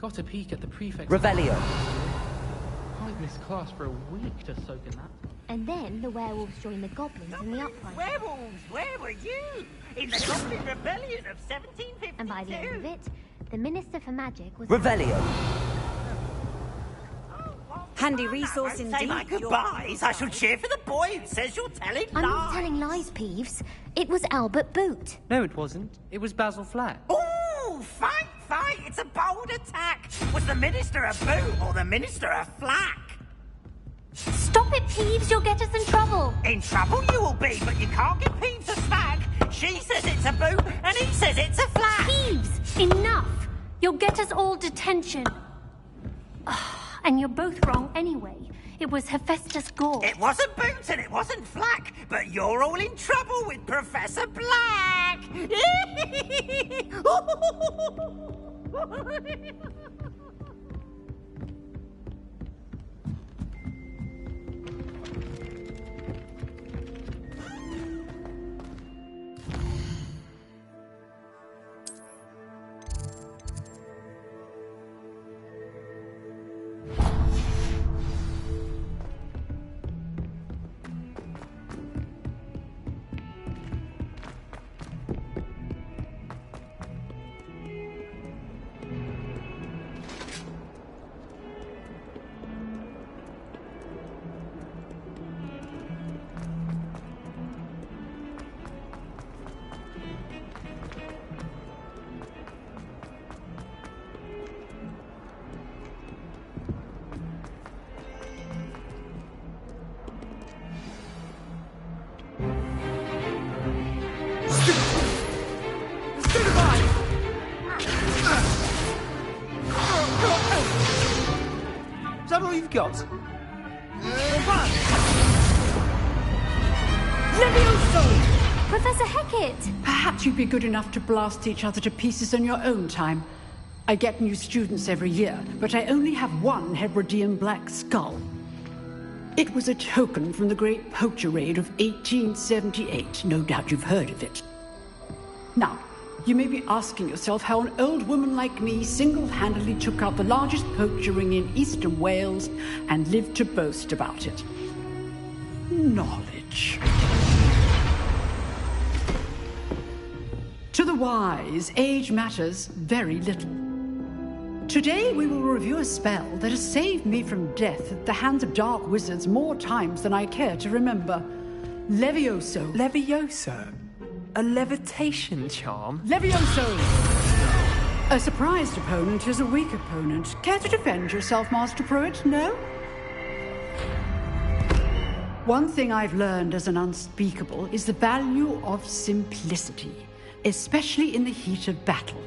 Got a peek at the prefect's... Revelio. I've missed class for a week to soak in that. And then the werewolves joined the goblins in the uprising. Werewolves, where were you? In the Goblin Rebellion of 1752. And by the end of it, the Minister for Magic was... Revelio. Handy resource indeed. Say my goodbyes. I shall cheer for the boy who says you're telling lies. I'm not telling lies, Peeves. It was Albert Boot. No, it wasn't. It was Basil Flack. Ooh, fight! It's a bold attack. Was the Minister a boot or the Minister a flack? Stop it, Peeves. You'll get us in trouble. In trouble you will be, but you can't give Peeves a smack. She says it's a boot and he says it's a flack. Peeves, enough. You'll get us all detention. And you're both wrong anyway. It was Hephaestus Gore. It wasn't Boot and it wasn't Flack, but you're all in trouble with Professor Black. Is that all you've got? Levioso! Professor Hecat! Perhaps you'd be good enough to blast each other to pieces in your own time. I get new students every year, but I only have one Hebridean black skull. It was a token from the Great Poacher Raid of 1878. No doubt you've heard of it. Now, you may be asking yourself how an old woman like me single-handedly took out the largest poacher ring in eastern Wales and lived to boast about it. Knowledge. To the wise, age matters very little. Today we will review a spell that has saved me from death at the hands of dark wizards more times than I care to remember. Levioso. Levioso? A levitation charm? Levioso! A surprised opponent is a weak opponent. Care to defend yourself, Master Pruitt? No? One thing I've learned as an unspeakable is the value of simplicity, especially in the heat of battle.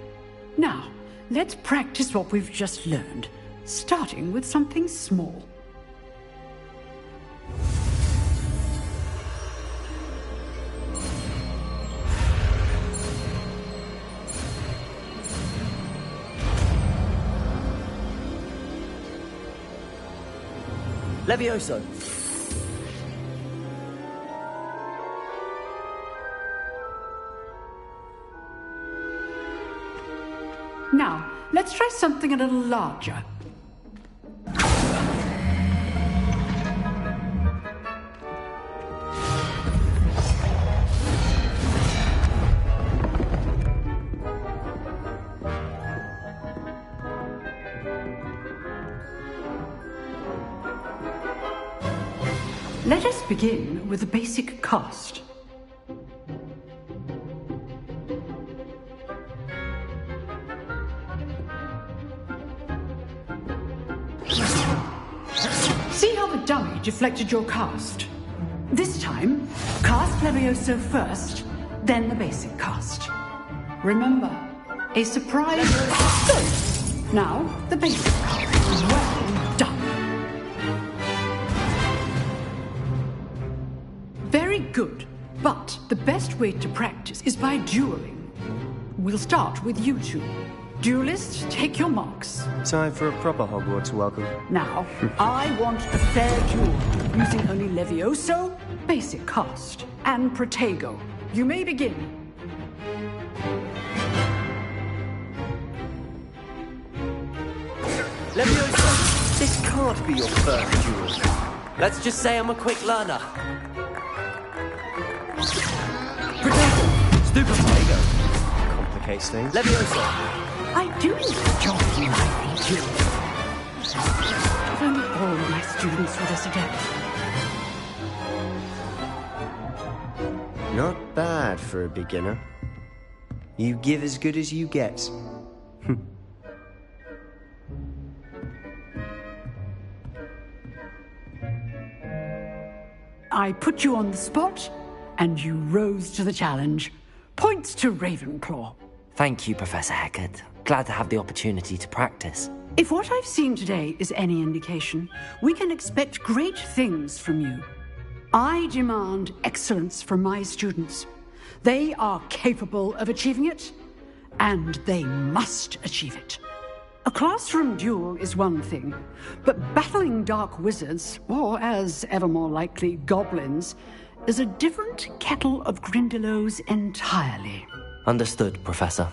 Now, let's practice what we've just learned, starting with something small. Levioso. Now, let's try something a little larger. Let us begin with the basic cast. See how the dummy deflected your cast? This time, cast Levioso first, then the basic cast. Remember, a surprise... Good! Now, the basic cast. Well done. Very good, but the best way to practice is by dueling. We'll start with you two. Duelists, take your marks. Time for a proper Hogwarts welcome. Now, I want a fair duel, using only Levioso, basic cast, and Protego. You may begin. Leviosa! This can't be your first duel. Let's just say I'm a quick learner. Stupid. There you go. Complicates things. Leviosa! I do enjoy my duels. If only all my students were this adept. Not bad for a beginner. You give as good as you get. I put you on the spot, and you rose to the challenge. Points to Ravenclaw. Thank you, Professor Hecat. Glad to have the opportunity to practice. If what I've seen today is any indication, we can expect great things from you. I demand excellence from my students. They are capable of achieving it, and they must achieve it. A classroom duel is one thing, but battling dark wizards, or as ever more likely, goblins, is a different kettle of Grindylows entirely. Understood, Professor.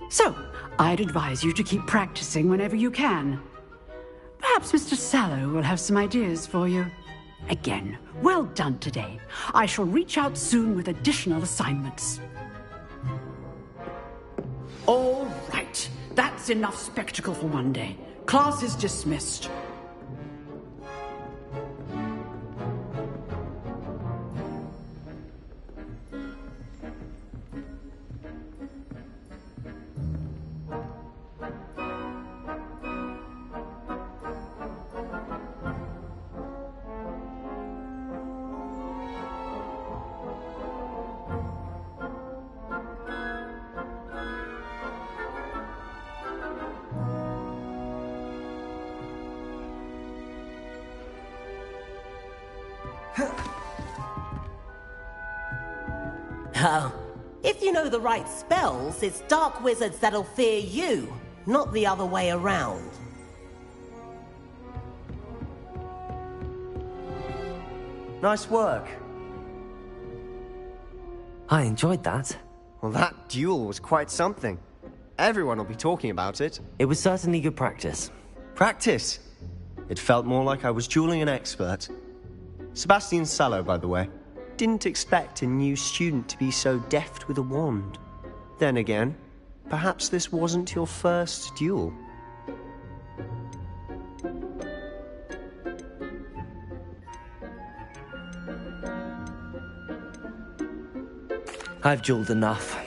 So, I'd advise you to keep practicing whenever you can. Perhaps Mr. Sallow will have some ideas for you. Again, well done today. I shall reach out soon with additional assignments. All right. That's enough spectacle for one day. Class is dismissed. Oh, if you know the right spells, it's dark wizards that'll fear you, not the other way around. Nice work. I enjoyed that. Well, that duel was quite something. Everyone will be talking about it. It was certainly good practice. Practice? It felt more like I was dueling an expert. Sebastian Sallow, by the way. Didn't expect a new student to be so deft with a wand. Then again, perhaps this wasn't your first duel. I've dueled enough.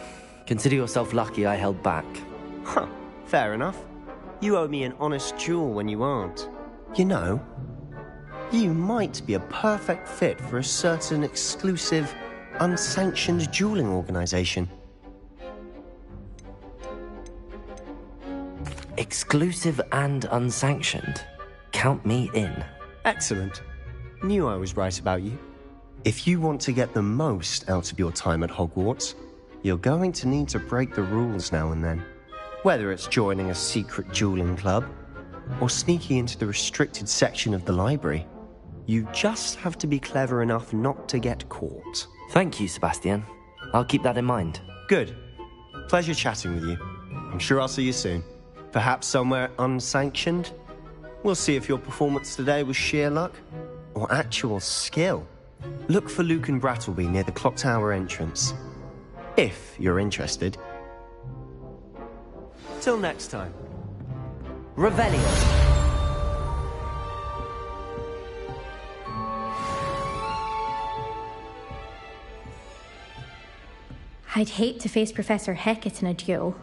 Consider yourself lucky I held back. Huh, fair enough. You owe me an honest duel when you aren't. You know, you might be a perfect fit for a certain exclusive, unsanctioned dueling organization. Exclusive and unsanctioned. Count me in. Excellent. Knew I was right about you. If you want to get the most out of your time at Hogwarts, you're going to need to break the rules now and then. Whether it's joining a secret dueling club, or sneaking into the restricted section of the library, you just have to be clever enough not to get caught. Thank you, Sebastian. I'll keep that in mind. Good. Pleasure chatting with you. I'm sure I'll see you soon. Perhaps somewhere unsanctioned? We'll see if your performance today was sheer luck or actual skill. Look for Luke and Brattleby near the clock tower entrance. If you're interested. Till next time. Revelio. I'd hate to face Professor Hecat in a duel.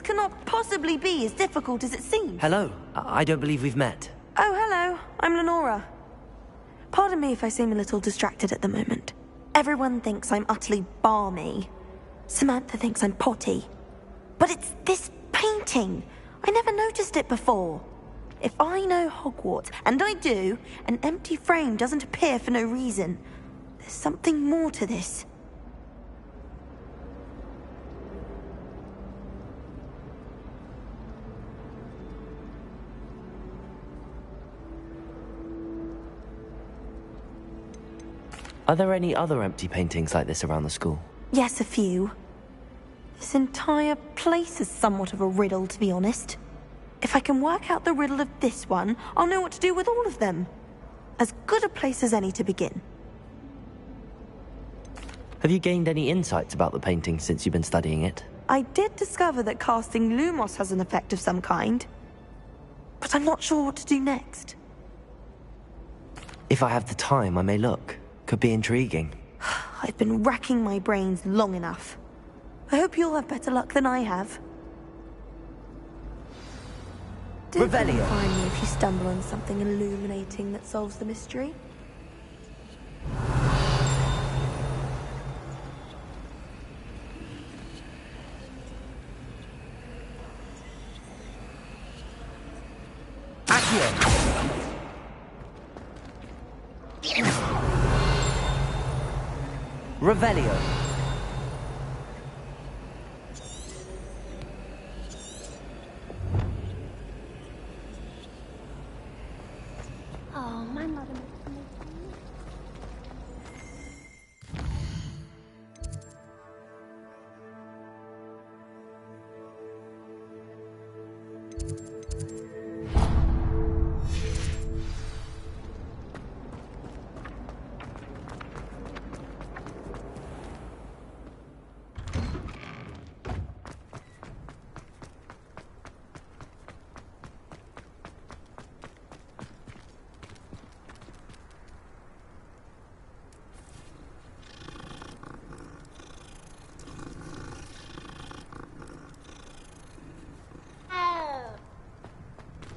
cannot possibly be as difficult as it seems. Hello. I don't believe we've met. Oh, hello. I'm Lenora. Pardon me if I seem a little distracted at the moment. Everyone thinks I'm utterly balmy. Samantha thinks I'm potty. But it's this painting. I never noticed it before. If I know Hogwarts, and I do, an empty frame doesn't appear for no reason. There's something more to this. Are there any other empty paintings like this around the school? Yes, a few. This entire place is somewhat of a riddle, to be honest. If I can work out the riddle of this one, I'll know what to do with all of them. As good a place as any to begin. Have you gained any insights about the painting since you've been studying it? I did discover that casting Lumos has an effect of some kind. But I'm not sure what to do next. If I have the time, I may look. Could be intriguing. I've been racking my brains long enough. I hope you'll have better luck than I have. Do Revelio. find me if you stumble on something illuminating that solves the mystery. Revelio. Oh, my mother makes me.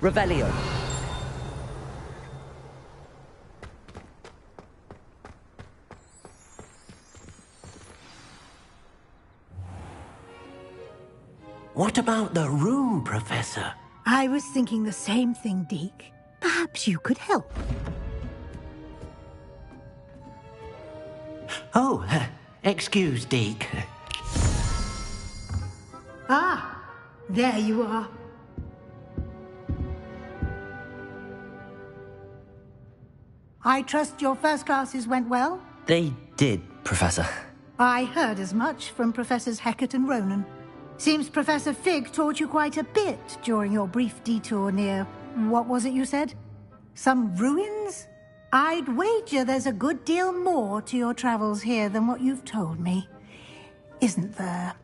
Revelio. What about the room, Professor? I was thinking the same thing, Deke. Perhaps you could help. Oh, excuse, Deke. Ah, there you are. I trust your first classes went well? They did, Professor. I heard as much from Professors Hecat and Ronan. Seems Professor Fig taught you quite a bit during your brief detour near... what was it you said? Some ruins? I'd wager there's a good deal more to your travels here than what you've told me. Isn't there?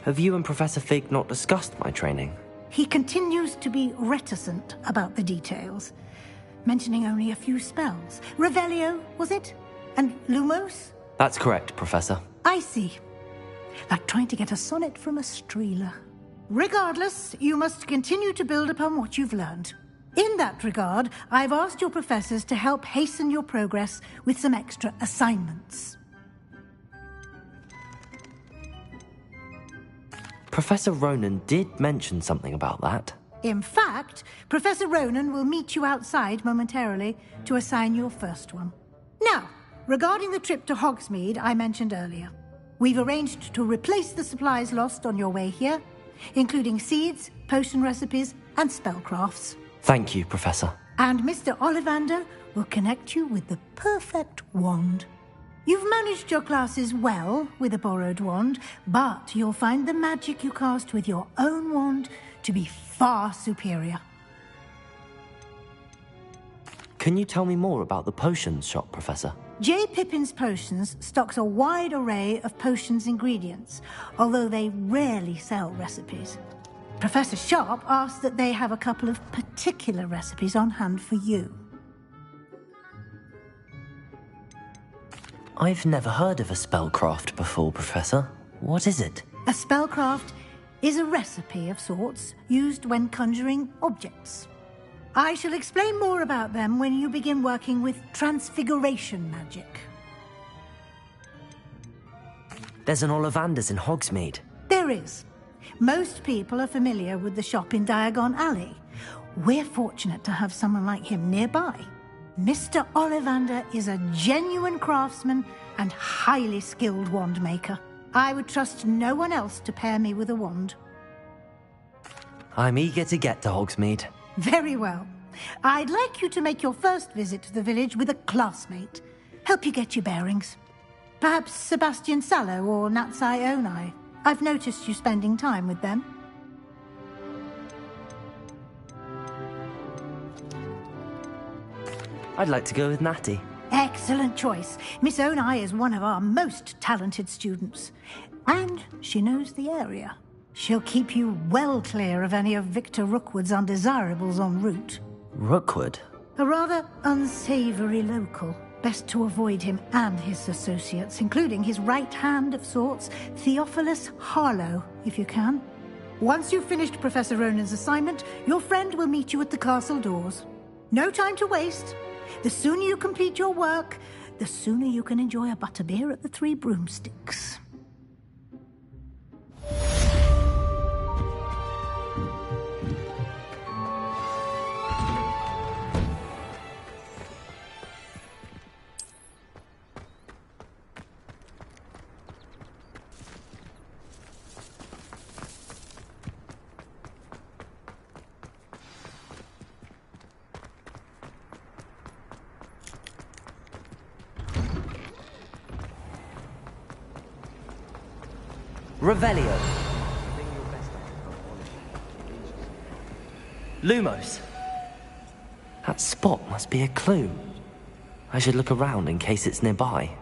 Have you and Professor Fig not discussed my training? He continues to be reticent about the details, mentioning only a few spells. Revelio, was it? And Lumos? That's correct, Professor. I see. Like trying to get a sonnet from a streeler. Regardless, you must continue to build upon what you've learned. In that regard, I've asked your professors to help hasten your progress with some extra assignments. Professor Ronan did mention something about that. In fact, Professor Ronan will meet you outside momentarily to assign your first one. Now, regarding the trip to Hogsmeade I mentioned earlier, we've arranged to replace the supplies lost on your way here, including seeds, potion recipes, and spellcrafts. Thank you, Professor. And Mr. Ollivander will connect you with the perfect wand. You've managed your classes well with a borrowed wand, but you'll find the magic you cast with your own wand to be far superior. Can you tell me more about the potions shop, Professor? J. Pippin's Potions stocks a wide array of potions ingredients, although they rarely sell recipes. Professor Sharp asked that they have a couple of particular recipes on hand for you. I've never heard of a spellcraft before, Professor. What is it? A spellcraft is a recipe of sorts used when conjuring objects. I shall explain more about them when you begin working with transfiguration magic. There's an Ollivander's in Hogsmeade. There is. Most people are familiar with the shop in Diagon Alley. We're fortunate to have someone like him nearby. Mr. Ollivander is a genuine craftsman and highly skilled wand maker. I would trust no one else to pair me with a wand. I'm eager to get to Hogsmeade. Very well. I'd like you to make your first visit to the village with a classmate. Help you get your bearings. Perhaps Sebastian Sallow or Natsai Onai. I've noticed you spending time with them. I'd like to go with Natty. Excellent choice. Miss Onai is one of our most talented students. And she knows the area. She'll keep you well clear of any of Victor Rookwood's undesirables en route. Rookwood? A rather unsavory local. Best to avoid him and his associates, including his right hand of sorts, Theophilus Harlow, if you can. Once you've finished Professor Ronan's assignment, your friend will meet you at the castle doors. No time to waste. The sooner you complete your work, the sooner you can enjoy a butterbeer at the Three Broomsticks. Revelio. Lumos. That spot must be a clue. I should look around in case it's nearby.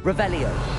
Revelio.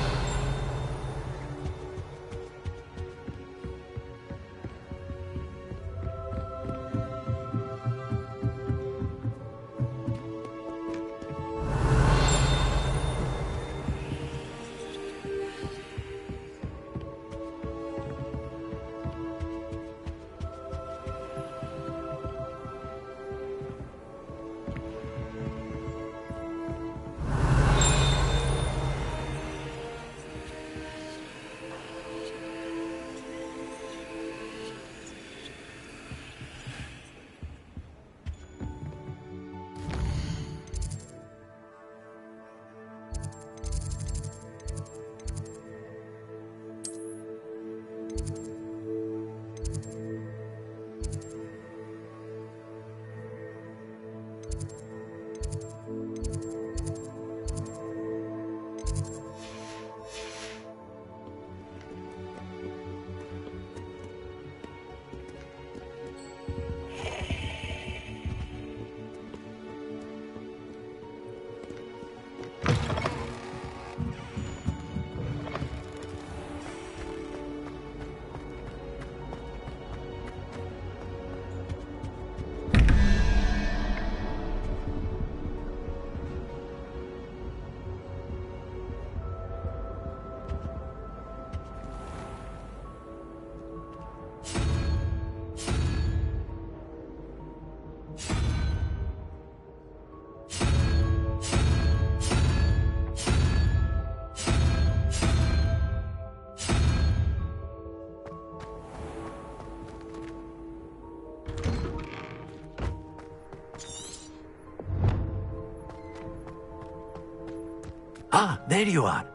Ah, there you are.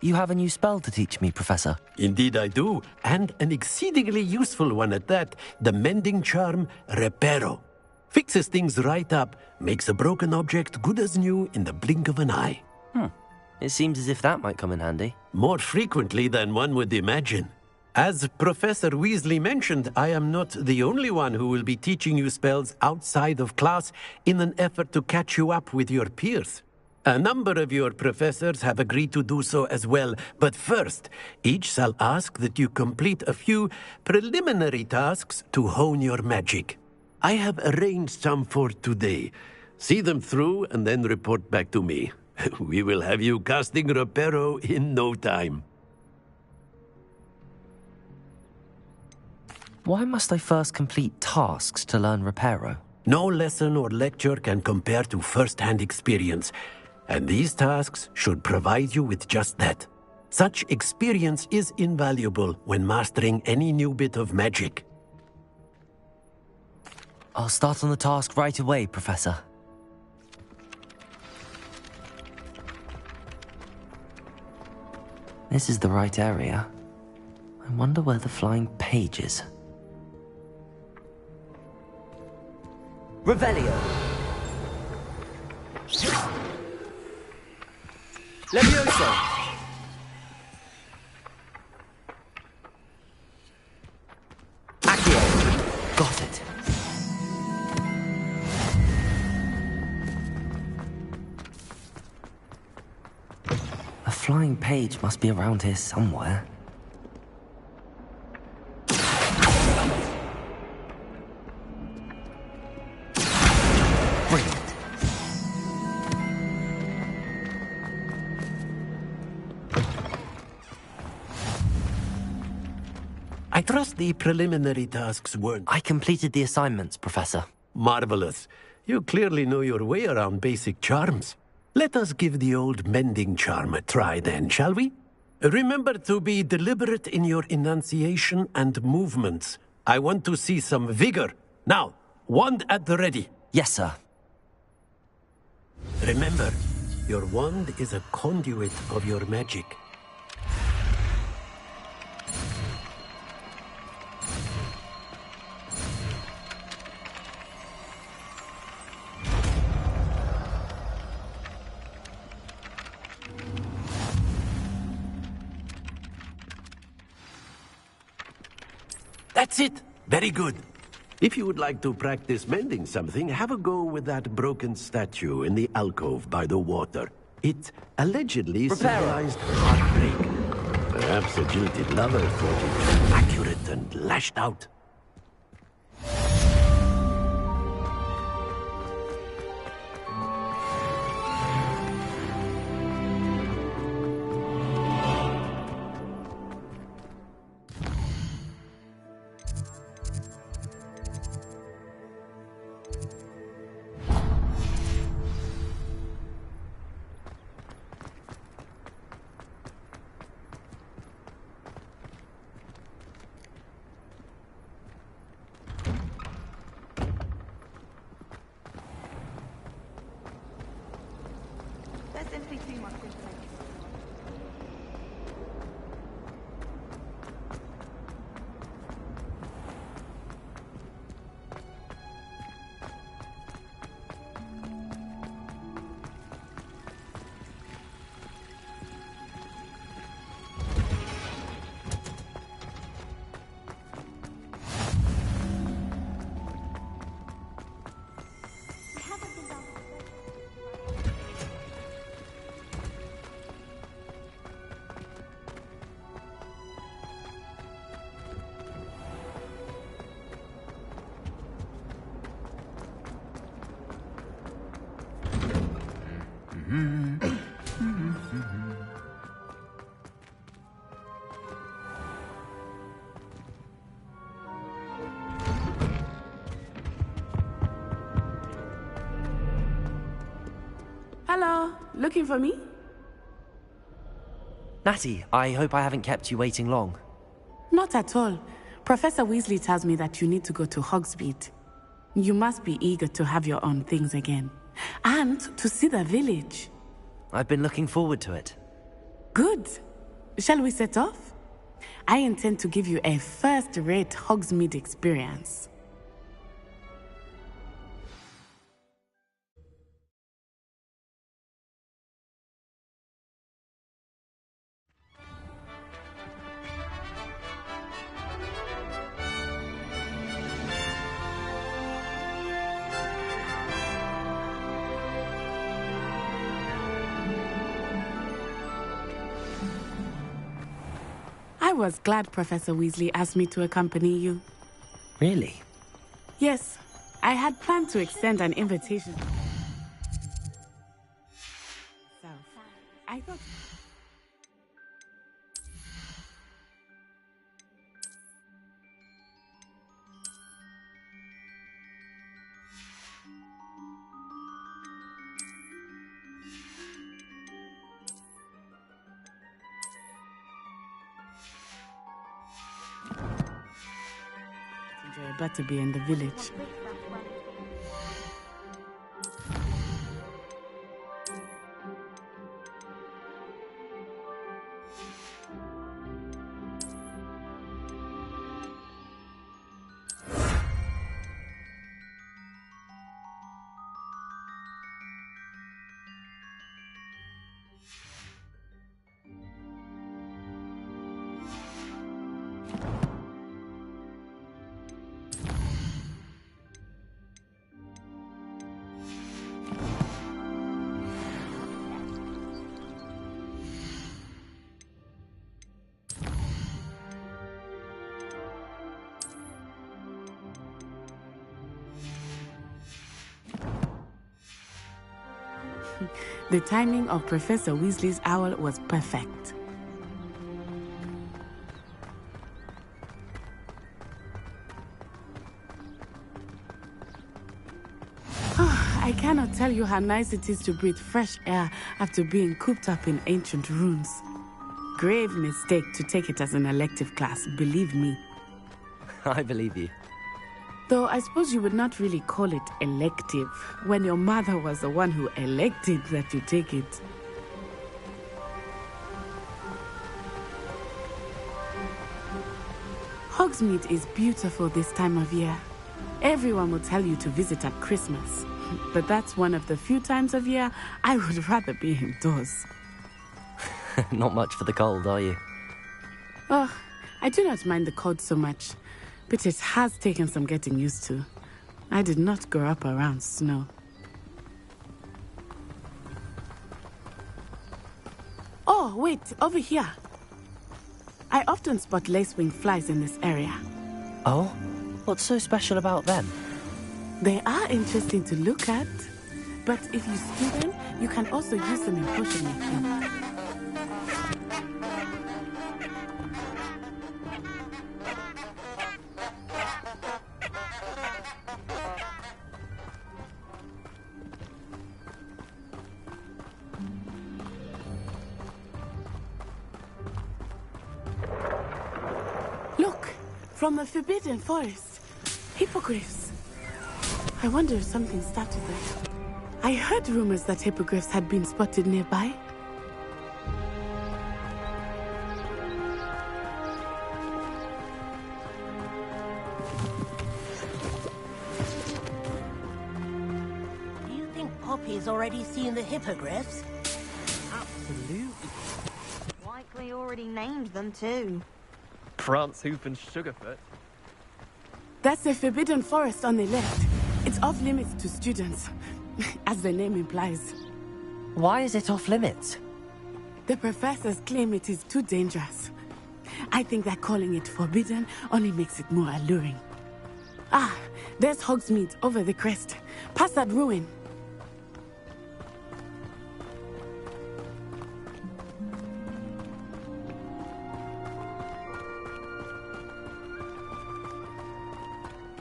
You have a new spell to teach me, Professor. Indeed I do, and an exceedingly useful one at that. The mending charm, Reparo. Fixes things right up, makes a broken object good as new in the blink of an eye. It seems as if that might come in handy. More frequently than one would imagine. As Professor Weasley mentioned, I am not the only one who will be teaching you spells outside of class in an effort to catch you up with your peers. A number of your professors have agreed to do so as well, but first, each shall ask that you complete a few preliminary tasks to hone your magic. I have arranged some for today. See them through and then report back to me. We will have you casting Reparo in no time. Why must I first complete tasks to learn Reparo? No lesson or lecture can compare to first-hand experience, and these tasks should provide you with just that. Such experience is invaluable when mastering any new bit of magic. I'll start on the task right away, Professor. This is the right area. I wonder where the flying page is. Revelio! Levioso! Accio! Got it. A flying page must be around here somewhere. Brilliant. I trust the preliminary tasks weren't... I completed the assignments, Professor. Marvelous. You clearly know your way around basic charms. Let us give the old mending charm a try then, shall we? Remember to be deliberate in your enunciation and movements. I want to see some vigor. Now, wand at the ready. Yes, sir. Remember, your wand is a conduit of your magic. That's it! Very good. If you would like to practice mending something, have a go with that broken statue in the alcove by the water. It allegedly symbolized heartbreak. Perhaps a jilted lover thought it too accurate and lashed out. There's simply too much information. Hello, looking for me? Natty, I hope I haven't kept you waiting long. Not at all. Professor Weasley tells me that you need to go to Hogsmeade. You must be eager to have your own things again. And to see the village. I've been looking forward to it. Good. Shall we set off? I intend to give you a first-rate Hogsmeade experience. I was glad Professor Weasley asked me to accompany you. Really? Yes, I had planned to extend an invitation. So, I thought... But to be in the village. The timing of Professor Weasley's owl was perfect. I cannot tell you how nice it is to breathe fresh air after being cooped up in ancient ruins. Grave mistake to take it as an elective class, believe me. I believe you. Though I suppose you would not really call it elective when your mother was the one who elected that you take it. Hogsmeade is beautiful this time of year. Everyone will tell you to visit at Christmas, but that's one of the few times of year I would rather be indoors. Not much for the cold, are you? Oh, I do not mind the cold so much. But it has taken some getting used to. I did not grow up around snow. Oh, wait, over here. I often spot lacewing flies in this area. Oh? What's so special about them? They are interesting to look at, but if you steal them, you can also use them in potion making. From the Forbidden Forest. Hippogriffs. I wonder if something started there. I heard rumors that hippogriffs had been spotted nearby. Do you think Poppy's already seen the hippogriffs? Absolutely. Likely already named them too. Prance, Hoof, and Sugarfoot. That's the Forbidden Forest on the left. It's off limits to students, as the name implies. Why is it off limits? The professors claim it is too dangerous. I think that calling it forbidden only makes it more alluring. Ah, there's Hogsmeade over the crest. Past that ruin.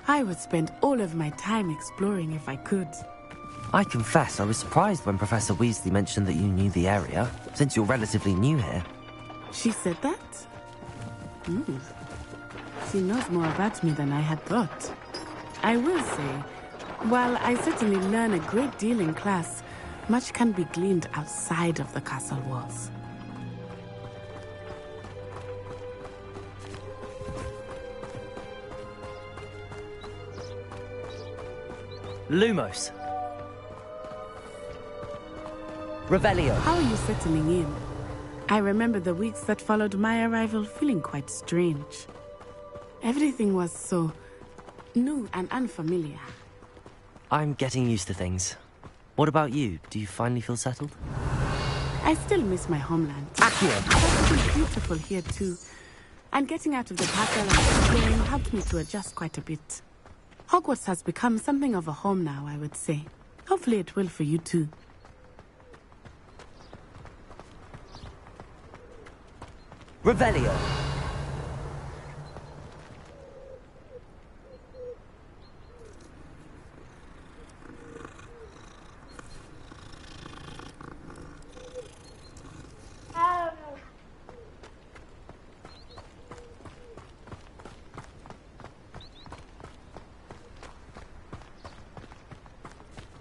I would spend all of my time exploring if I could. I confess I was surprised when Professor Weasley mentioned that you knew the area, since you're relatively new here. She said that? She knows more about me than I had thought. I will say, while I certainly learn a great deal in class, much can be gleaned outside of the castle walls. Lumos. Revelio. How are you settling in? I remember the weeks that followed my arrival feeling quite strange. Everything was so new and unfamiliar. I'm getting used to things. What about you? Do you finally feel settled? I still miss my homeland. Accio. It's beautiful here too. And getting out of the castle and exploring helped me to adjust quite a bit. Hogwarts has become something of a home now, I would say. Hopefully it will for you too. Revelio.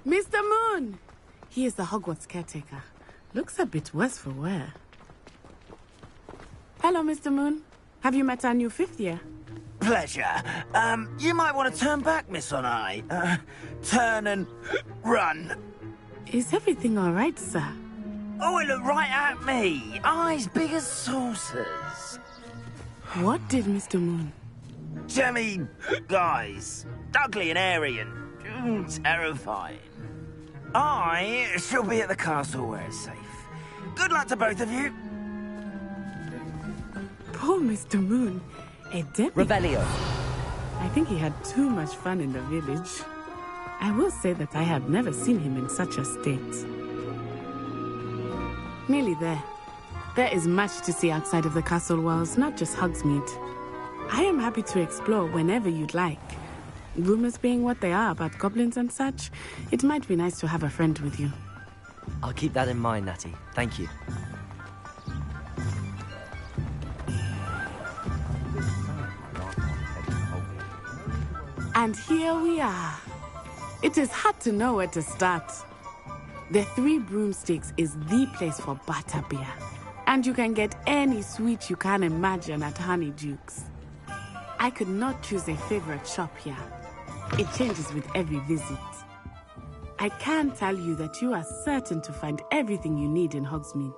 Mr. Moon! He is the Hogwarts caretaker. Looks a bit worse for wear. Hello, Mr. Moon. Have you met our new 5th year? Pleasure. You might want to turn back, Miss Onai. Turn and run. Is everything all right, sir? Oh, it looked right at me. Eyes big as saucers. What did Mr. Moon? Jemmy guys. Ugly and airy and terrifying. I shall be at the castle where it's safe. Good luck to both of you. Poor Mr. Moon. A deputy. Revelio. I think he had too much fun in the village. I will say that I have never seen him in such a state. Nearly there. There is much to see outside of the castle walls, not just Hogsmeade. I am happy to explore whenever you'd like. Rumors being what they are about goblins and such, it might be nice to have a friend with you. I'll keep that in mind, Natty. Thank you. And here we are. It is hard to know where to start. The Three Broomsticks is the place for butterbeer. And you can get any sweet you can imagine at Honeyduke's. I could not choose a favorite shop here. It changes with every visit. I can tell you that you are certain to find everything you need in Hogsmeade.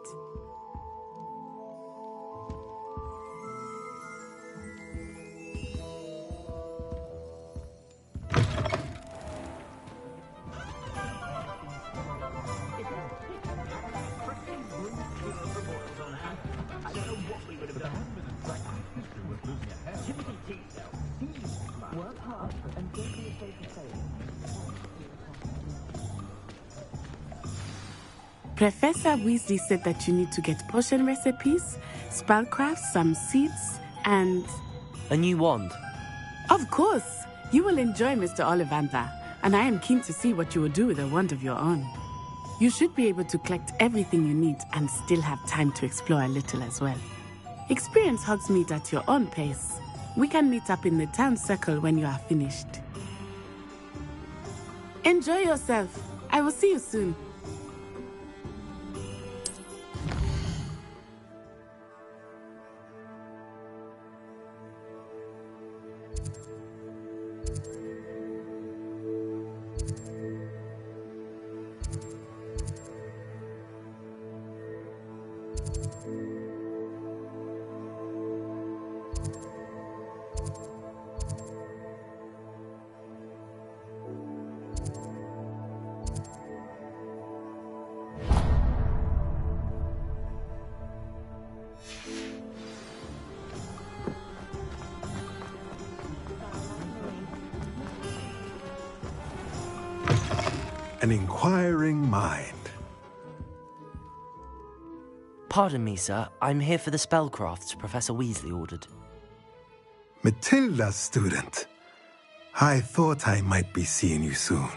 Professor Weasley said that you need to get potion recipes, spellcrafts, some seeds, and... a new wand. Of course! You will enjoy Mr. Ollivander, and I am keen to see what you will do with a wand of your own. You should be able to collect everything you need and still have time to explore a little as well. Experience Hogsmeade at your own pace. We can meet up in the town circle when you are finished. Enjoy yourself. I will see you soon. An inquiring mind. Pardon me, sir. I'm here for the spellcrafts Professor Weasley ordered. Matilda's student. I thought I might be seeing you soon.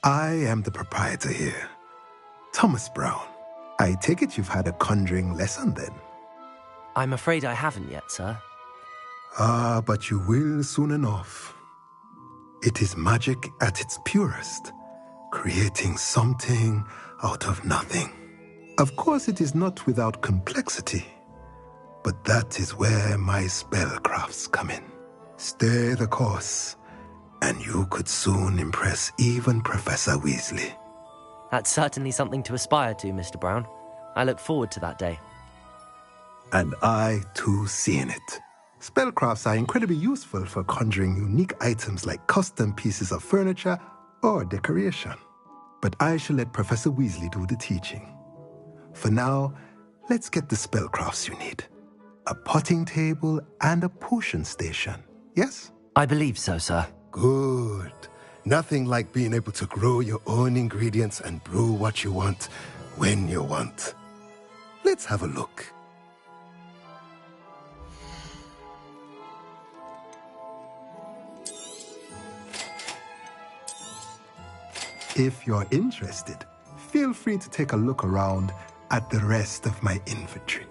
I am the proprietor here, Thomas Brown. I take it you've had a conjuring lesson then? I'm afraid I haven't yet, sir. Ah, but you will soon enough. It is magic at its purest, creating something out of nothing. Of course, it is not without complexity, but that is where my spellcrafts come in. Stay the course, and you could soon impress even Professor Weasley. That's certainly something to aspire to, Mr. Brown. I look forward to that day. And I, too, see in it. Spellcrafts are incredibly useful for conjuring unique items like custom pieces of furniture or decoration. But I shall let Professor Weasley do the teaching. For now, let's get the spellcrafts you need. A potting table and a potion station, yes? I believe so, sir. Good. Nothing like being able to grow your own ingredients and brew what you want when you want. Let's have a look. If you're interested, feel free to take a look around at the rest of my inventory.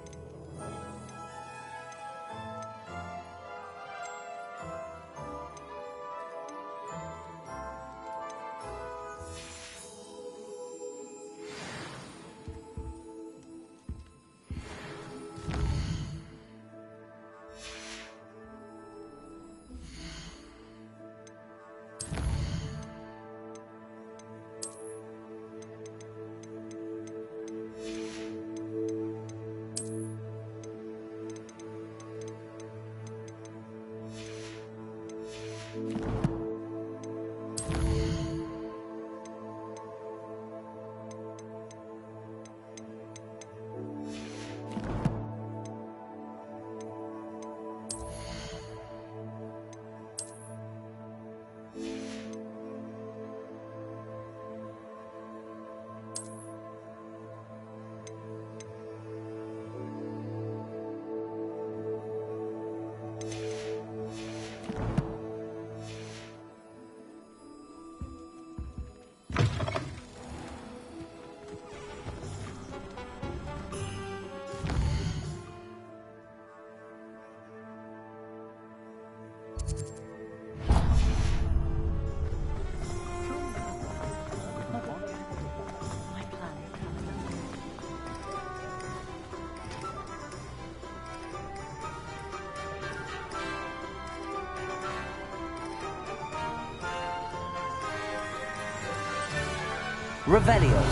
Revelio.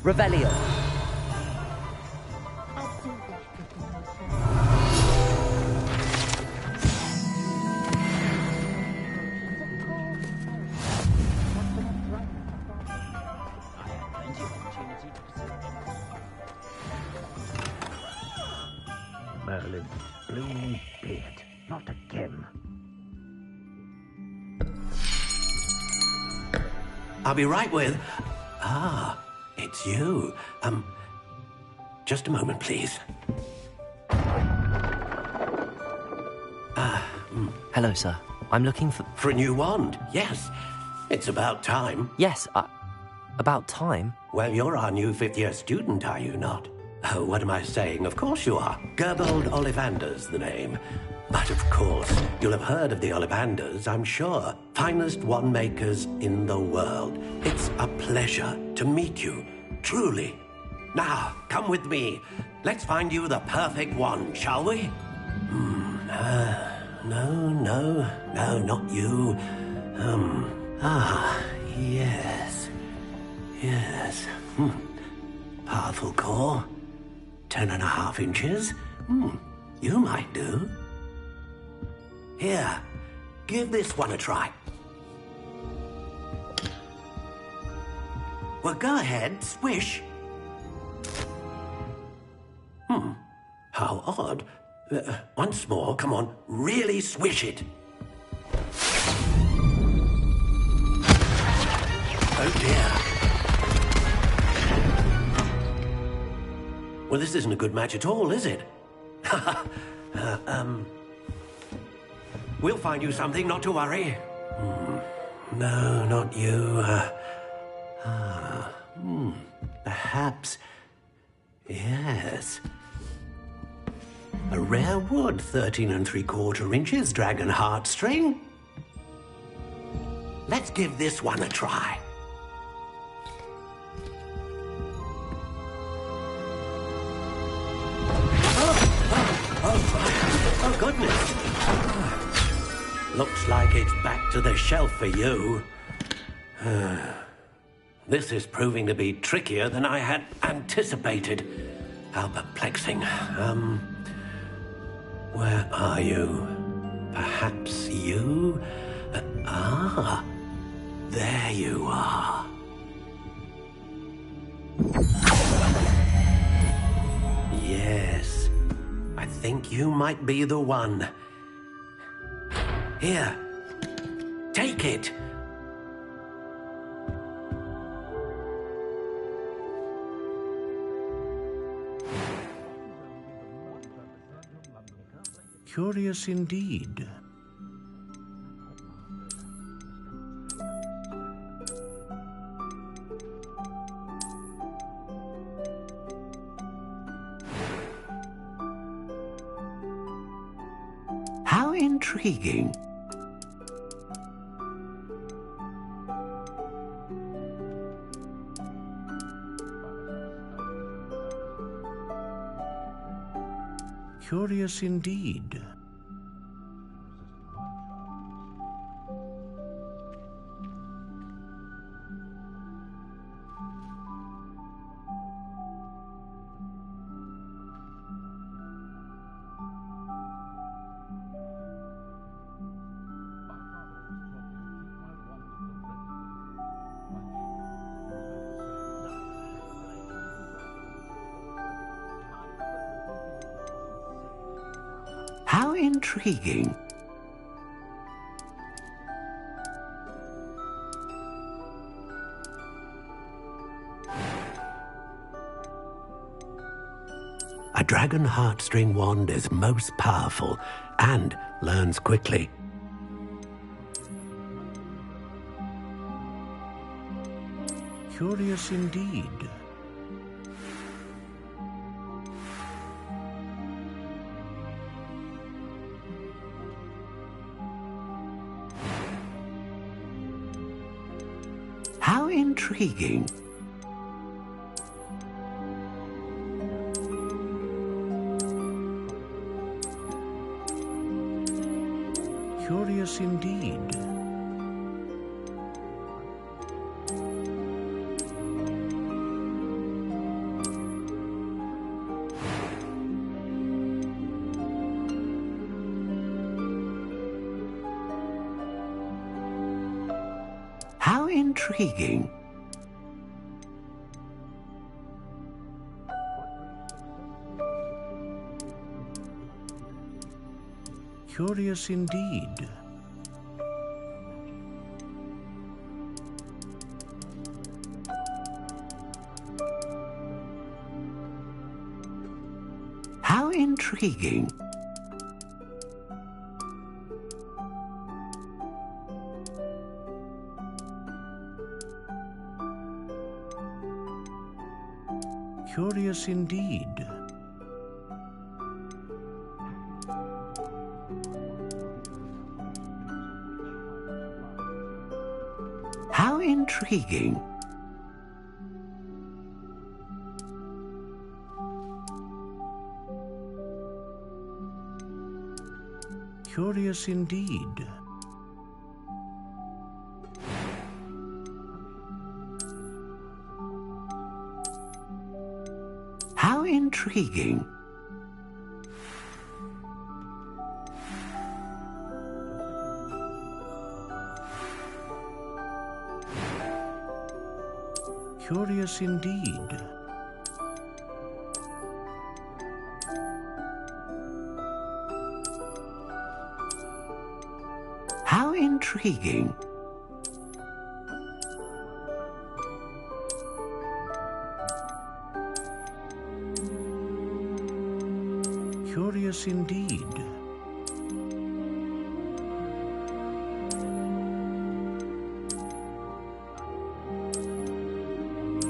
Revelio. Merlin, blooming beard, not again. I'll be right with... Ah, it's you. Just a moment, please. Hello, sir. I'm looking for... For a new wand, yes. It's about time. Yes, about time? Well, you're our new fifth-year student, are you not? Oh, what am I saying? Of course you are. Gerbold Ollivander's the name. But of course, you'll have heard of the Ollivanders, I'm sure. Finest wand makers in the world. It's a pleasure to meet you, truly. Now, come with me. Let's find you the perfect wand, shall we? No, not you. Yes. Powerful core. 10.5 inches. You might do. Here, give this one a try. Well, go ahead, swish. How odd. Once more, come on, really swish it. Oh dear. Well, this isn't a good match at all, is it? We'll find you something, not to worry. No, not you. Perhaps. Yes. A rare wood, 13 3/4 inches, dragon heartstring. Let's give this one a try. Oh, goodness. Looks like it's back to the shelf for you. This is proving to be trickier than I had anticipated. How perplexing. Where are you? Perhaps you? There you are. Yes, I think you might be the one. Here, take it. Curious indeed. How intriguing. Curious indeed. How intriguing. A dragon heartstring wand is most powerful and learns quickly. Curious indeed. How intriguing. Curious indeed. How intriguing. Curious indeed. How intriguing. Curious indeed. How intriguing. Curious indeed. How intriguing. Curious indeed. How intriguing. Curious indeed.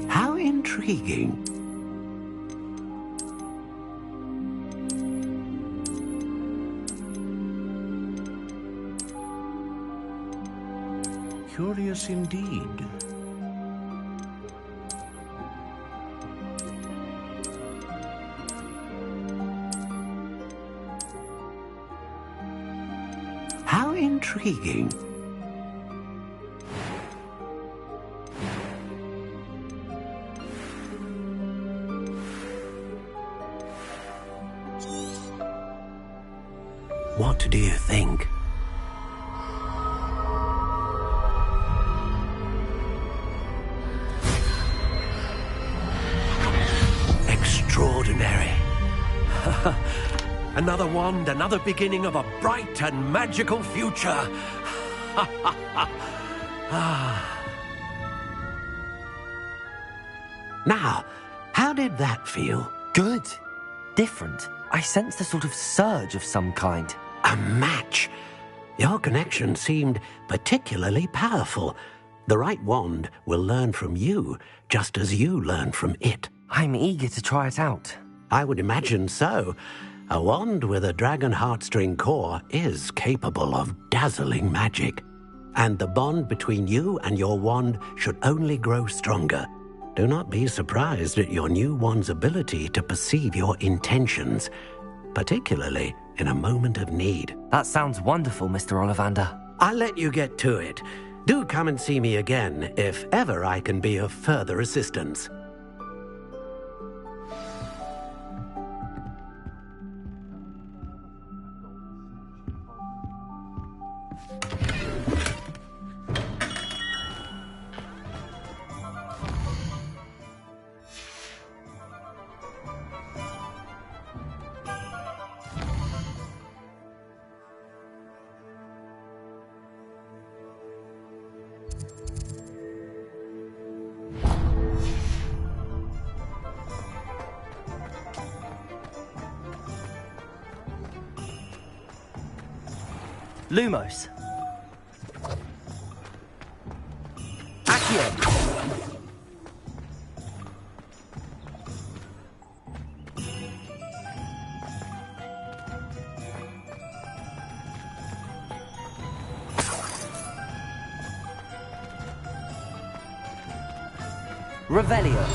How intriguing. Curious indeed. How intriguing. What do you think? Extraordinary. Another wand, another beginning of a bright and magical future. Now, how did that feel? Good. Different. I sensed a sort of surge of some kind. A match. Your connection seemed particularly powerful. The right wand will learn from you, just as you learn from it. I'm eager to try it out. I would imagine so. A wand with a dragon heartstring core is capable of dazzling magic. And the bond between you and your wand should only grow stronger. Do not be surprised at your new wand's ability to perceive your intentions, particularly in a moment of need. That sounds wonderful, Mr. Ollivander. I'll let you get to it. Do come and see me again if ever I can be of further assistance. Lumos. Accio. Revelio.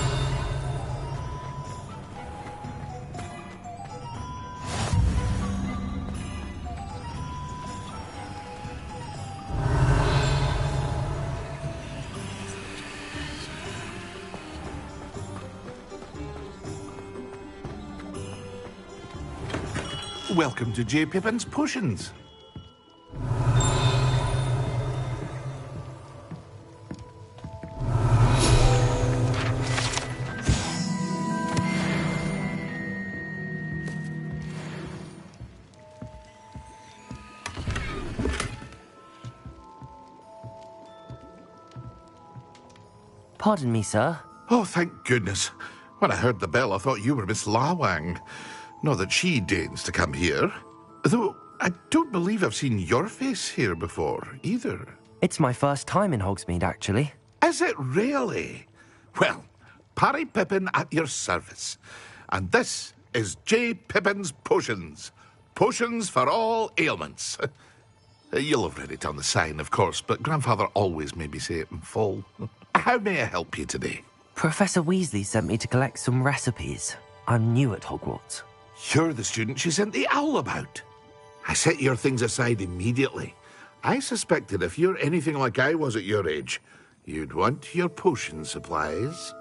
Welcome to J. Pippin's Potions. Pardon me, sir. Oh, thank goodness. When I heard the bell, I thought you were Miss Lawang. Not that she deigns to come here. Though, I don't believe I've seen your face here before, either. It's my first time in Hogsmeade, actually. Is it really? Well, Parry Pippin at your service. And this is J. Pippin's Potions. Potions for all ailments. You'll have read it on the sign, of course, but Grandfather always made me say it in full. How may I help you today? Professor Weasley sent me to collect some recipes. I'm new at Hogwarts. You're the student she sent the owl about. I set your things aside immediately. I suspected if you're anything like I was at your age, you'd want your potion supplies.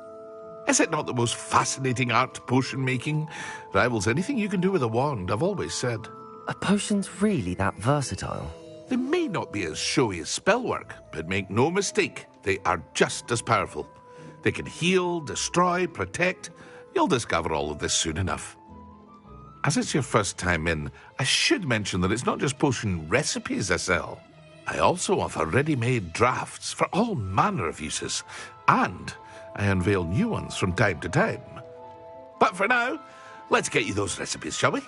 Is it not the most fascinating art, potion making? Rivals anything you can do with a wand, I've always said. Are potions really that versatile? They may not be as showy as spellwork, but make no mistake, they are just as powerful. They can heal, destroy, protect. You'll discover all of this soon enough. As it's your first time in, I should mention that it's not just potion recipes I sell. I also offer ready-made drafts for all manner of uses, and I unveil new ones from time to time. But for now, let's get you those recipes, shall we?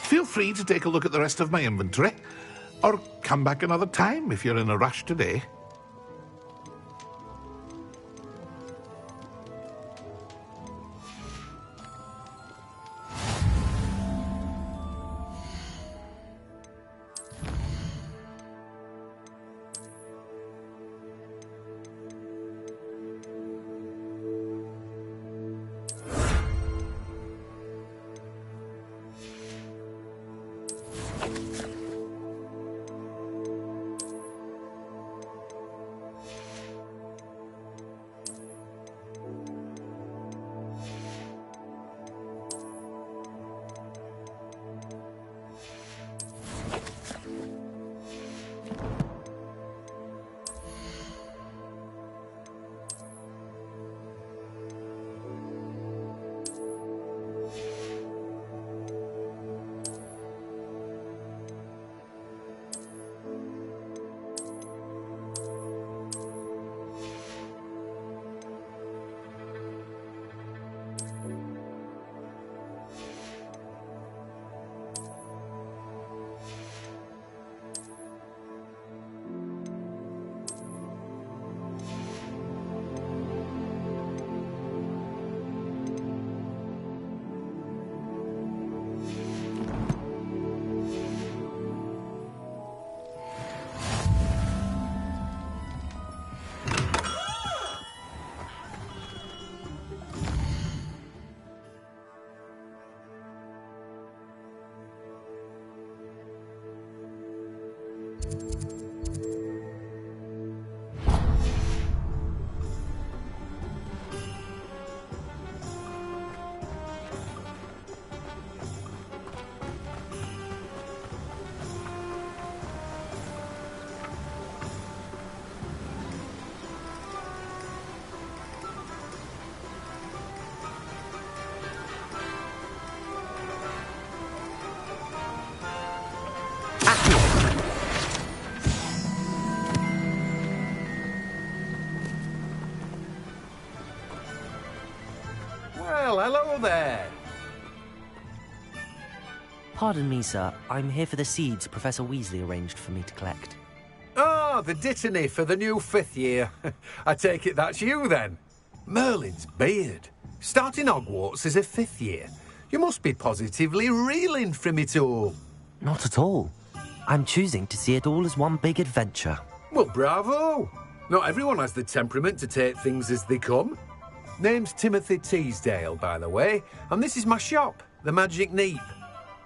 Feel free to take a look at the rest of my inventory, or come back another time if you're in a rush today. Well, hello there. Pardon me, sir. I'm here for the seeds Professor Weasley arranged for me to collect. Oh, the dittany for the new 5th year. I take it that's you, then. Merlin's beard. Starting Hogwarts as a 5th year. You must be positively reeling from it all. Not at all. I'm choosing to see it all as one big adventure. Well, bravo. Not everyone has the temperament to take things as they come. Name's Timothy Teasdale, by the way, and this is my shop, the Magic Neep.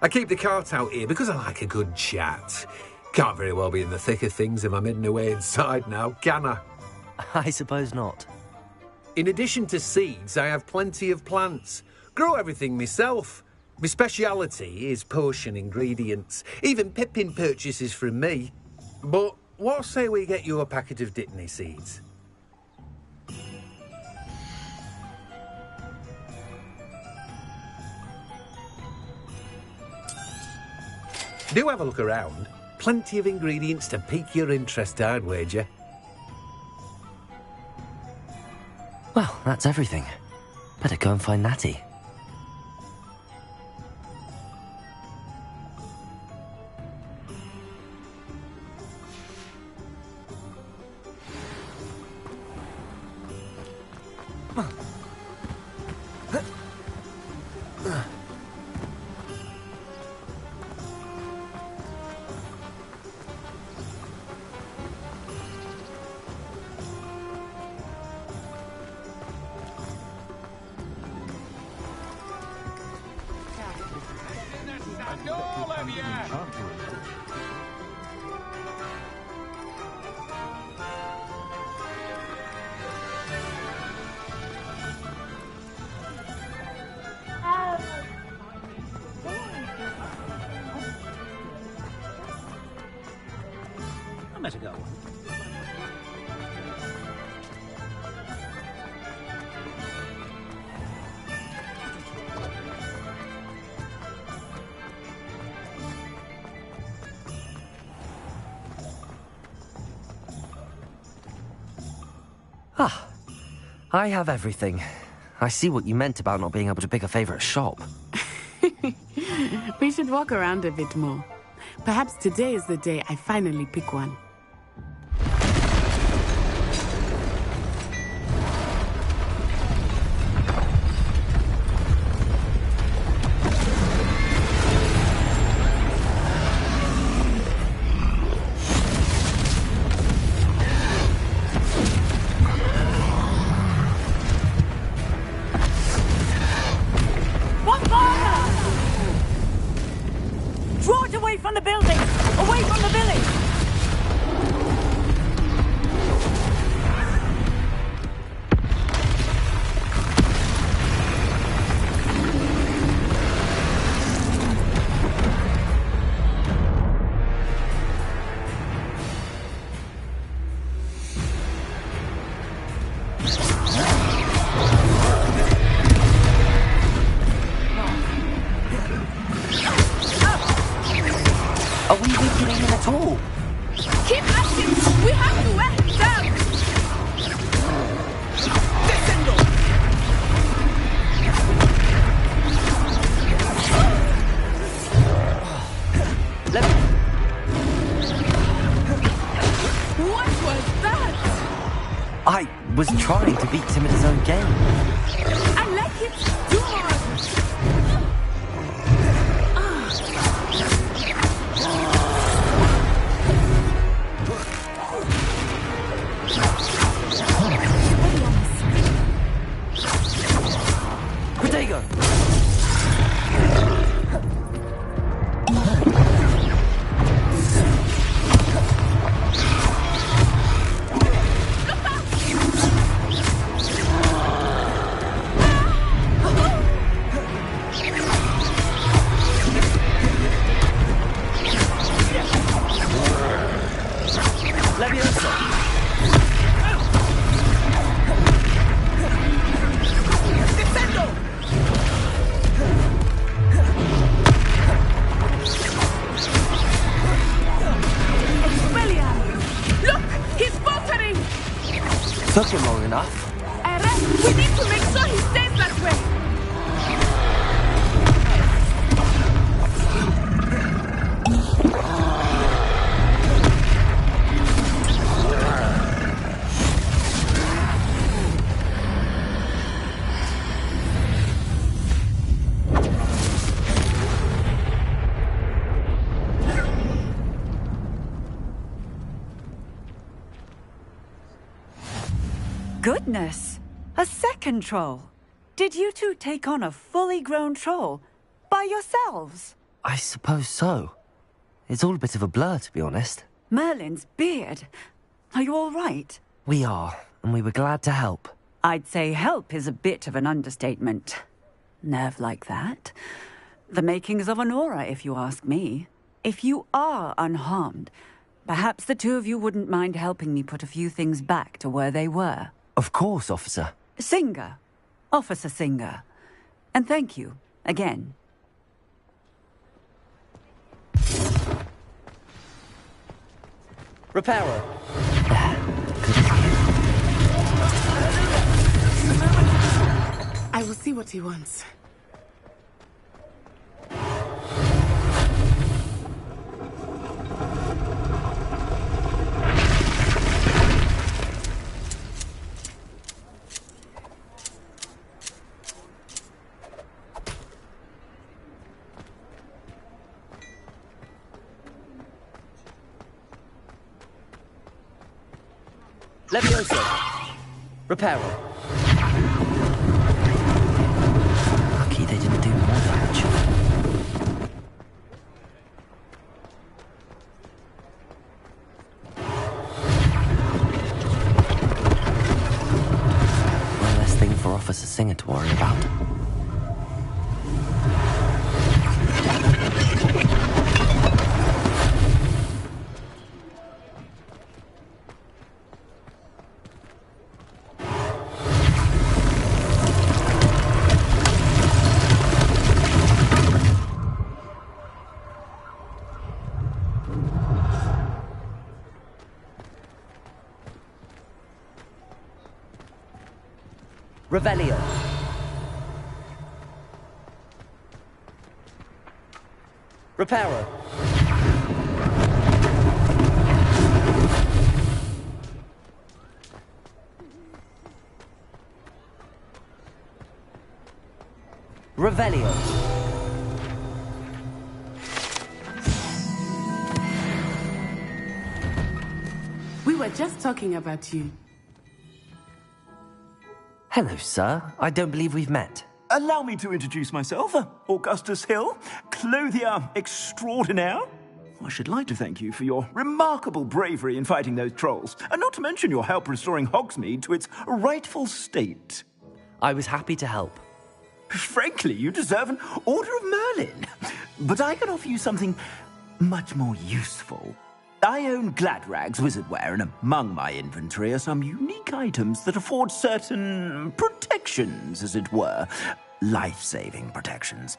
I keep the cart out here because I like a good chat. Can't very well be in the thick of things if I'm hidden away inside now, can I? I suppose not. In addition to seeds, I have plenty of plants. Grow everything myself. My speciality is potion ingredients. Even Pippin purchases from me. But what say we get you a packet of dittany seeds? Do have a look around. Plenty of ingredients to pique your interest, I'd wager. Well, that's everything. Better go and find Natty. better go. Ah, I have everything. I see what you meant about not being able to pick a favorite shop. We should walk around a bit more. Perhaps today is the day I finally pick one. Draw it away from the building! Away from the village! Are we weakening him at all? Keep asking! We have to wear him down! Let me... What was that? I was trying to beat him at his own game. I like it too much! Protego! Took him long enough. Eren, we need to make sure he stays that way. Goodness! A second troll! Did you two take on a fully grown troll? By yourselves? I suppose so. It's all a bit of a blur, to be honest. Merlin's beard. Are you all right? We are, and we were glad to help. I'd say help is a bit of an understatement. Nerve like that. The makings of an aura, if you ask me. If you are unharmed, perhaps the two of you wouldn't mind helping me put a few things back to where they were. Of course, officer. Singer. Officer Singer. And thank you, again. Repairer. I will see what he wants. Levioso. Repairer. Lucky they didn't do more damage. One less thing for Officer Singer to worry about. Revelio. Reparo. Revelio. We were just talking about you. Hello, sir. I don't believe we've met. Allow me to introduce myself, Augustus Hill, clothier extraordinaire. I should like to thank you for your remarkable bravery in fighting those trolls, and not to mention your help restoring Hogsmeade to its rightful state. I was happy to help. Frankly, you deserve an Order of Merlin. But I can offer you something much more useful. I own Gladrag's wizardware, and among my inventory are some unique items that afford certain protections, as it were. Life-saving protections.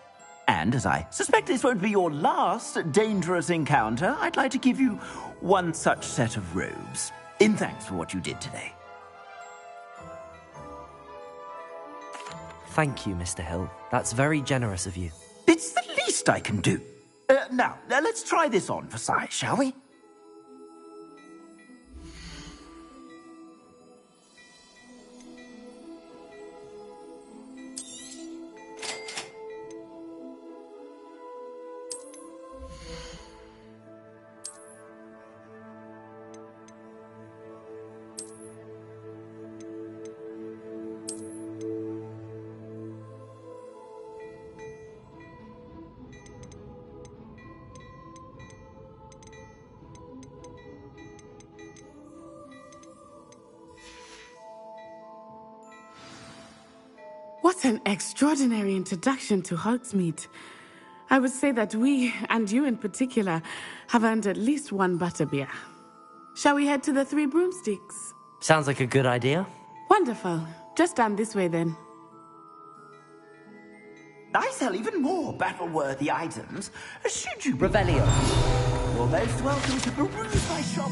And as I suspect this won't be your last dangerous encounter, I'd like to give you one such set of robes, in thanks for what you did today. Thank you, Mr. Hill. That's very generous of you. It's the least I can do. Now, let's try this on for size, shall we? What an extraordinary introduction to Hogsmeade. I would say that we, and you in particular, have earned at least one butterbeer. Shall we head to the Three Broomsticks? Sounds like a good idea. Wonderful. Just down this way then. I sell even more battle-worthy items. Should you... Revelio. You're most welcome to peruse my shop.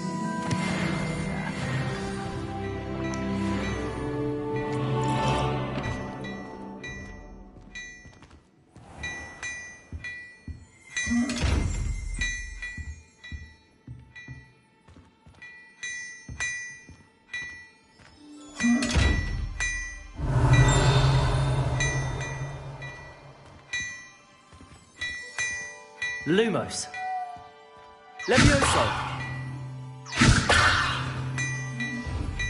Lumos. Levioso.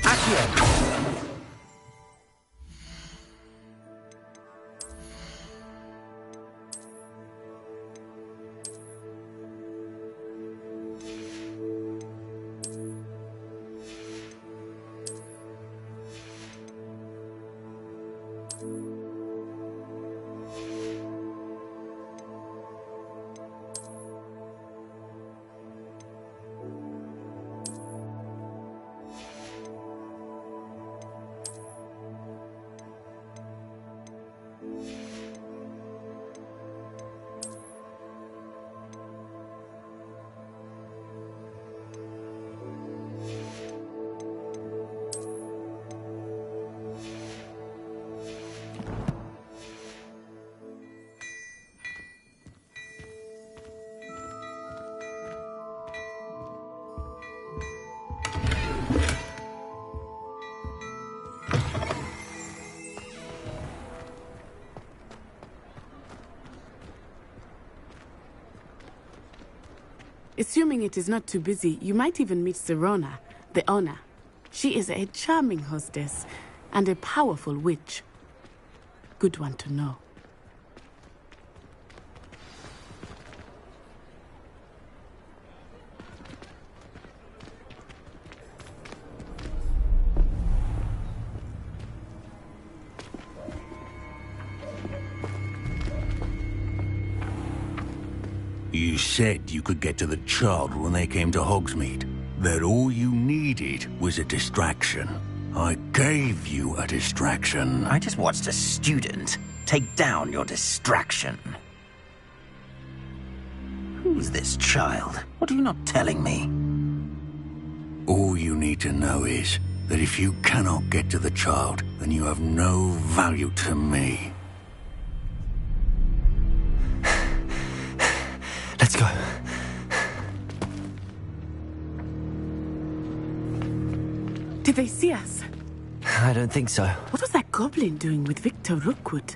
Accio. Assuming it is not too busy, you might even meet Serona, the owner. She is a charming hostess and a powerful witch. Good one to know. You said you could get to the child when they came to Hogsmeade. That all you needed was a distraction. I gave you a distraction. I just watched a student take down your distraction. Who's this child? What are you not telling me? All you need to know is that if you cannot get to the child, then you have no value to me. Let's go. Did they see us? I don't think so. What was that goblin doing with Victor Rookwood?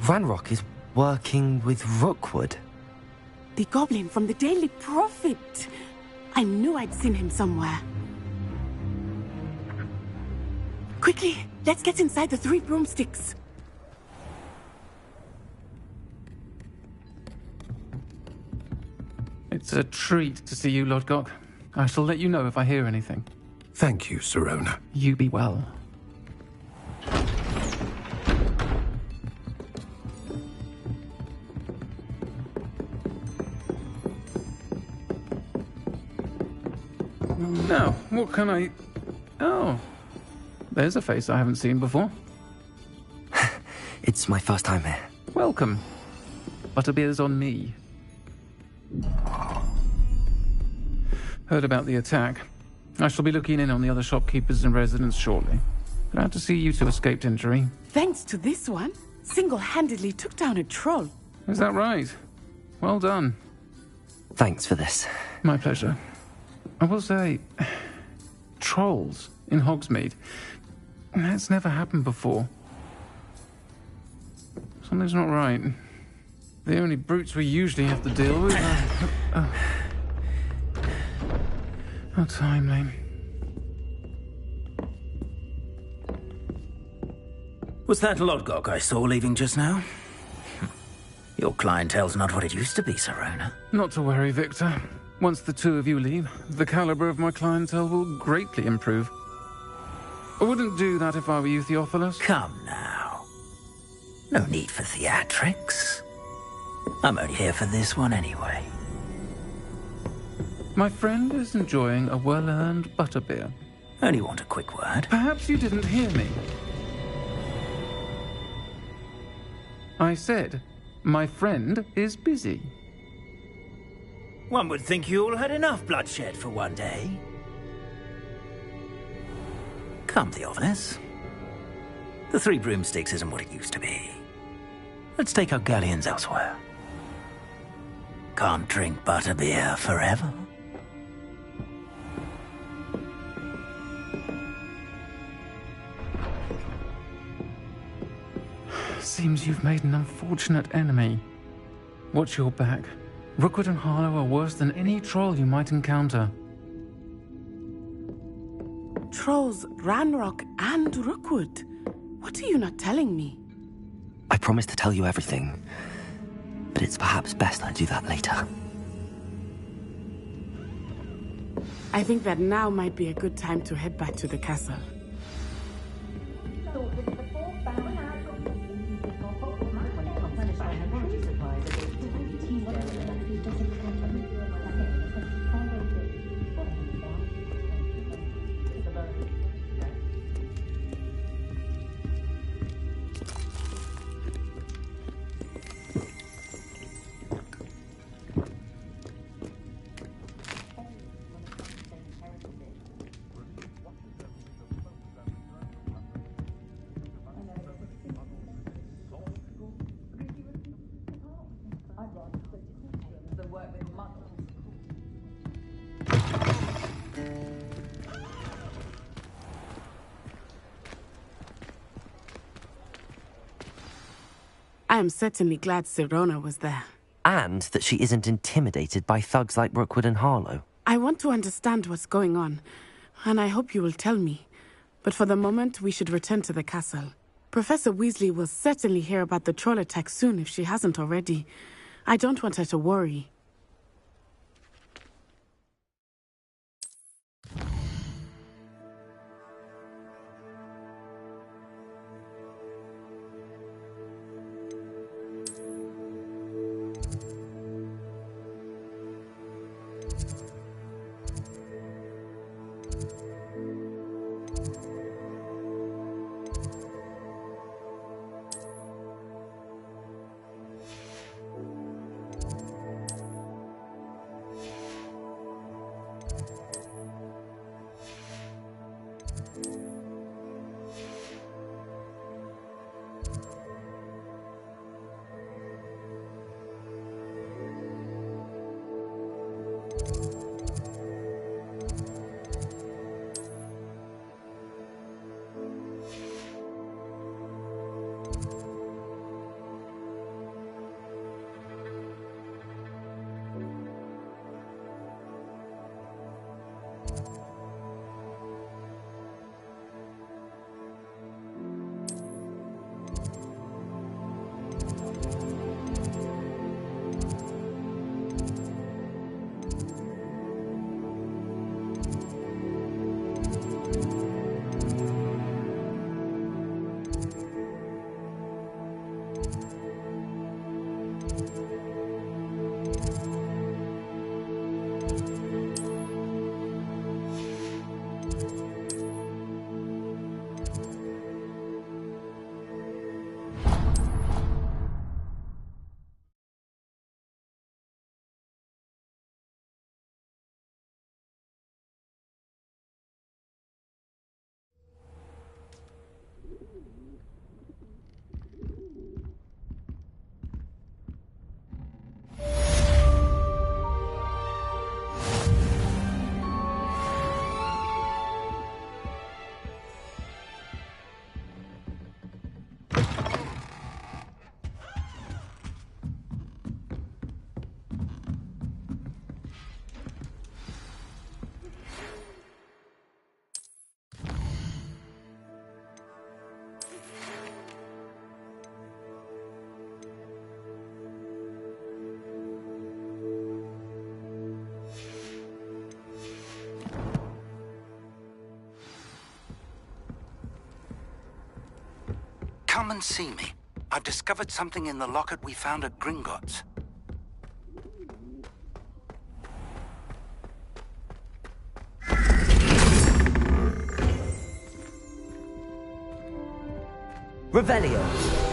Ranrock is working with Rookwood. The goblin from the Daily Prophet. I knew I'd seen him somewhere. Quickly, let's get inside the 3 broomsticks. It's a treat to see you, Lodgok. I shall let you know if I hear anything. Thank you, Sirona. You be well. Now, what can I... Oh, there's a face I haven't seen before. It's my first time here. Welcome. Butterbeer's on me. Heard about the attack. I shall be looking in on the other shopkeepers and residents shortly. Glad to see you two escaped injury. Thanks to this one, single-handedly took down a troll. Is that right? Well done. Thanks for this. My pleasure. I will say, trolls in Hogsmeade. That's never happened before. Something's not right. The only brutes we usually have to deal with are... How timely. Was that Lodgok I saw leaving just now? Your clientele's not what it used to be, Sirona. Not to worry, Victor. Once the two of you leave, the caliber of my clientele will greatly improve. I wouldn't do that if I were you, Theophilus. Come now. No need for theatrics. I'm only here for this one anyway. My friend is enjoying a well-earned butterbeer. Only want a quick word. Perhaps you didn't hear me. I said, my friend is busy. One would think you all had enough bloodshed for one day. Come, Theophilus. The 3 broomsticks isn't what it used to be. Let's take our galleons elsewhere. Can't drink butterbeer forever. Seems you've made an unfortunate enemy. Watch your back. Rookwood and Harlow are worse than any troll you might encounter. Trolls, Ranrock, and Rookwood. What are you not telling me? I promised to tell you everything, but it's perhaps best I do that later. I think that now might be a good time to head back to the castle. I am certainly glad Sirona was there. And that she isn't intimidated by thugs like Rookwood and Harlow. I want to understand what's going on, and I hope you will tell me. But for the moment, we should return to the castle. Professor Weasley will certainly hear about the troll attack soon if she hasn't already. I don't want her to worry. come and see me. I've discovered something in the locket we found at Gringotts. Revelio.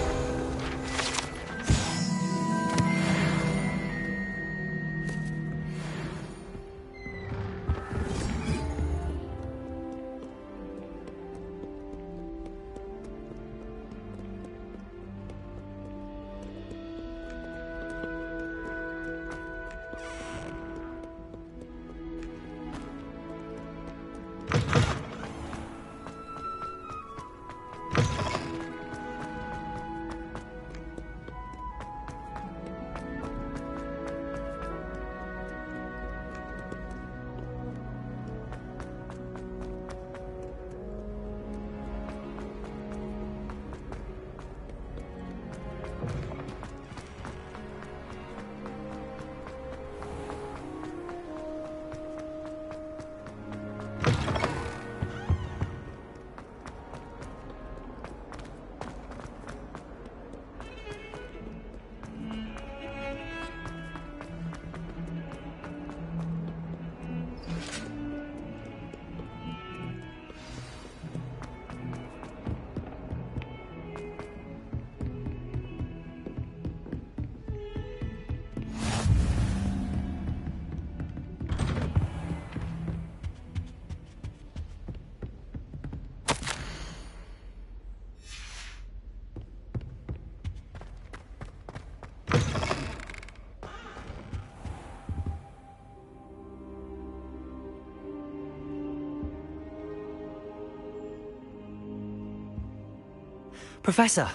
Professor,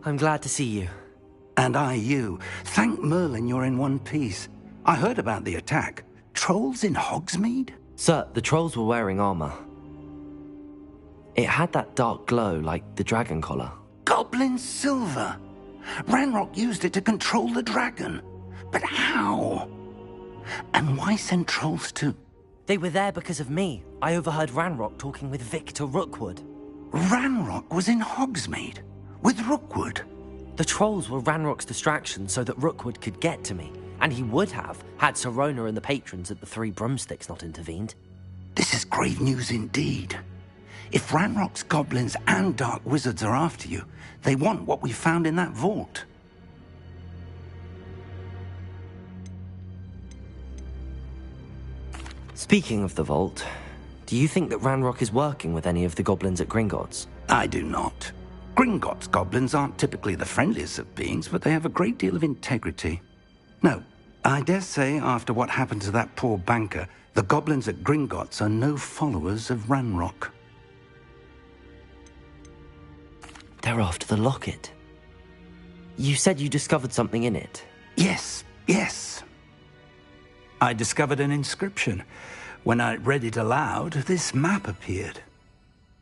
I'm glad to see you. And I you. Thank Merlin you're in one piece. I heard about the attack. Trolls in Hogsmeade? Sir, the trolls were wearing armor. It had that dark glow like the dragon collar. Goblin silver! Ranrock used it to control the dragon. But how? And why send trolls to... They were there because of me. I overheard Ranrock talking with Victor Rookwood. Ranrock was in Hogsmeade? With Rookwood? The trolls were Ranrock's distraction so that Rookwood could get to me. And he would have, had Sirona and the patrons at the Three Broomsticks not intervened. This is grave news indeed. If Ranrock's goblins and dark wizards are after you, they want what we found in that vault. Speaking of the vault, do you think that Ranrock is working with any of the goblins at Gringotts? I do not. Gringotts goblins aren't typically the friendliest of beings, but they have a great deal of integrity. No, I dare say after what happened to that poor banker, the goblins at Gringotts are no followers of Ranrock. They're after the locket. You said you discovered something in it. Yes. I discovered an inscription. When I read it aloud, this map appeared.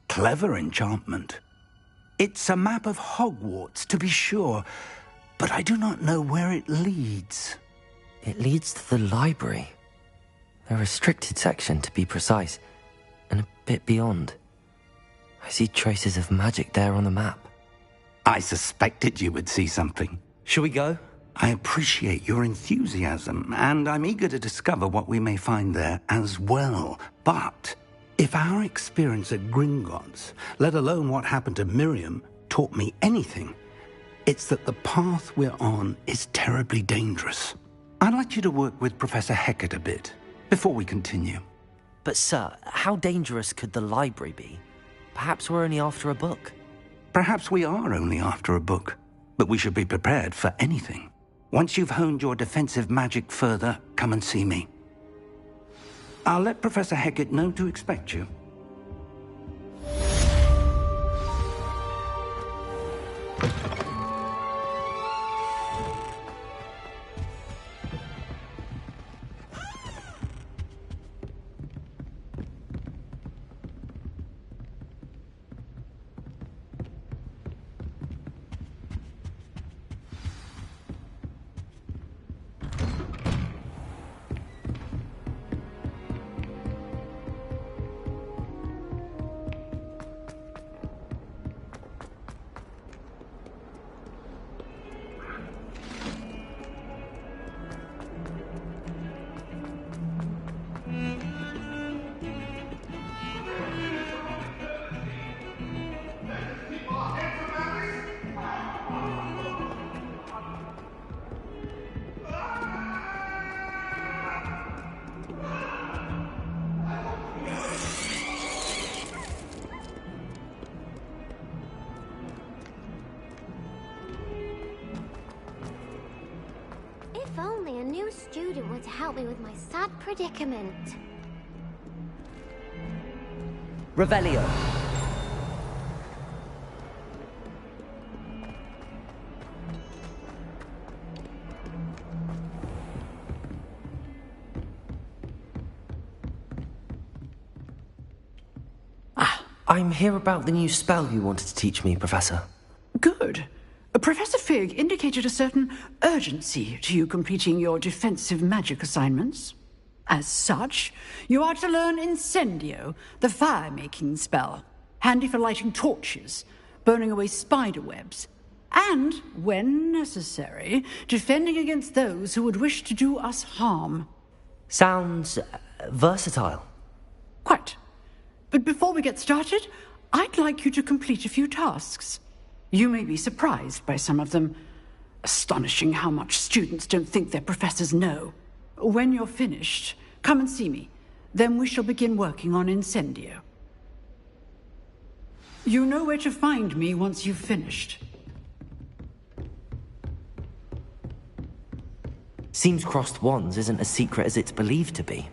Clever enchantment. It's a map of Hogwarts, to be sure, but I do not know where it leads. It leads to the library. A restricted section, to be precise, and a bit beyond. I see traces of magic there on the map. I suspected you would see something. Shall we go? I appreciate your enthusiasm, and I'm eager to discover what we may find there as well. But if our experience at Gringotts, let alone what happened to Miriam, taught me anything, it's that the path we're on is terribly dangerous. I'd like you to work with Professor Hecat a bit before we continue. But sir, how dangerous could the library be? Perhaps we're only after a book. Perhaps we are only after a book, but we should be prepared for anything. Once you've honed your defensive magic further, come and see me. I'll let Professor Hecat know to expect you. If only a new student were to help me with my sad predicament. Revelio. I'm here about the new spell you wanted to teach me, Professor. Good. Professor Fig indicated a certain urgency to you completing your defensive magic assignments. As such, you are to learn Incendio, the fire-making spell, handy for lighting torches, burning away spider webs, and, when necessary, defending against those who would wish to do us harm. Sounds versatile. Quite. But before we get started, I'd like you to complete a few tasks. You may be surprised by some of them. Astonishing how much students don't think their professors know. When you're finished, come and see me. Then we shall begin working on Incendio. You know where to find me once you've finished. Seems crossed wands isn't as secret as it's believed to be.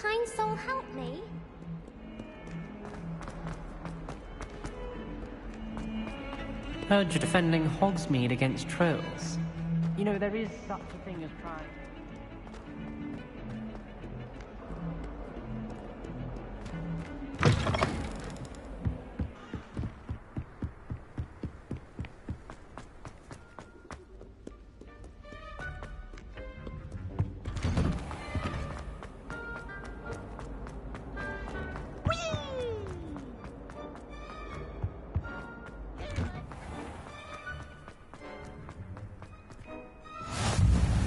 Kind soul help me? Heard you're defending Hogsmeade against trolls. You know, there is such a thing as trying...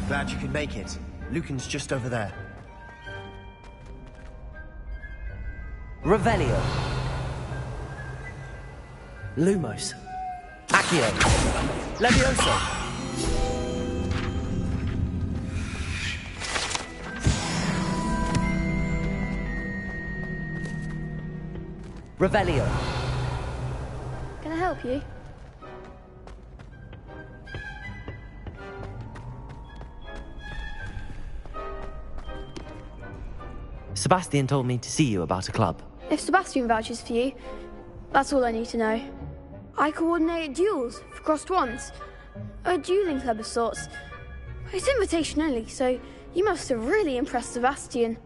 Glad you could make it. Lucan's just over there. Revelio. Lumos. Accio. Levioso. Revelio. Can I help you? Sebastian told me to see you about a club. If Sebastian vouches for you, that's all I need to know. I coordinate duels for crossed wands. A dueling club of sorts. It's invitation only, so you must have really impressed Sebastian.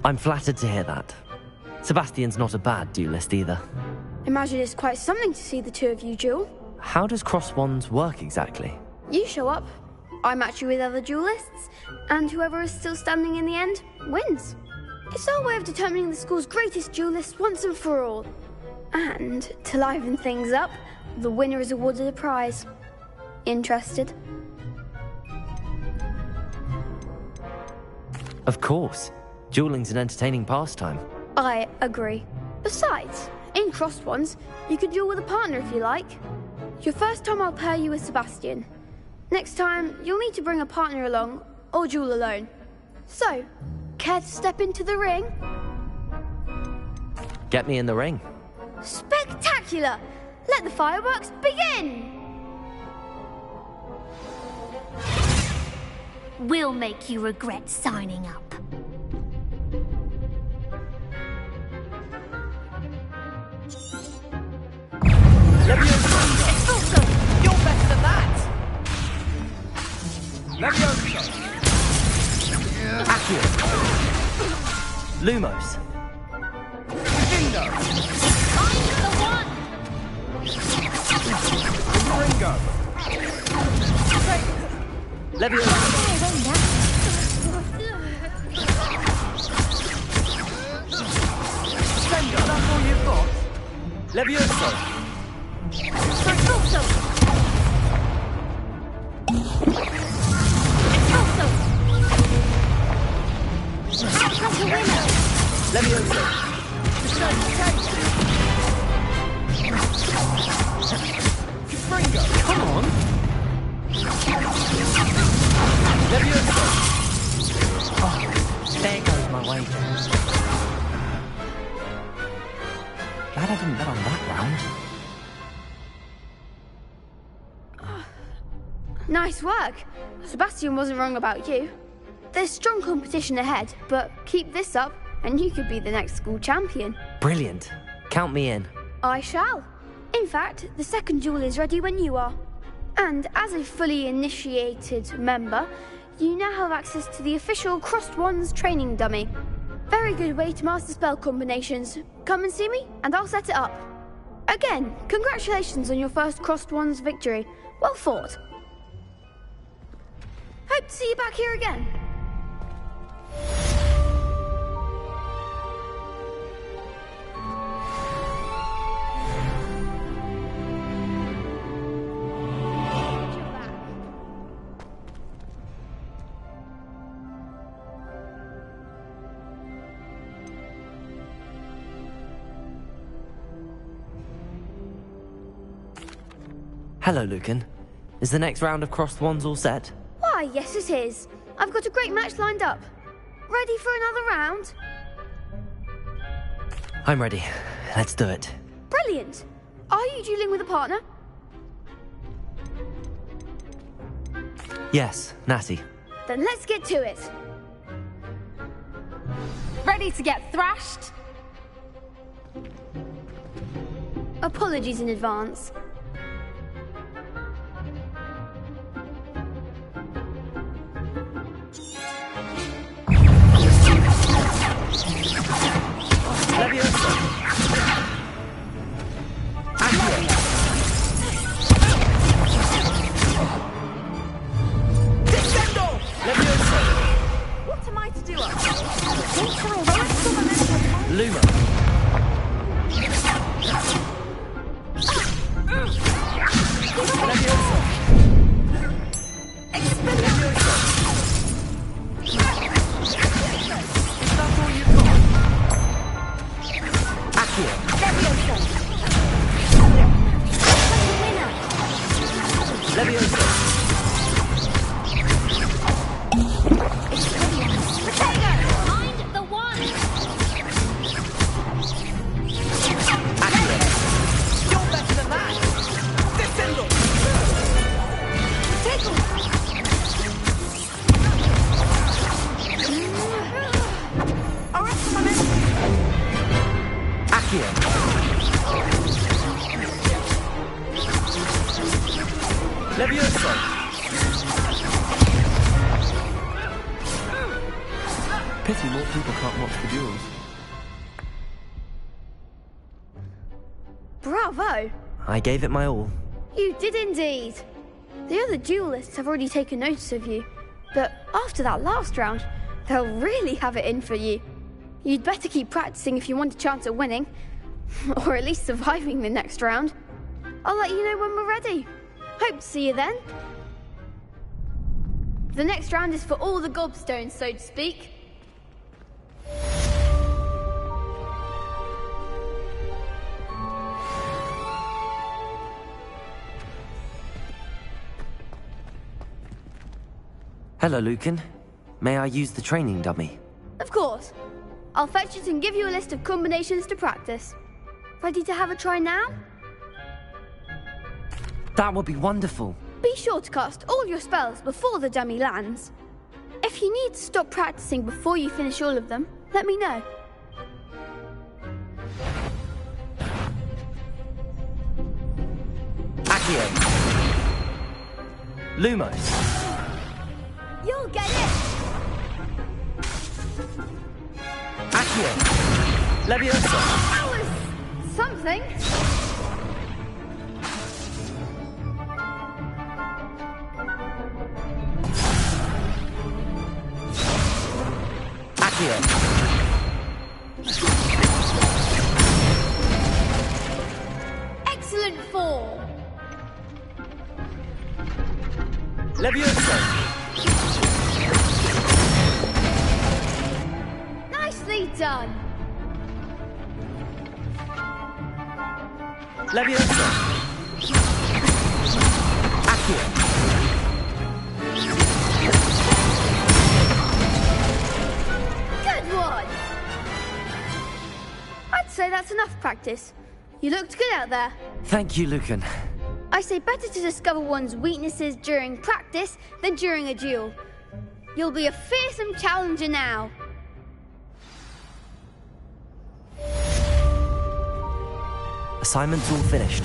I'm flattered to hear that. Sebastian's not a bad duelist either. Imagine it's quite something to see the two of you duel. How does cross wands work exactly? You show up, I match you with other duelists, and whoever is still standing in the end wins. It's our way of determining the school's greatest duelist once and for all. And to liven things up, the winner is awarded a prize. Interested? Of course. Dueling's an entertaining pastime. I agree. Besides, in crossed wands, you could duel with a partner if you like. Your first time I'll pair you with Sebastian. Next time, you'll need to bring a partner along, or duel alone. So, care to step into the ring? Get me in the ring. Spectacular! Let the fireworks begin! We'll make you regret signing up. Expulso! You're better than that! Levioso! Accio! Lumos! Bingo! I'm the one! Ringo! Leviosa! Defender, that's all you've got? Leviosa! Expulso! That's a winner! Leviosa! Come on! Leviosa! Oh, there goes my wager. Glad I didn't bet on that round. Nice work. Sebastian wasn't wrong about you. There's strong competition ahead, but keep this up and you could be the next school champion. Brilliant. Count me in. I shall. In fact, the second duel is ready when you are. And as a fully initiated member, you now have access to the official Crossed Wands training dummy. Very good way to master spell combinations. Come and see me, and I'll set it up. Again, congratulations on your first Crossed Wands victory. Well fought. Hope to see you back here again. Hello, Lucan. Is the next round of Crossed Wands all set? Why, yes it is. I've got a great match lined up. Ready for another round? I'm ready. Let's do it. Brilliant. Are you dueling with a partner? Yes, Natty. Then let's get to it. Ready to get thrashed? Apologies in advance. What am I to do up here? Luma. Pity more people can't watch the duels. Bravo! I gave it my all. You did indeed. The other duelists have already taken notice of you, but after that last round, they'll really have it in for you. You'd better keep practicing if you want a chance at winning, or at least surviving the next round. I'll let you know when we're ready. Hope to see you then. The next round is for all the gobstones, so to speak. Hello, Lucan. May I use the training dummy? Of course. I'll fetch it and give you a list of combinations to practice. Ready to have a try now? That would be wonderful. Be sure to cast all your spells before the dummy lands. If you need to stop practicing before you finish all of them, let me know. Accio. Lumos. You'll get it! Accio. Leviosa. That was something. Accio! Excellent fall. Levioso! Nicely done. Levioso! Accio! Good one. I'd say that's enough practice. You looked good out there. Thank you, Lucan. I say better to discover one's weaknesses during practice than during a duel. You'll be a fearsome challenger now. Assignment's all finished.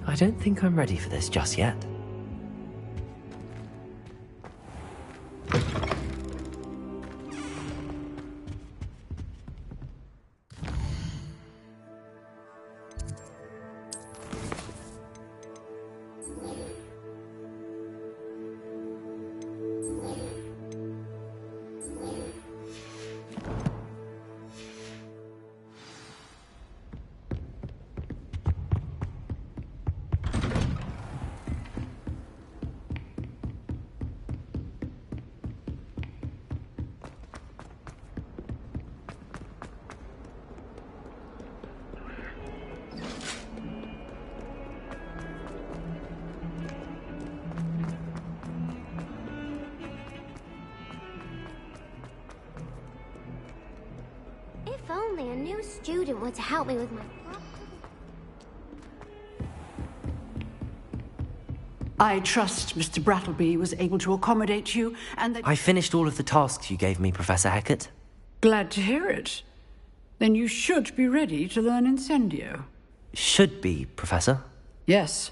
I don't think I'm ready for this just yet. If only a new student were to help me with my... I trust Mr. Brattleby was able to accommodate you, and that... I finished all of the tasks you gave me, Professor Hecat. Glad to hear it. Then you should be ready to learn Incendio. Should be, Professor. Yes.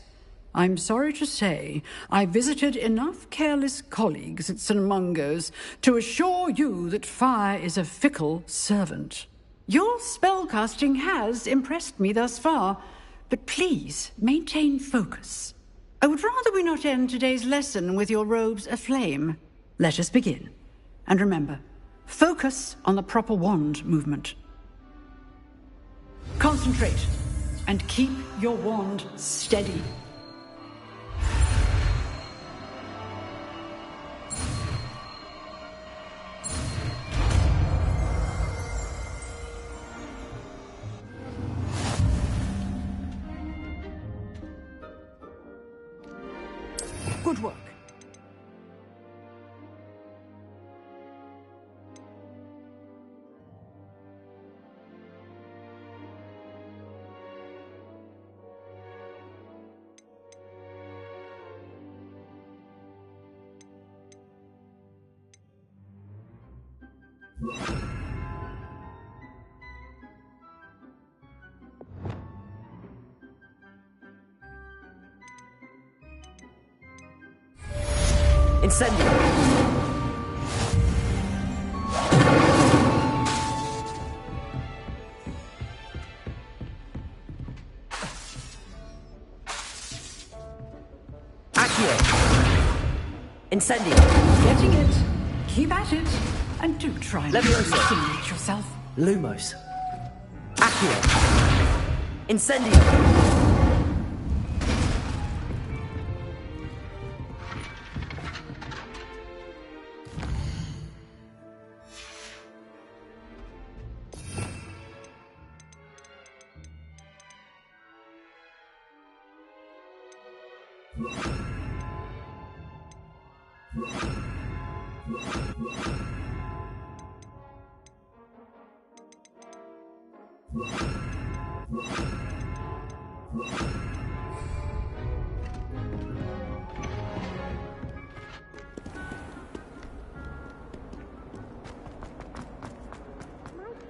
I'm sorry to say, I visited enough careless colleagues at St. Mungo's to assure you that fire is a fickle servant. Your spellcasting has impressed me thus far, but please maintain focus. I would rather we not end today's lesson with your robes aflame. Let us begin. And remember, focus on the proper wand movement. Concentrate, and keep your wand steady. Good work. Incendio! Incendio! Getting it. Keep at it. And do try and Leviosa. stimulate yourself. Lumos. Accio. Incendio!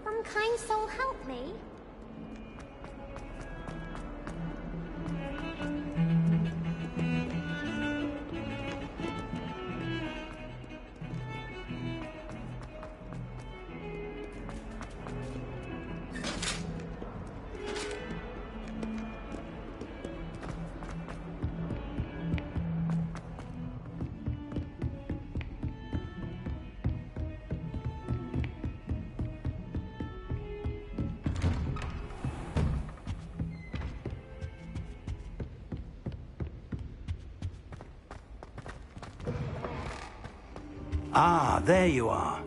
Some kind soul help me? Ah, there you are.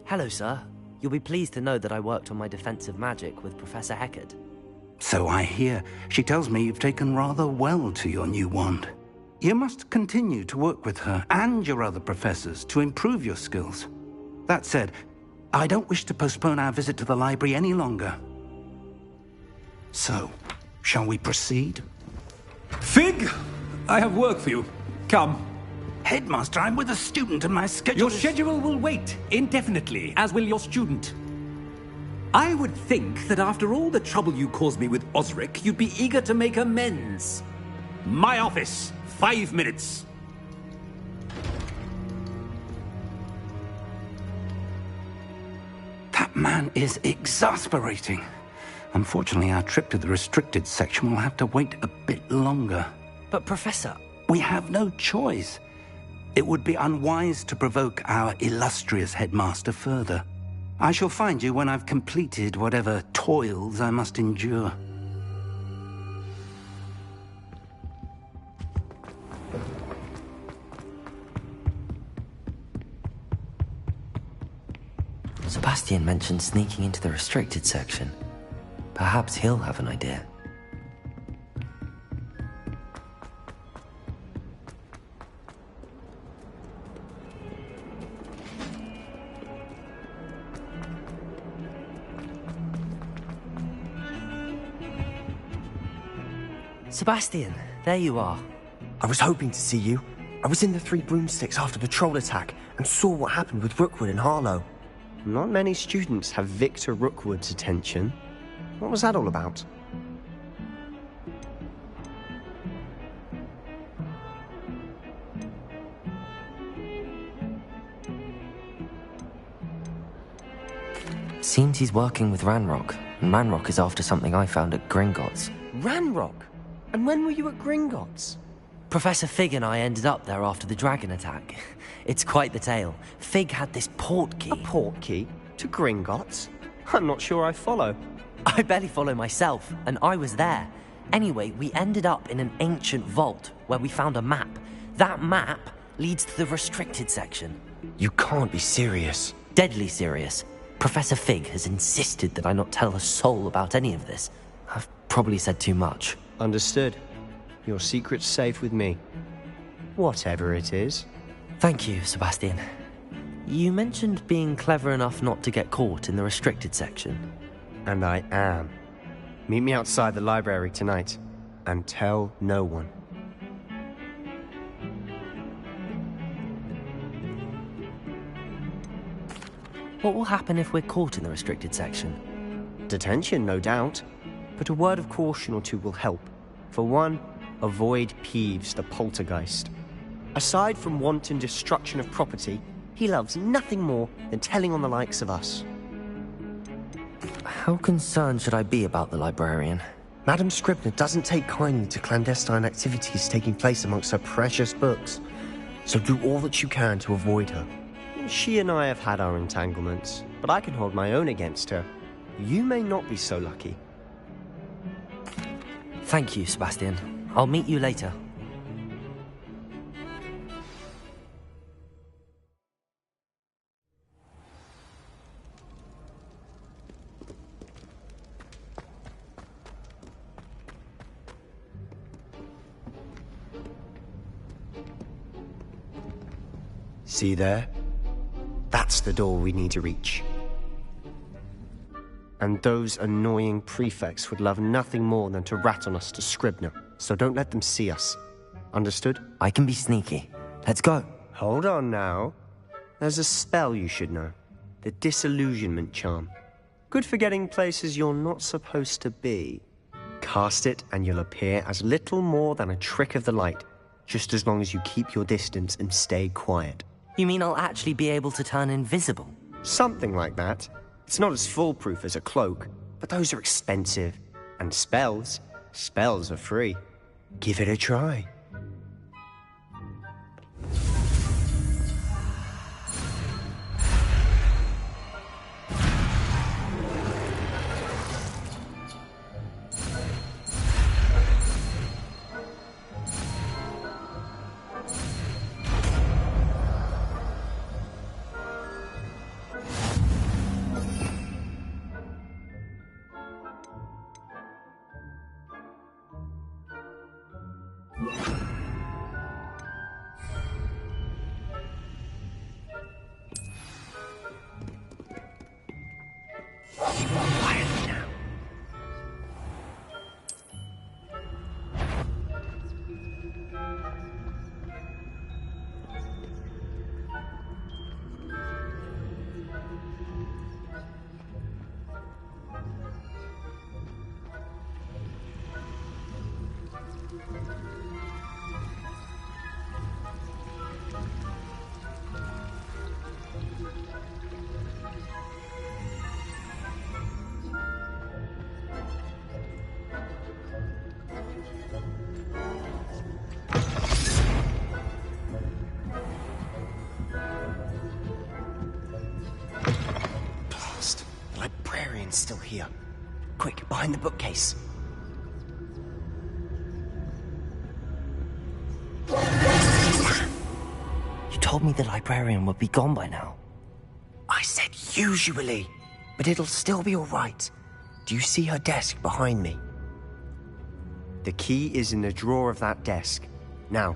Hello, sir. You'll be pleased to know that I worked on my defensive magic with Professor Heckard. So I hear. She tells me you've taken rather well to your new wand. You must continue to work with her and your other professors to improve your skills. That said, I don't wish to postpone our visit to the library any longer. So, shall we proceed? Fig! I have work for you. Come. Headmaster, I'm with a student and my schedule Your schedule will wait indefinitely, as will your student. I would think that after all the trouble you caused me with Osric, you'd be eager to make amends. My office, 5 minutes. That man is exasperating. Unfortunately, our trip to the restricted section will have to wait a bit longer. But, Professor... We have no choice. It would be unwise to provoke our illustrious headmaster further. I shall find you when I've completed whatever toils I must endure. Sebastian mentioned sneaking into the restricted section. Perhaps he'll have an idea. Sebastian, there you are. I was hoping to see you. I was in the Three Broomsticks after the troll attack and saw what happened with Rookwood and Harlow. Not many students have Victor Rookwood's attention. What was that all about? Seems he's working with Ranrock, and Ranrock is after something I found at Gringotts. Ranrock? And when were you at Gringotts? Professor Fig and I ended up there after the dragon attack. It's quite the tale. Fig had this port key. A port key? To Gringotts? I'm not sure I follow. I barely follow myself, and I was there. Anyway, we ended up in an ancient vault where we found a map. That map leads to the restricted section. You can't be serious. Deadly serious. Professor Fig has insisted that I not tell a soul about any of this. I've probably said too much. Understood. Your secret's safe with me. Whatever it is. Thank you, Sebastian. You mentioned being clever enough not to get caught in the restricted section. And I am. Meet me outside the library tonight, and tell no one. What will happen if we're caught in the restricted section? Detention, no doubt. But a word of caution or two will help. For one, avoid Peeves, the poltergeist. Aside from wanton destruction of property, he loves nothing more than telling on the likes of us. How concerned should I be about the librarian? Madame Scribner doesn't take kindly to clandestine activities taking place amongst her precious books. So do all that you can to avoid her. She and I have had our entanglements, but I can hold my own against her. You may not be so lucky. Thank you, Sebastian. I'll meet you later. See there? That's the door we need to reach. And those annoying prefects would love nothing more than to rat on us to Scribner, so don't let them see us. Understood? I can be sneaky. Let's go. Hold on now. There's a spell you should know. The Disillusionment Charm. Good for getting places you're not supposed to be. Cast it and you'll appear as little more than a trick of the light, just as long as you keep your distance and stay quiet. You mean I'll actually be able to turn invisible? Something like that. It's not as foolproof as a cloak, but those are expensive. And spells are free. Give it a try. Still here. Quick, behind the bookcase. You told me the librarian would be gone by now. I said usually, but it'll still be all right. Do you see her desk behind me? The key is in the drawer of that desk. Now,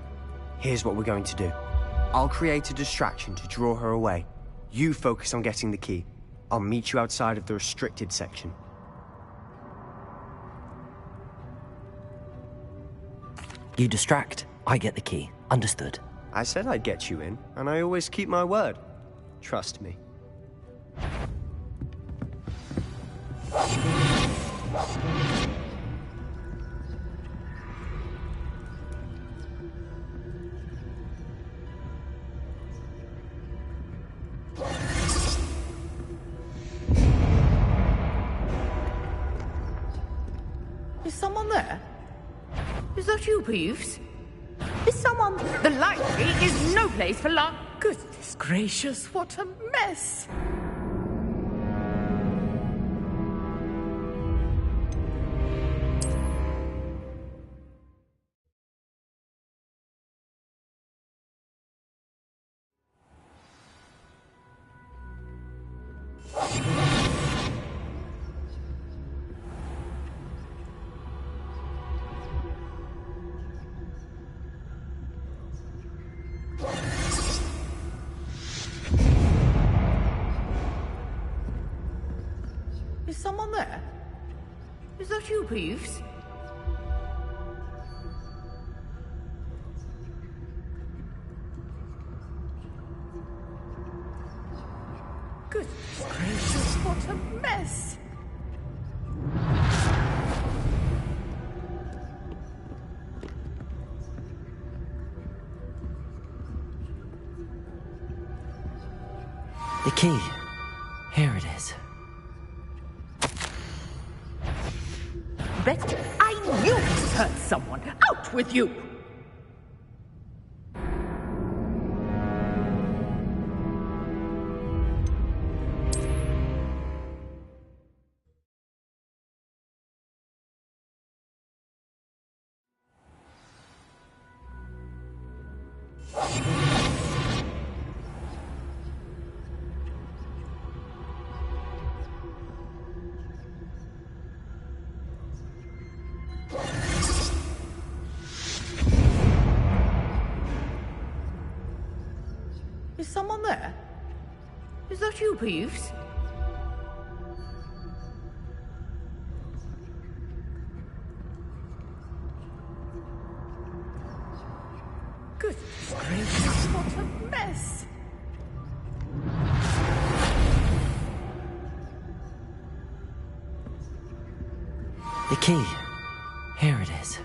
here's what we're going to do. I'll create a distraction to draw her away. You focus on getting the key. I'll meet you outside of the restricted section. You distract, I get the key. Understood. I said I'd get you in, and I always keep my word. Trust me. Is someone there? Is that you, Peeves? Is someone... The library is no place for luck. Goodness gracious, what a mess. Is someone there? Is that you, Peeves? Goodness gracious, what a mess! The key. Here it is. Better. I knew it hurt someone. Out with you! Is someone there? Is that you, Peeves? Goodness gracious, what a mess! The key. Here it is.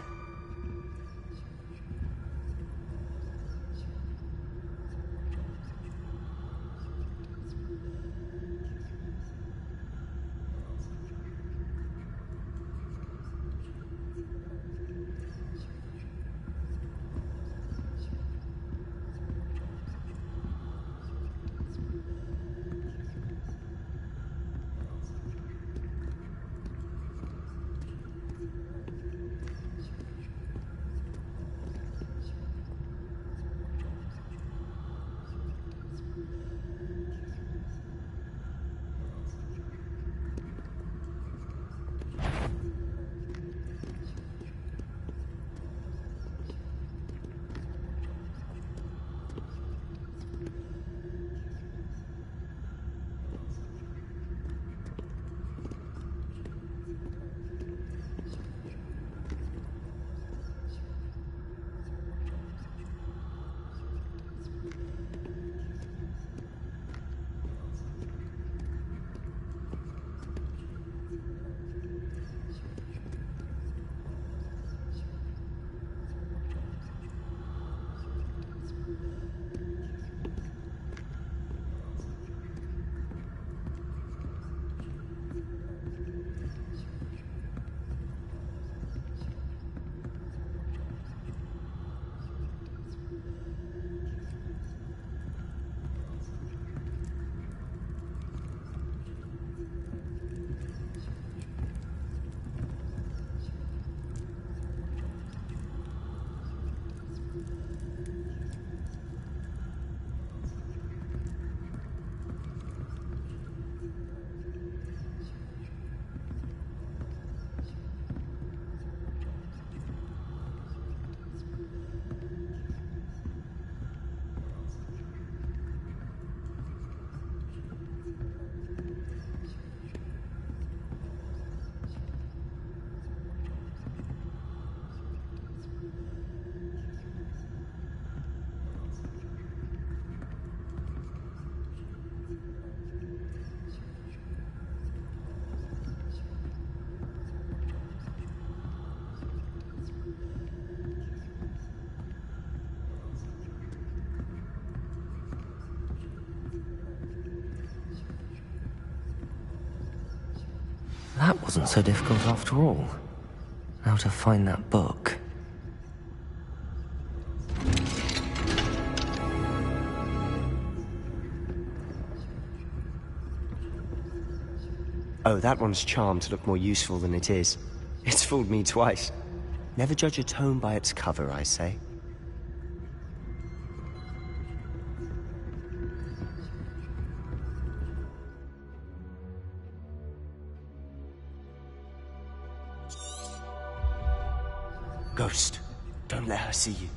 That wasn't so difficult after all. Now to find that book. Oh, that one's charmed to look more useful than it is. It's fooled me twice. Never judge a tome by its cover, I say. Ghost, don't let her see you.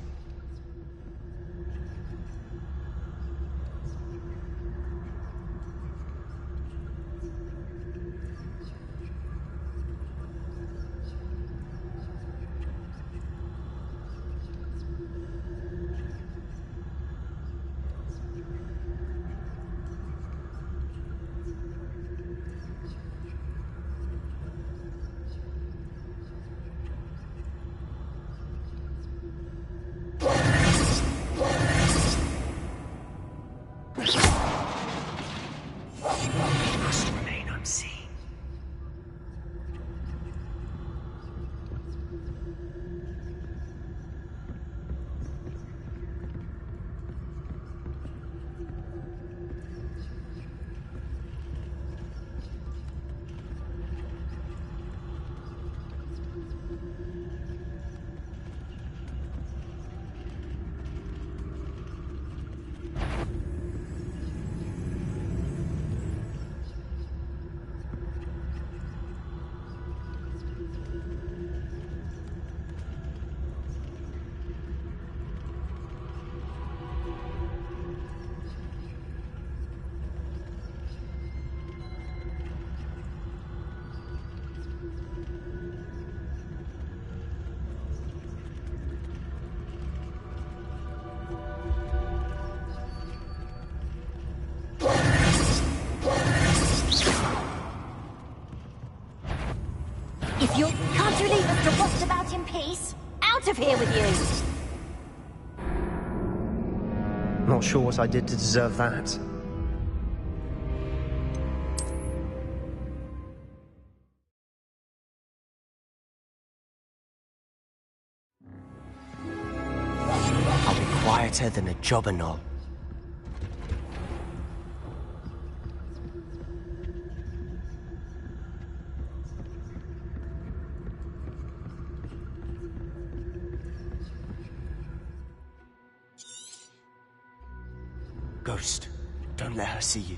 Can't you leave us to rot about in peace? Out of here with you! Not sure what I did to deserve that. I'll be quieter than a jobberknoll. Ghost, don't let her see you.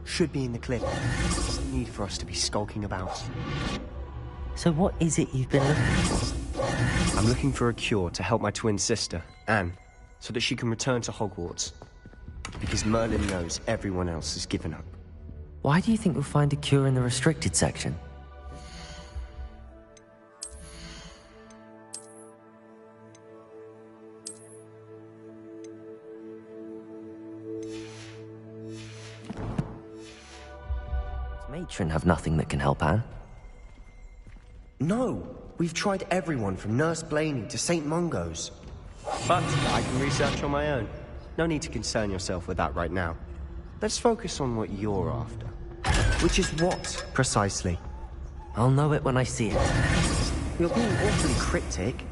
Should be in the clip. There's no need for us to be skulking about. So what is it you've been looking for? I'm looking for a cure to help my twin sister, Anne, so that she can return to Hogwarts. Because Merlin knows everyone else has given up. Why do you think we'll find a cure in the restricted section? Matron have nothing that can help Anne? No! We've tried everyone from Nurse Blaney to St. Mungo's. But I can research on my own. No need to concern yourself with that right now. Let's focus on what you're after. Which is what, precisely? I'll know it when I see it. You're being awfully cryptic.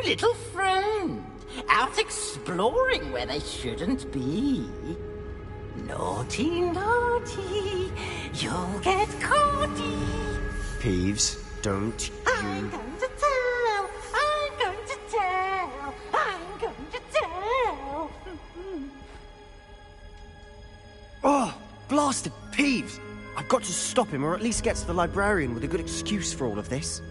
Little friend, out exploring where they shouldn't be. Naughty, naughty, you'll get caughty. Peeves, don't you... I'm going to tell, I'm going to tell, I'm going to tell. Oh, blasted Peeves! I've got to stop him, or at least get to the librarian with a good excuse for all of this.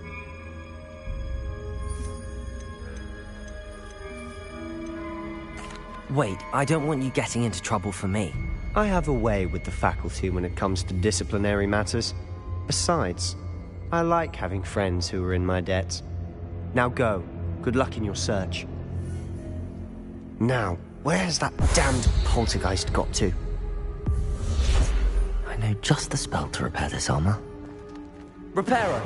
Wait, I don't want you getting into trouble for me. I have a way with the faculty when it comes to disciplinary matters. Besides, I like having friends who are in my debt. Now go. Good luck in your search. Now, where's that damned poltergeist got to? I know just the spell to repair this armor. Reparo!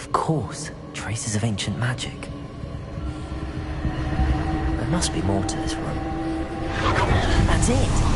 Of course, traces of ancient magic. There must be more to this room. That's it!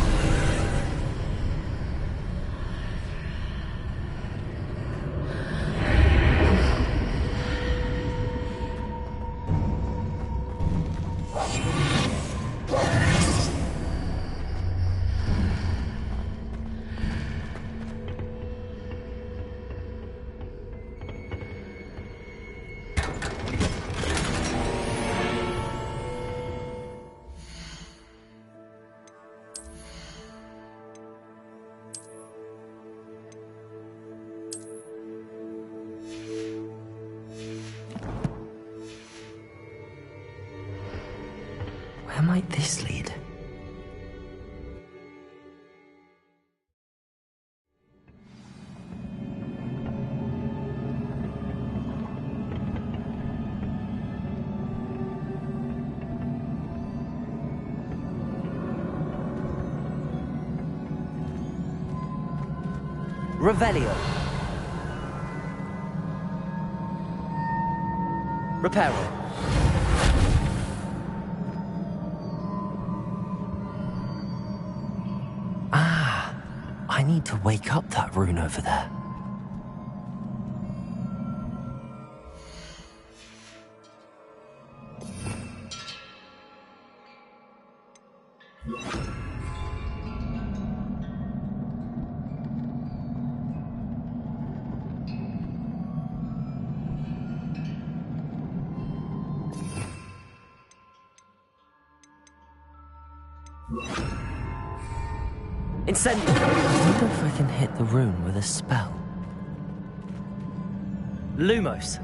Where might this lead? Revelio. Reparo. I need to wake up that rune over there. Incendio! I wonder if I can hit the rune with a spell. Lumos.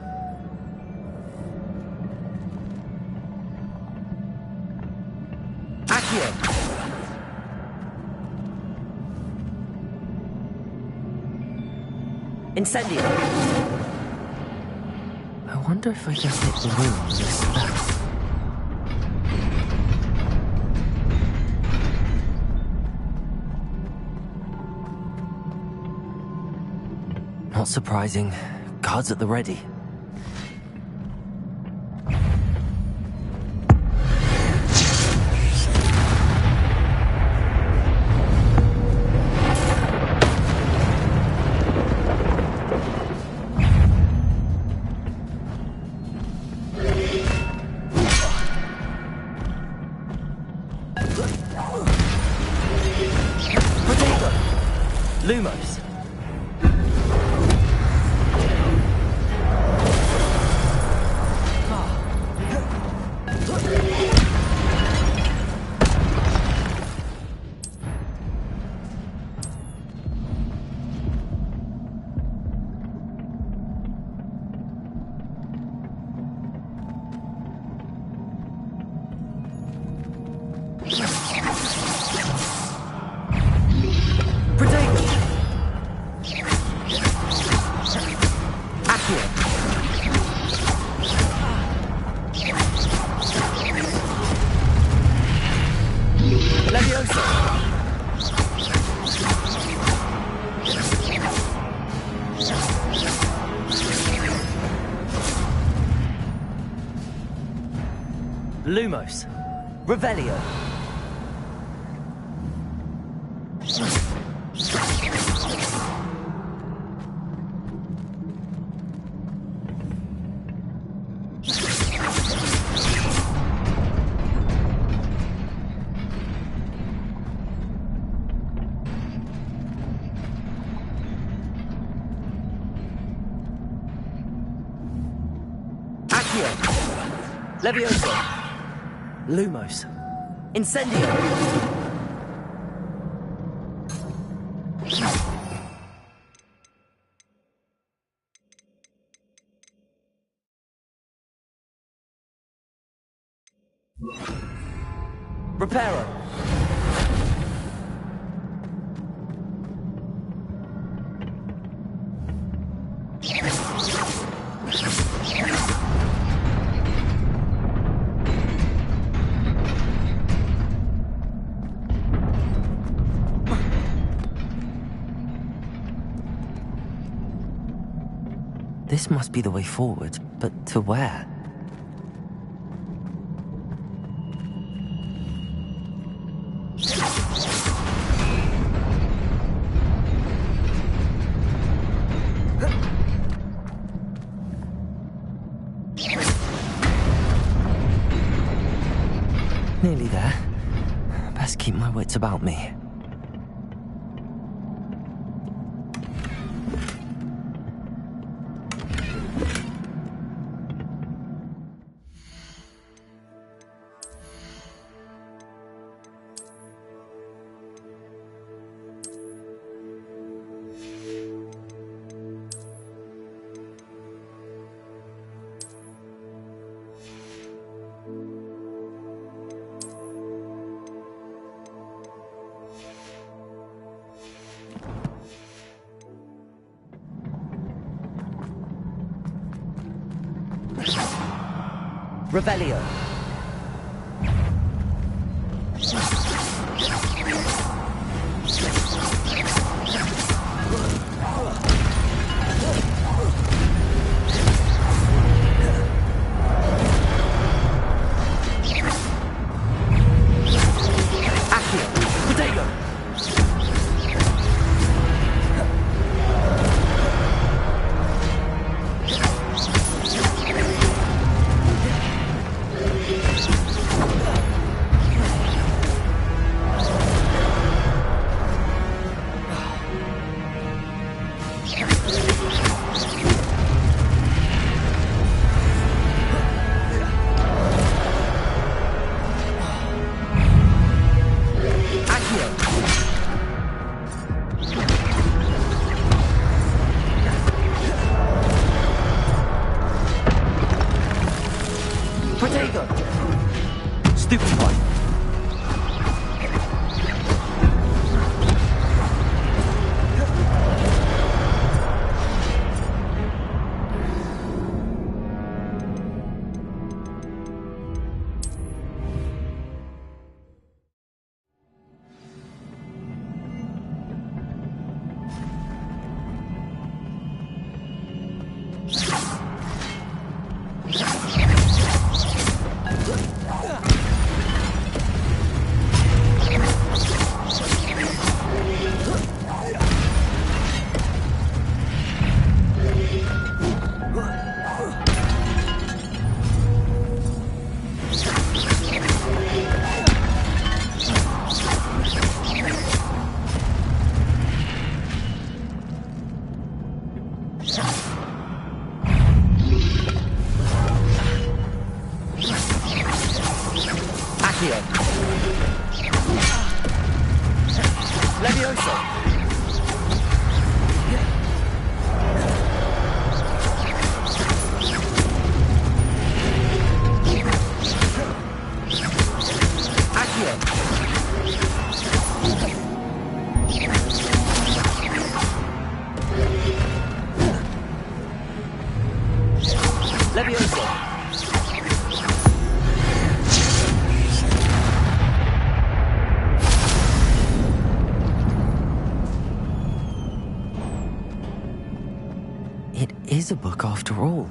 Accio. Incendio. I wonder if I can hit the rune with a spell. Not surprising. Guards at the ready. Lumos. Lumos. Revelio. Accio. Levioso. Lumos. Incendio. Reparo. This must be the way forward, but to where? Nearly there. Best keep my wits about me. Revelio. It is a book after all.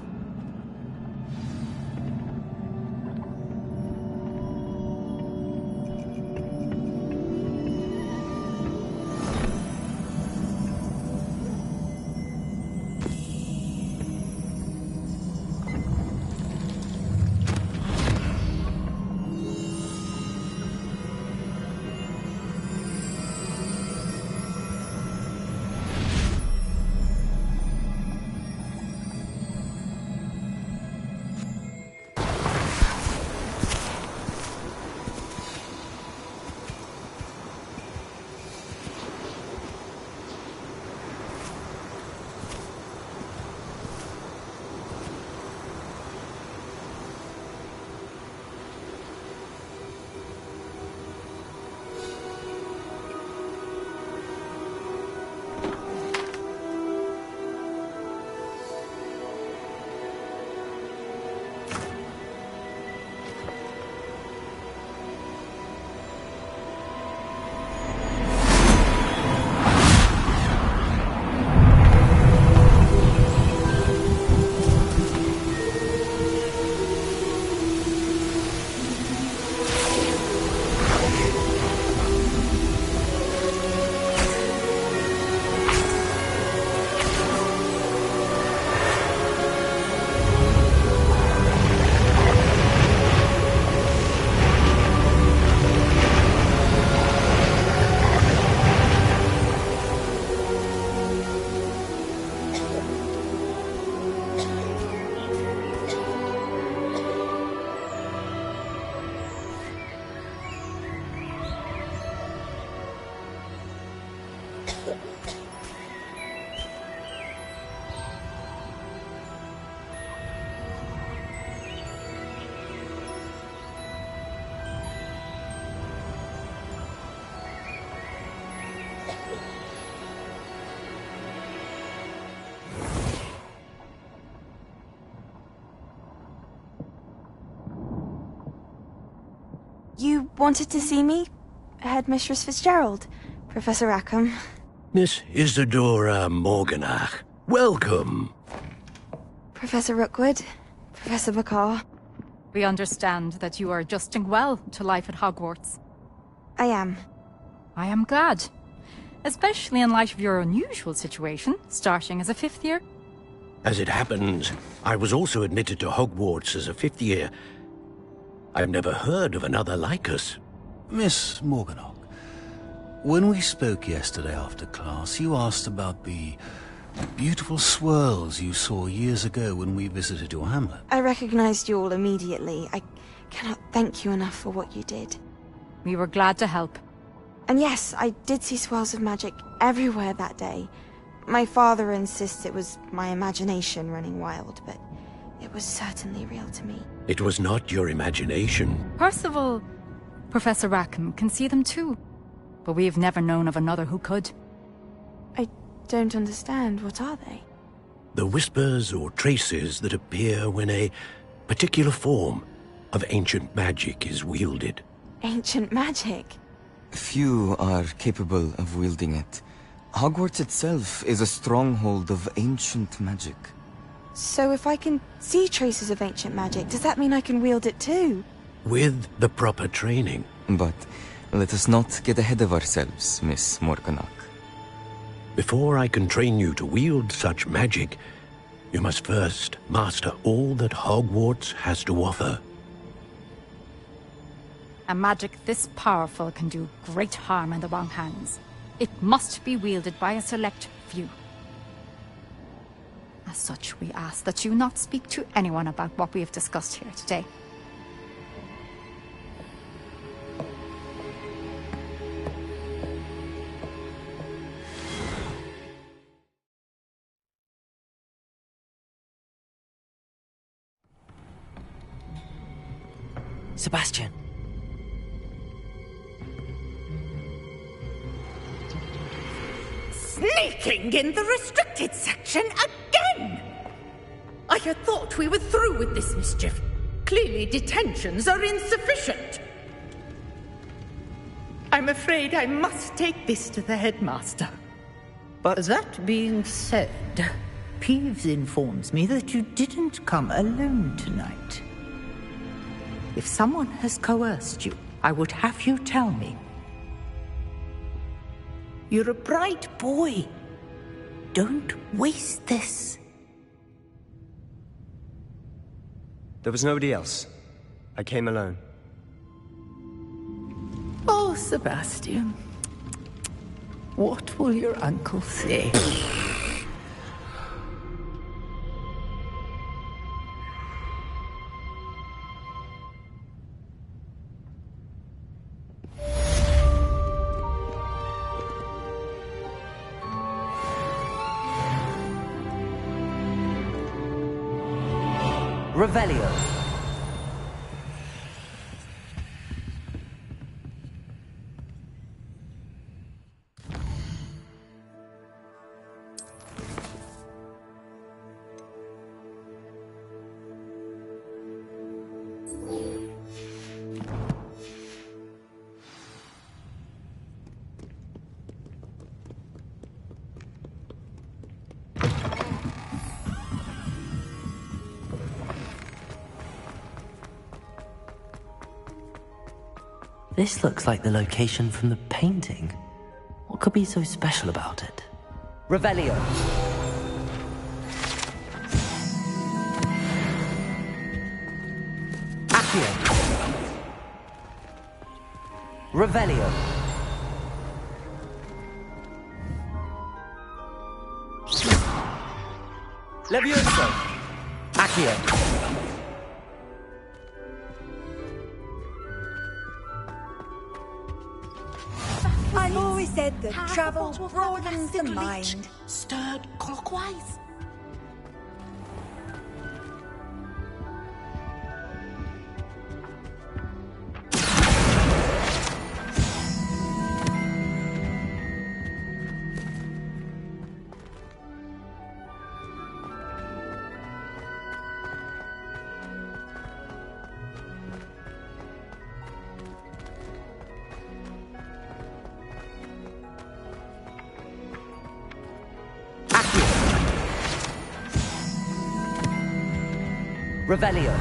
You wanted to see me? Headmistress Fitzgerald, Professor Rackham. Miss Isadora Morganach, welcome. Professor Rookwood, Professor McCaw. We understand that you are adjusting well to life at Hogwarts. I am. I am glad. Especially in light of your unusual situation, starting as a 5th year. As it happens, I was also admitted to Hogwarts as a 5th year. I've never heard of another like us. Miss Morganach, when we spoke yesterday after class, you asked about the beautiful swirls you saw years ago when we visited your hamlet. I recognized you all immediately. I cannot thank you enough for what you did. We were glad to help. And yes, I did see swirls of magic everywhere that day. My father insists it was my imagination running wild, but it was certainly real to me. It was not your imagination. Percival, Professor Rackham can see them too. But we have never known of another who could. I don't understand. What are they? The whispers or traces that appear when a particular form of ancient magic is wielded. Ancient magic? Few are capable of wielding it. Hogwarts itself is a stronghold of ancient magic. So if I can see traces of ancient magic, does that mean I can wield it too? With the proper training. But let us not get ahead of ourselves, Miss Morganach. Before I can train you to wield such magic, you must first master all that Hogwarts has to offer. A magic this powerful can do great harm in the wrong hands. It must be wielded by a select few. As such, we ask that you not speak to anyone about what we have discussed here today. Sebastian. Sneaking in the restricted section again! I had thought we were through with this mischief. Clearly detentions are insufficient. I'm afraid I must take this to the headmaster. But that being said, Peeves informs me that you didn't come alone tonight. If someone has coerced you, I would have you tell me. You're a bright boy. Don't waste this. There was nobody else. I came alone. Oh, Sebastian. What will your uncle say? Revelio. This looks like the location from the painting. What could be so special about it? Revelio. Accio. Revelio. Levioso. Accio. I'm always always said that travel broadens the mind. Stirred clockwise. Revelio.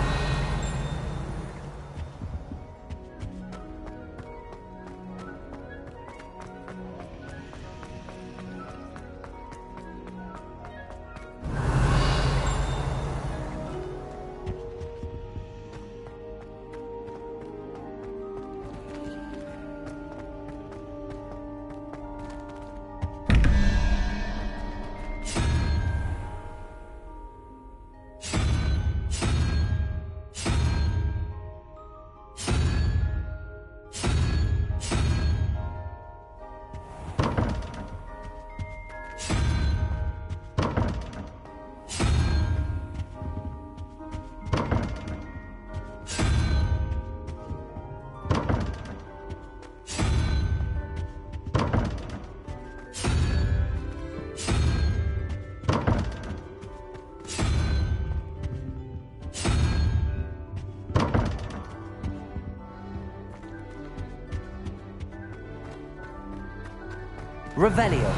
Revelio.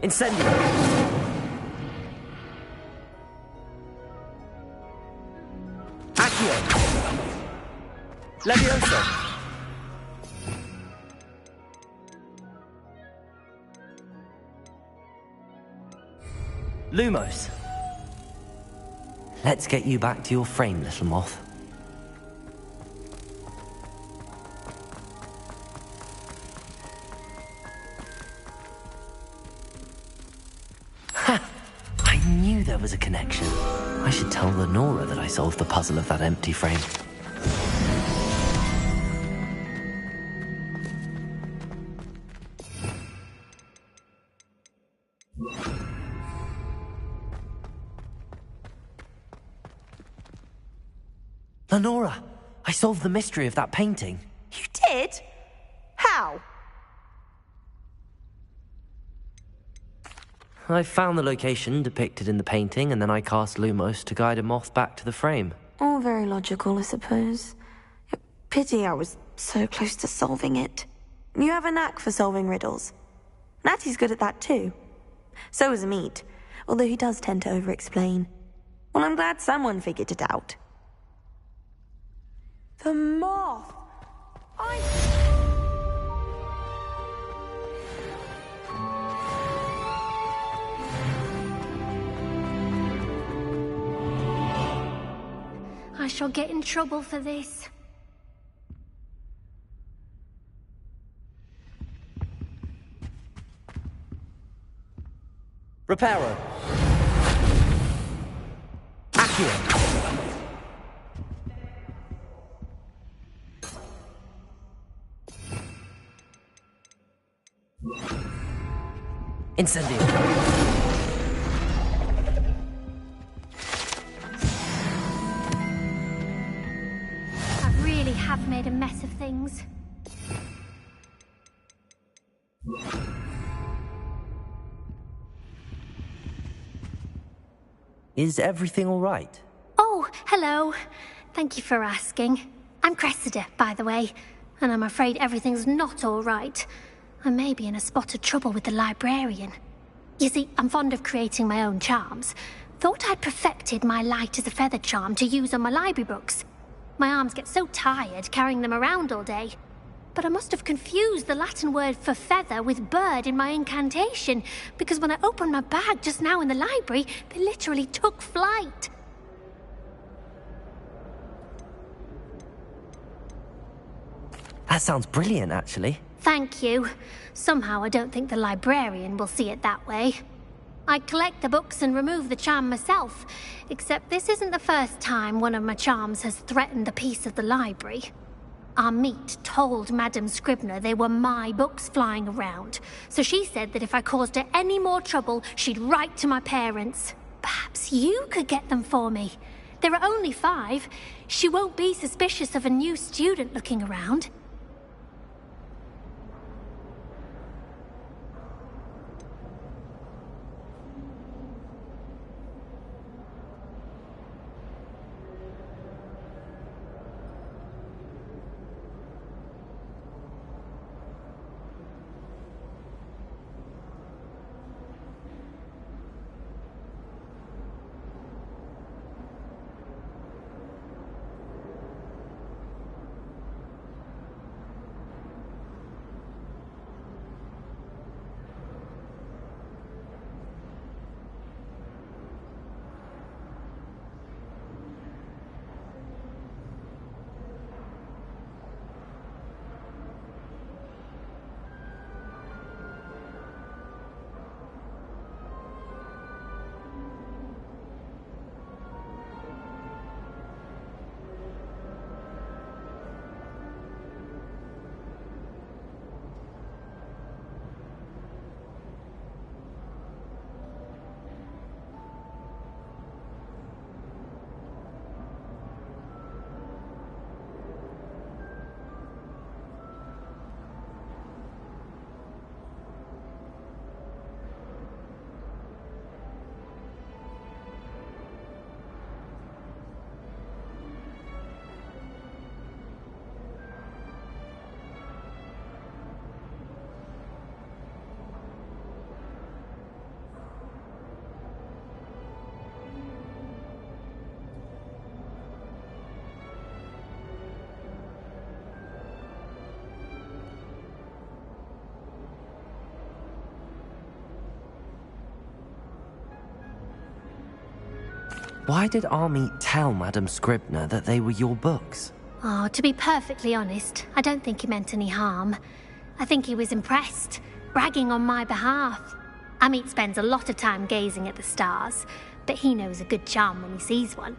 Incendio. Accio. Levioso. Lumos. Let's get you back to your frame, little moth. Ha! I knew there was a connection. I should tell Lenora that I solved the puzzle of that empty frame. Lenora, I solved the mystery of that painting. You did? How? I found the location depicted in the painting, and then I cast Lumos to guide a moth back to the frame. All very logical, I suppose. Pity I was so close to solving it. You have a knack for solving riddles. Natty's good at that too. So is Amit, although he does tend to over-explain. Well, I'm glad someone figured it out. The moth! I shall get in trouble for this. Reparo. Accio. Incendio. I really have made a mess of things. Is everything all right? Oh, hello. Thank you for asking. I'm Cressida, by the way, and I'm afraid everything's not all right. I may be in a spot of trouble with the librarian. You see, I'm fond of creating my own charms. Thought I'd perfected my light as a feather charm to use on my library books. My arms get so tired carrying them around all day. But I must have confused the Latin word for feather with bird in my incantation, because when I opened my bag just now in the library, they literally took flight. That sounds brilliant, actually. Thank you. Somehow I don't think the librarian will see it that way. I collect the books and remove the charm myself, except this isn't the first time one of my charms has threatened the peace of the library. Our meet told Madame Scribner they were my books flying around, so she said that if I caused her any more trouble, she'd write to my parents. Perhaps you could get them for me. There are only 5. She won't be suspicious of a new student looking around. Why did Army tell Madame Scribner that they were your books? Oh, to be perfectly honest, I don't think he meant any harm. I think he was impressed, bragging on my behalf. Amit spends a lot of time gazing at the stars, but he knows a good charm when he sees one.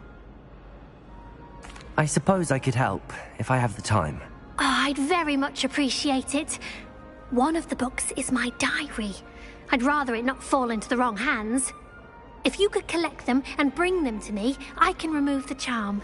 I suppose I could help, if I have the time. Oh, I'd very much appreciate it. One of the books is my diary. I'd rather it not fall into the wrong hands. If you could collect them and bring them to me, I can remove the charm.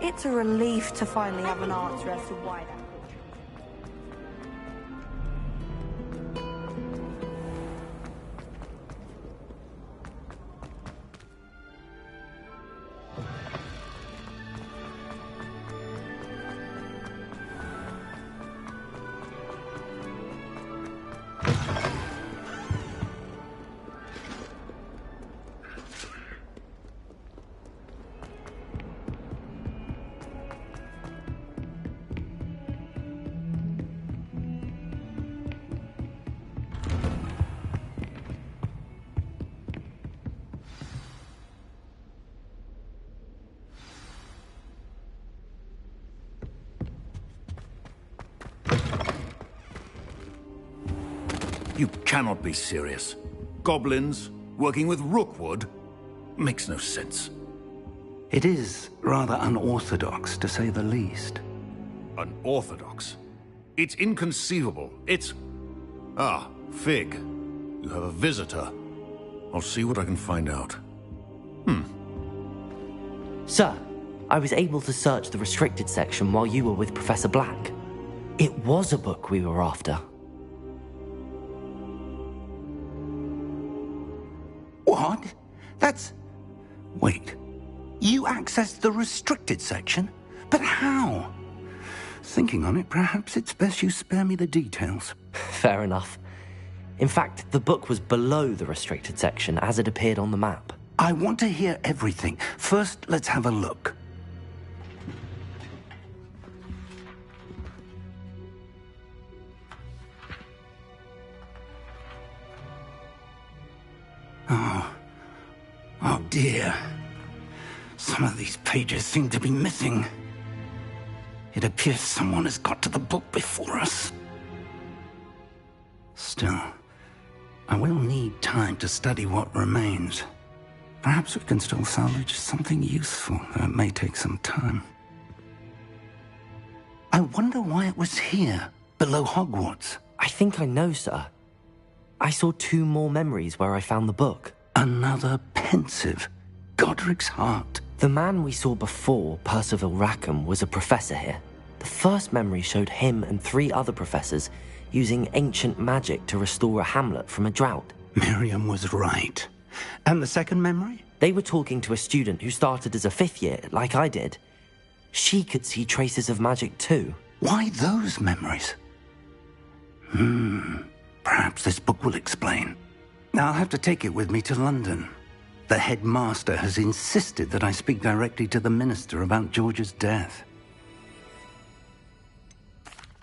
It's a relief to finally have an answer as to why that. You cannot be serious. Goblins working with Rookwood? Makes no sense. It is rather unorthodox, to say the least. Unorthodox? It's inconceivable. It's... Ah, Fig. You have a visitor. I'll see what I can find out. Sir, I was able to search the restricted section while you were with Professor Black. It was a book we were after. What? That's... Wait. You accessed the restricted section? But how? Thinking on it, perhaps it's best you spare me the details. Fair enough. In fact, the book was below the restricted section as it appeared on the map. I want to hear everything. First, let's have a look. Oh dear. Some of these pages seem to be missing. It appears someone has got to the book before us. Still, I will need time to study what remains. Perhaps we can still salvage something useful, though it may take some time. I wonder why it was here, below Hogwarts. I think I know, sir. I saw 2 more memories where I found the book. Another pensive. Godric's heart. The man we saw before, Percival Rackham, was a professor here. The first memory showed him and 3 other professors using ancient magic to restore a hamlet from a drought. Miriam was right. And the second memory? They were talking to a student who started as a 5th year, like I did. She could see traces of magic too. Why those memories? Perhaps this book will explain. I'll have to take it with me to London. The headmaster has insisted that I speak directly to the minister about George's death.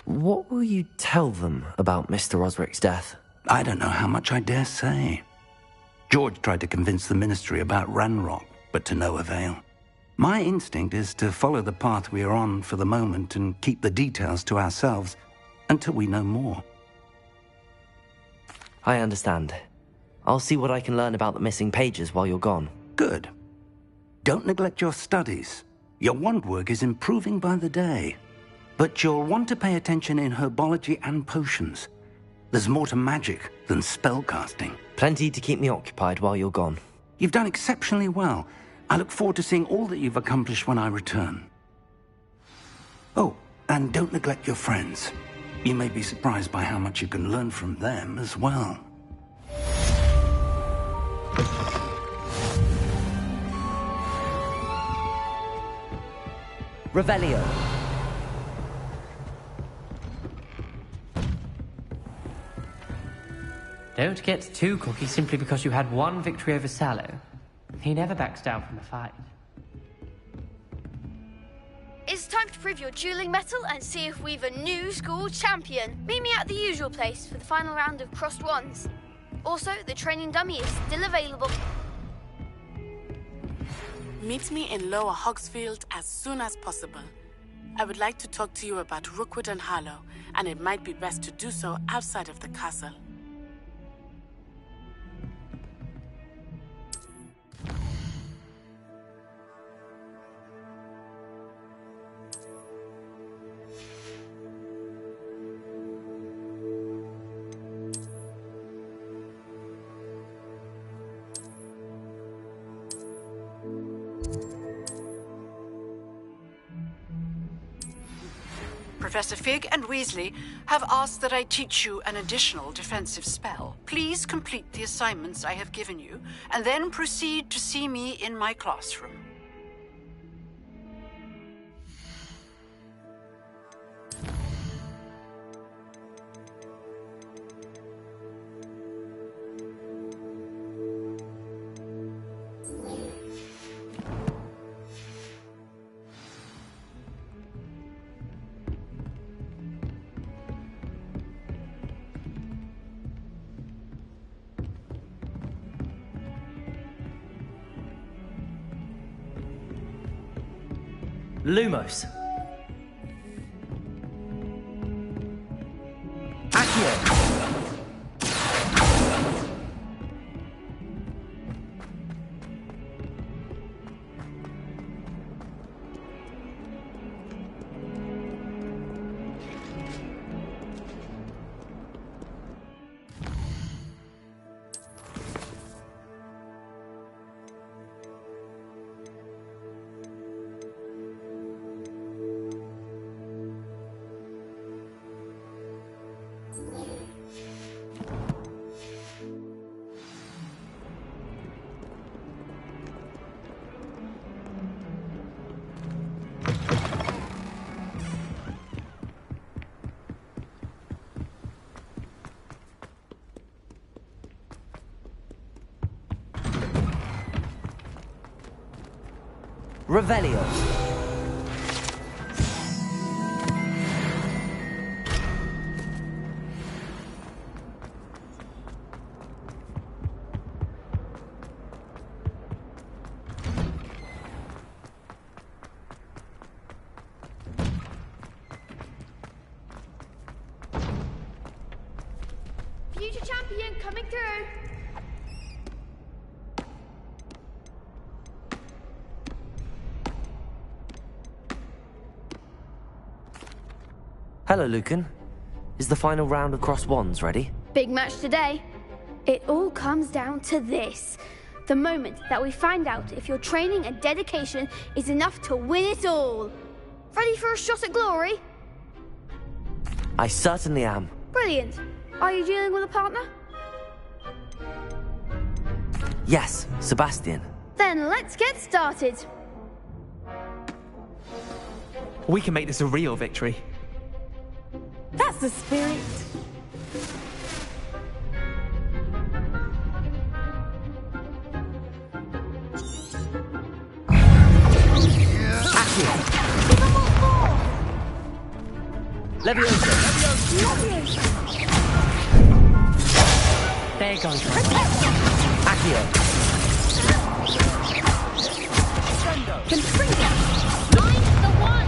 What will you tell them about Mr. Osric's death? I don't know how much I dare say. George tried to convince the ministry about Ranrock, but to no avail. My instinct is to follow the path we are on for the moment and keep the details to ourselves until we know more. I understand. I'll see what I can learn about the missing pages while you're gone. Good. Don't neglect your studies. Your wand work is improving by the day. But you'll want to pay attention in herbology and potions. There's more to magic than spellcasting. Plenty to keep me occupied while you're gone. You've done exceptionally well. I look forward to seeing all that you've accomplished when I return. Oh, and don't neglect your friends. You may be surprised by how much you can learn from them as well. Revelio. Don't get too cocky simply because you had 1 victory over Sallow. He never backs down from a fight. It's time to prove your dueling mettle and see if we've a new school champion. Meet me at the usual place for the final round of crossed wands. Also, the training dummy is still available. Meet me in Lower Hogsfield as soon as possible. I would like to talk to you about Rookwood and Harlow, and it might be best to do so outside of the castle. Professor Fig and Weasley have asked that I teach you an additional defensive spell. Please complete the assignments I have given you, and then proceed to see me in my classroom. Lumos. Accio. Revelio. Future champion coming through. Hello, Lucan. Is the final round of Cross Wands ready? Big match today. It all comes down to this. The moment that we find out if your training and dedication is enough to win it all. Ready for a shot at glory? I certainly am. Brilliant. Are you dealing with a partner? Yes, Sebastian. Then let's get started. We can make this a real victory. That's the spirit. Leviosa. There goes. Accio. Confringo. Mind the one.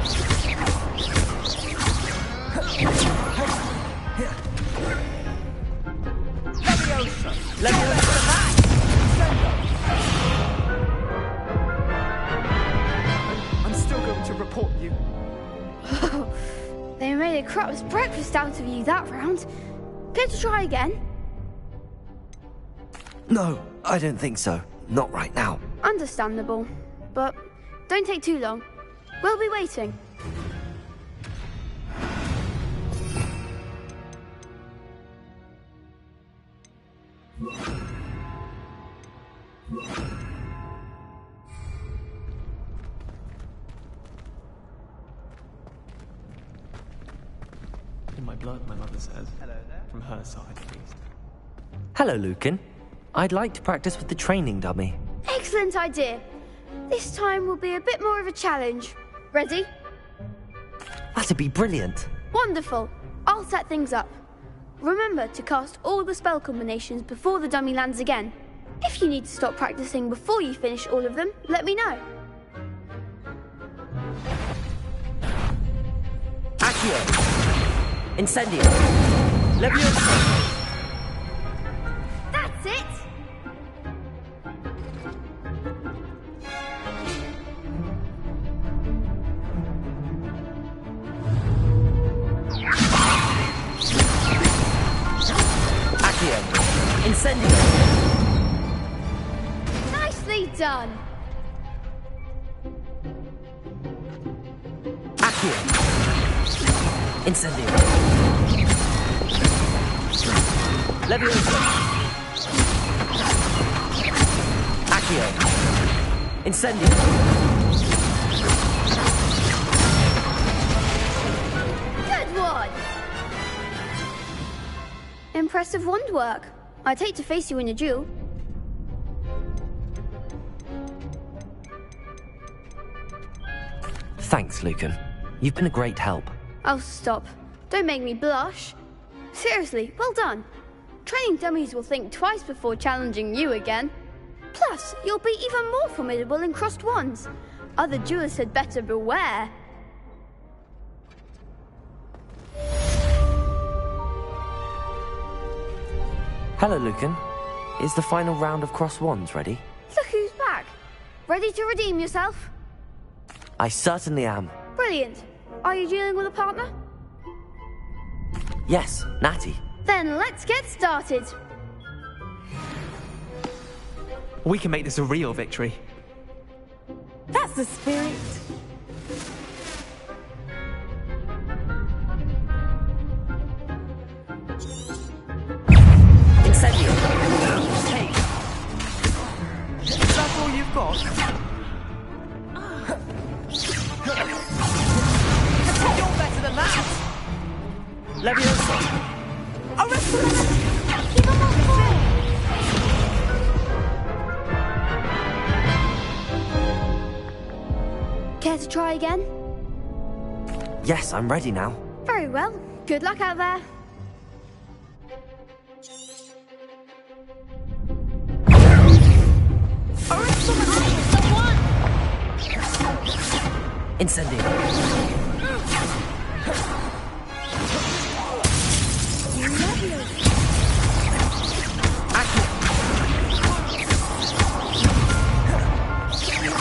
I'm still going to report you. They made a crap's breakfast out of you that round. Care to try again? No, I don't think so. Not right now. Understandable. But don't take too long. We'll be waiting. In my blood, my mother says. Hello there. From her side, at least. Hello, Lucan. I'd like to practice with the training dummy. Excellent idea. This time will be a bit more of a challenge. Ready? That'd be brilliant. Wonderful. I'll set things up. Remember to cast all the spell combinations before the dummy lands again. If you need to stop practicing before you finish all of them, let me know. Accio. Incendio. Leviosa. That's it! Accio. Incendio. Nicely done! Accio. Incendio. Leviosa. Accio. Incendio. Good one! Impressive wand work. I'd hate to face you in a duel. Thanks, Lucan. You've been a great help. Oh, stop. Don't make me blush. Seriously, well done. Training dummies will think twice before challenging you again. Plus, you'll be even more formidable in crossed wands. Other duelists had better beware. Hello, Lucan. Is the final round of cross wands ready? Look who's back. Ready to redeem yourself? I certainly am. Brilliant. Are you dealing with a partner? Yes, Natty. Then let's get started. We can make this a real victory. That's the spirit. Incendio. Hey! Is that all you've got? You're better than that! Leviosa. Care to try again? Yes, I'm ready now. Very well. Good luck out there. Incendio.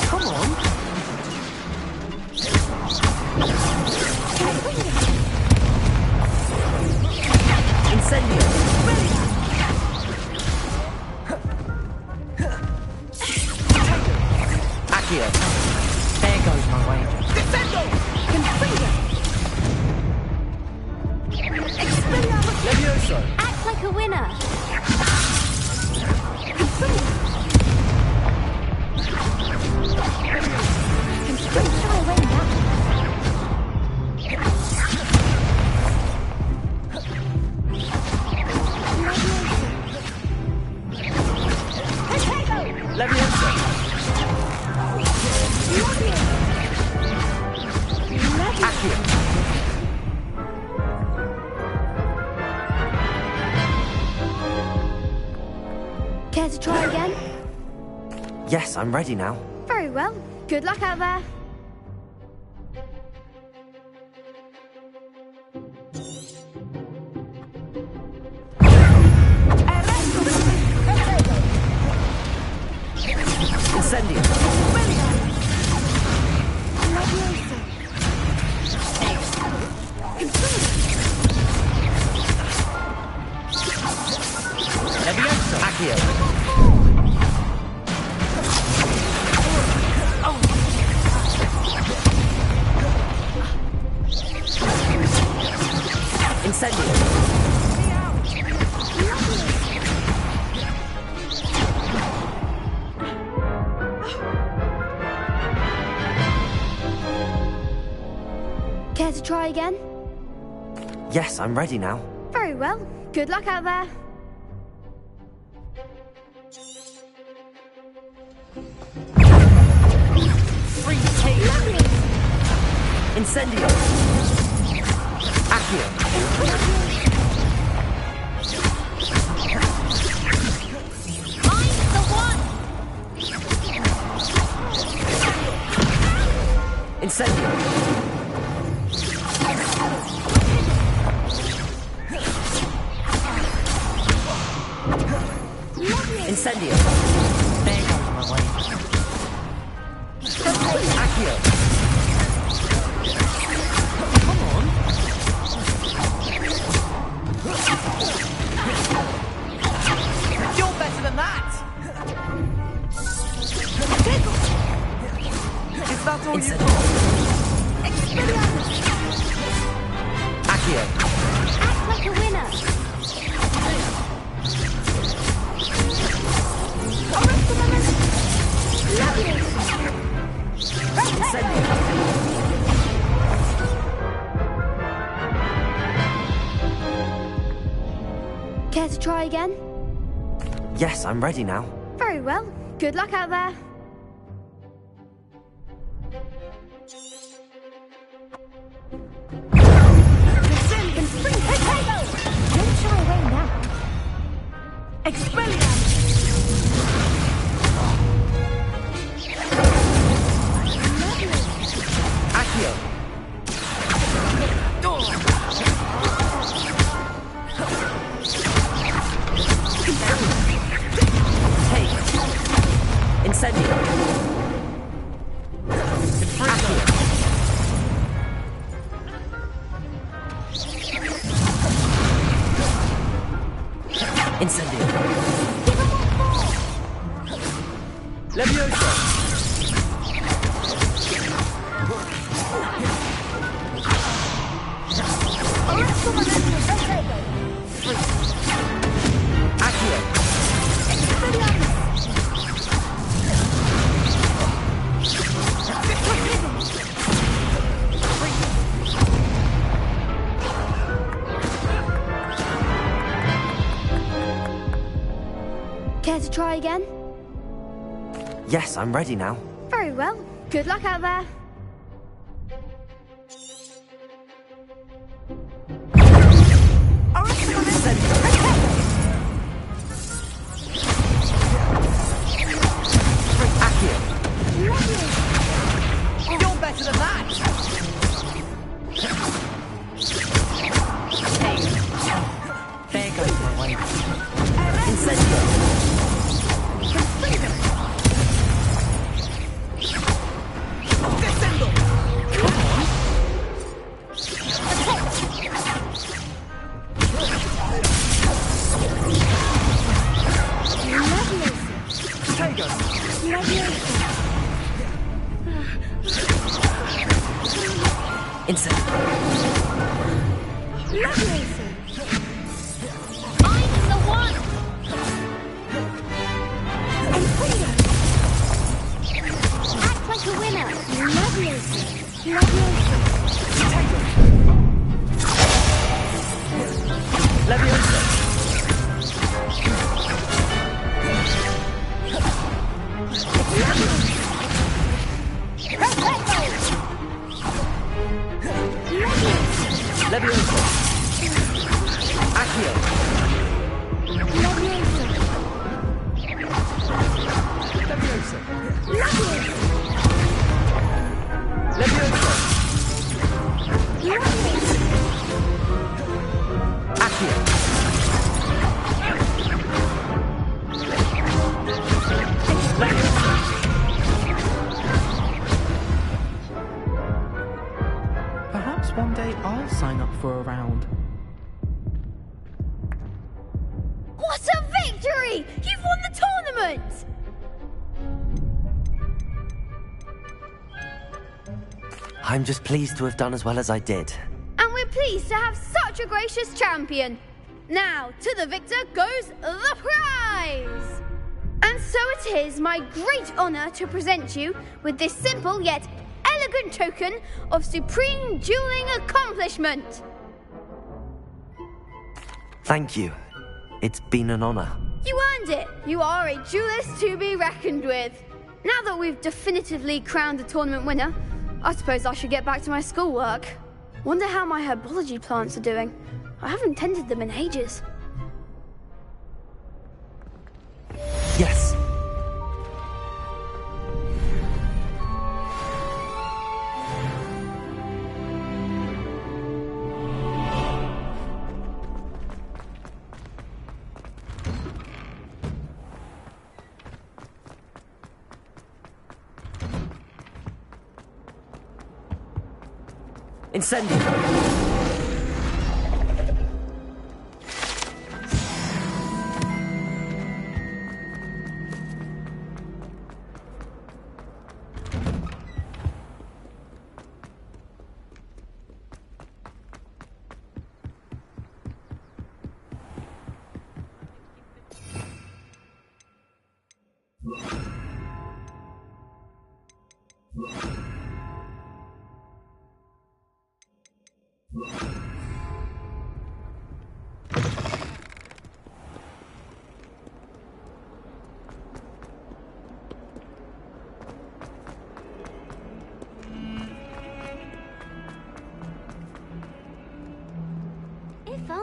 Come on! Incendio. Accio. There goes my wager. Defendo! Expelliarmus! Levioso! Act like a winner. Try away now. Leviosa. Accio. Care to try again? Yes, I'm ready now. Very well. Good luck out there. Incendio. Leviosa! Accio. Incendio. Care to try again? Yes, I'm ready now. Very well. Good luck out there. Free take. Incendio. Accio. Find the one! Incendio. Incendio. There goes my wager. Accio. Come on! You're better than that! Is that all you've got? Accio. try again? Yes, I'm ready now. Very well. Good luck out there. Don't shy away now. Expelliarmus! Accio. Take. Incendio. Accio. Incendio. Levioso. Accio. Care to try again? Yes, I'm ready now. Very well. Good luck out there. You're better than that! Hey. There goes my way. Incendio. Descendo. Incendio. I'm the one! Act like a winner! Levioso. Levioso. Accio. Levioso. Levioso. Accio. Perhaps one day I'll sign up for a round. What a victory! You've won the tournament! I'm just pleased to have done as well as I did. And we're pleased to have such a gracious champion. Now, to the victor goes the prize! And so it is my great honor to present you with this simple yet elegant token of supreme dueling accomplishment. Thank you. It's been an honor. You earned it. You are a duelist to be reckoned with. Now that we've definitively crowned the tournament winner, I suppose I should get back to my schoolwork. Wonder how my herbology plants are doing. I haven't tended them in ages. Yes. Incendio.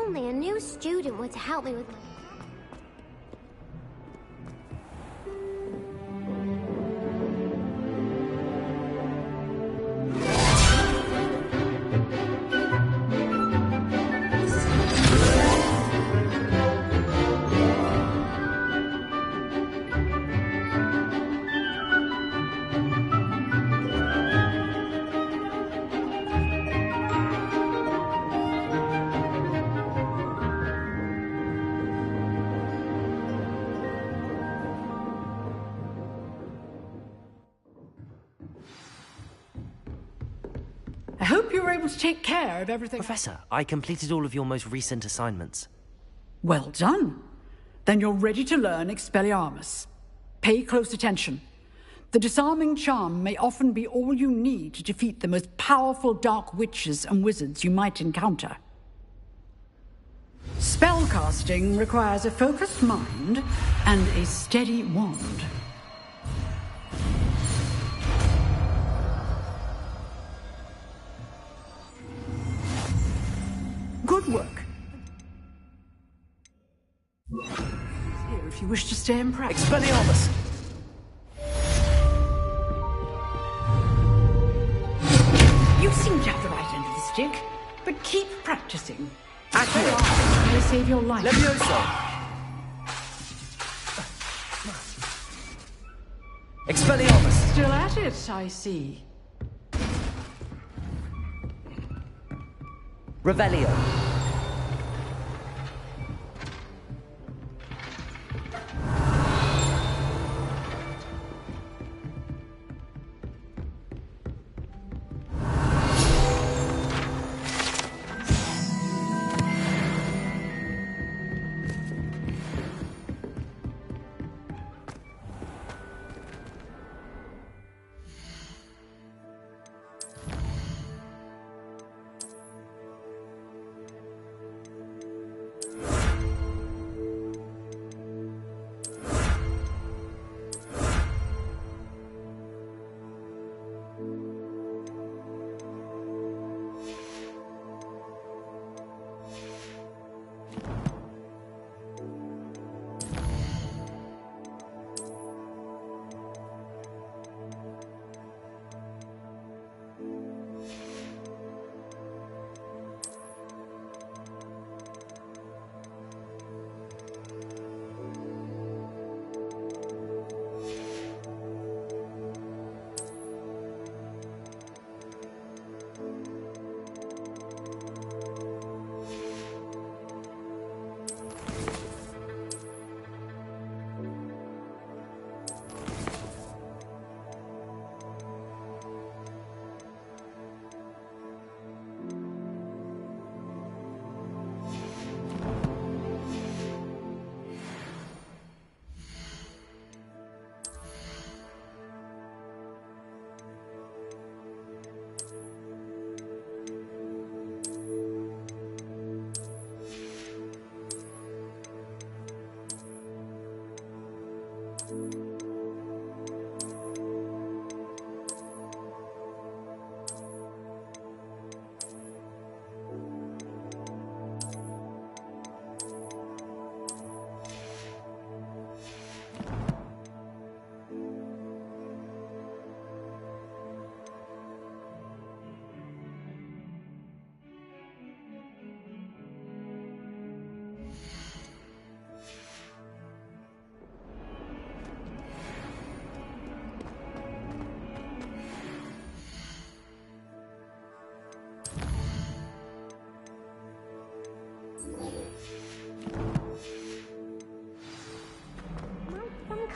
only a new student were to help me with my... I hope you were able to take care of everything. Professor, I completed all of your most recent assignments. Well done. Then you're ready to learn Expelliarmus. Pay close attention. The disarming charm may often be all you need to defeat the most powerful dark witches and wizards you might encounter. Spellcasting requires a focused mind and a steady wand. Good work. Here if you wish to stay in practice. Expelliarmus! You seem to have the right end of the stick, but keep practicing. Accio may save your life. Levioso! Expelliarmus! Still at it, I see. Revelio.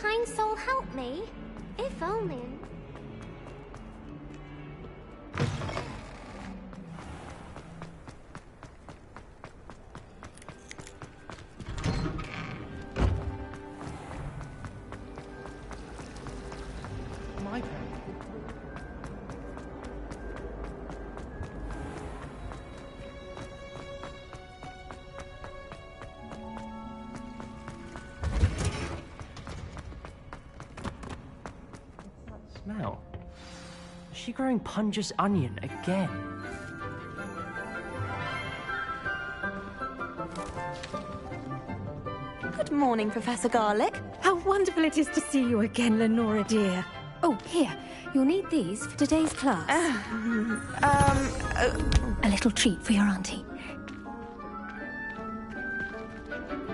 Kind soul help me? If only. My pen. Smell. Is she growing Punja's onion again? Good morning, Professor Garlick. How wonderful it is to see you again, Lenora dear. Oh, here. You'll need these for today's class. A little treat for your auntie.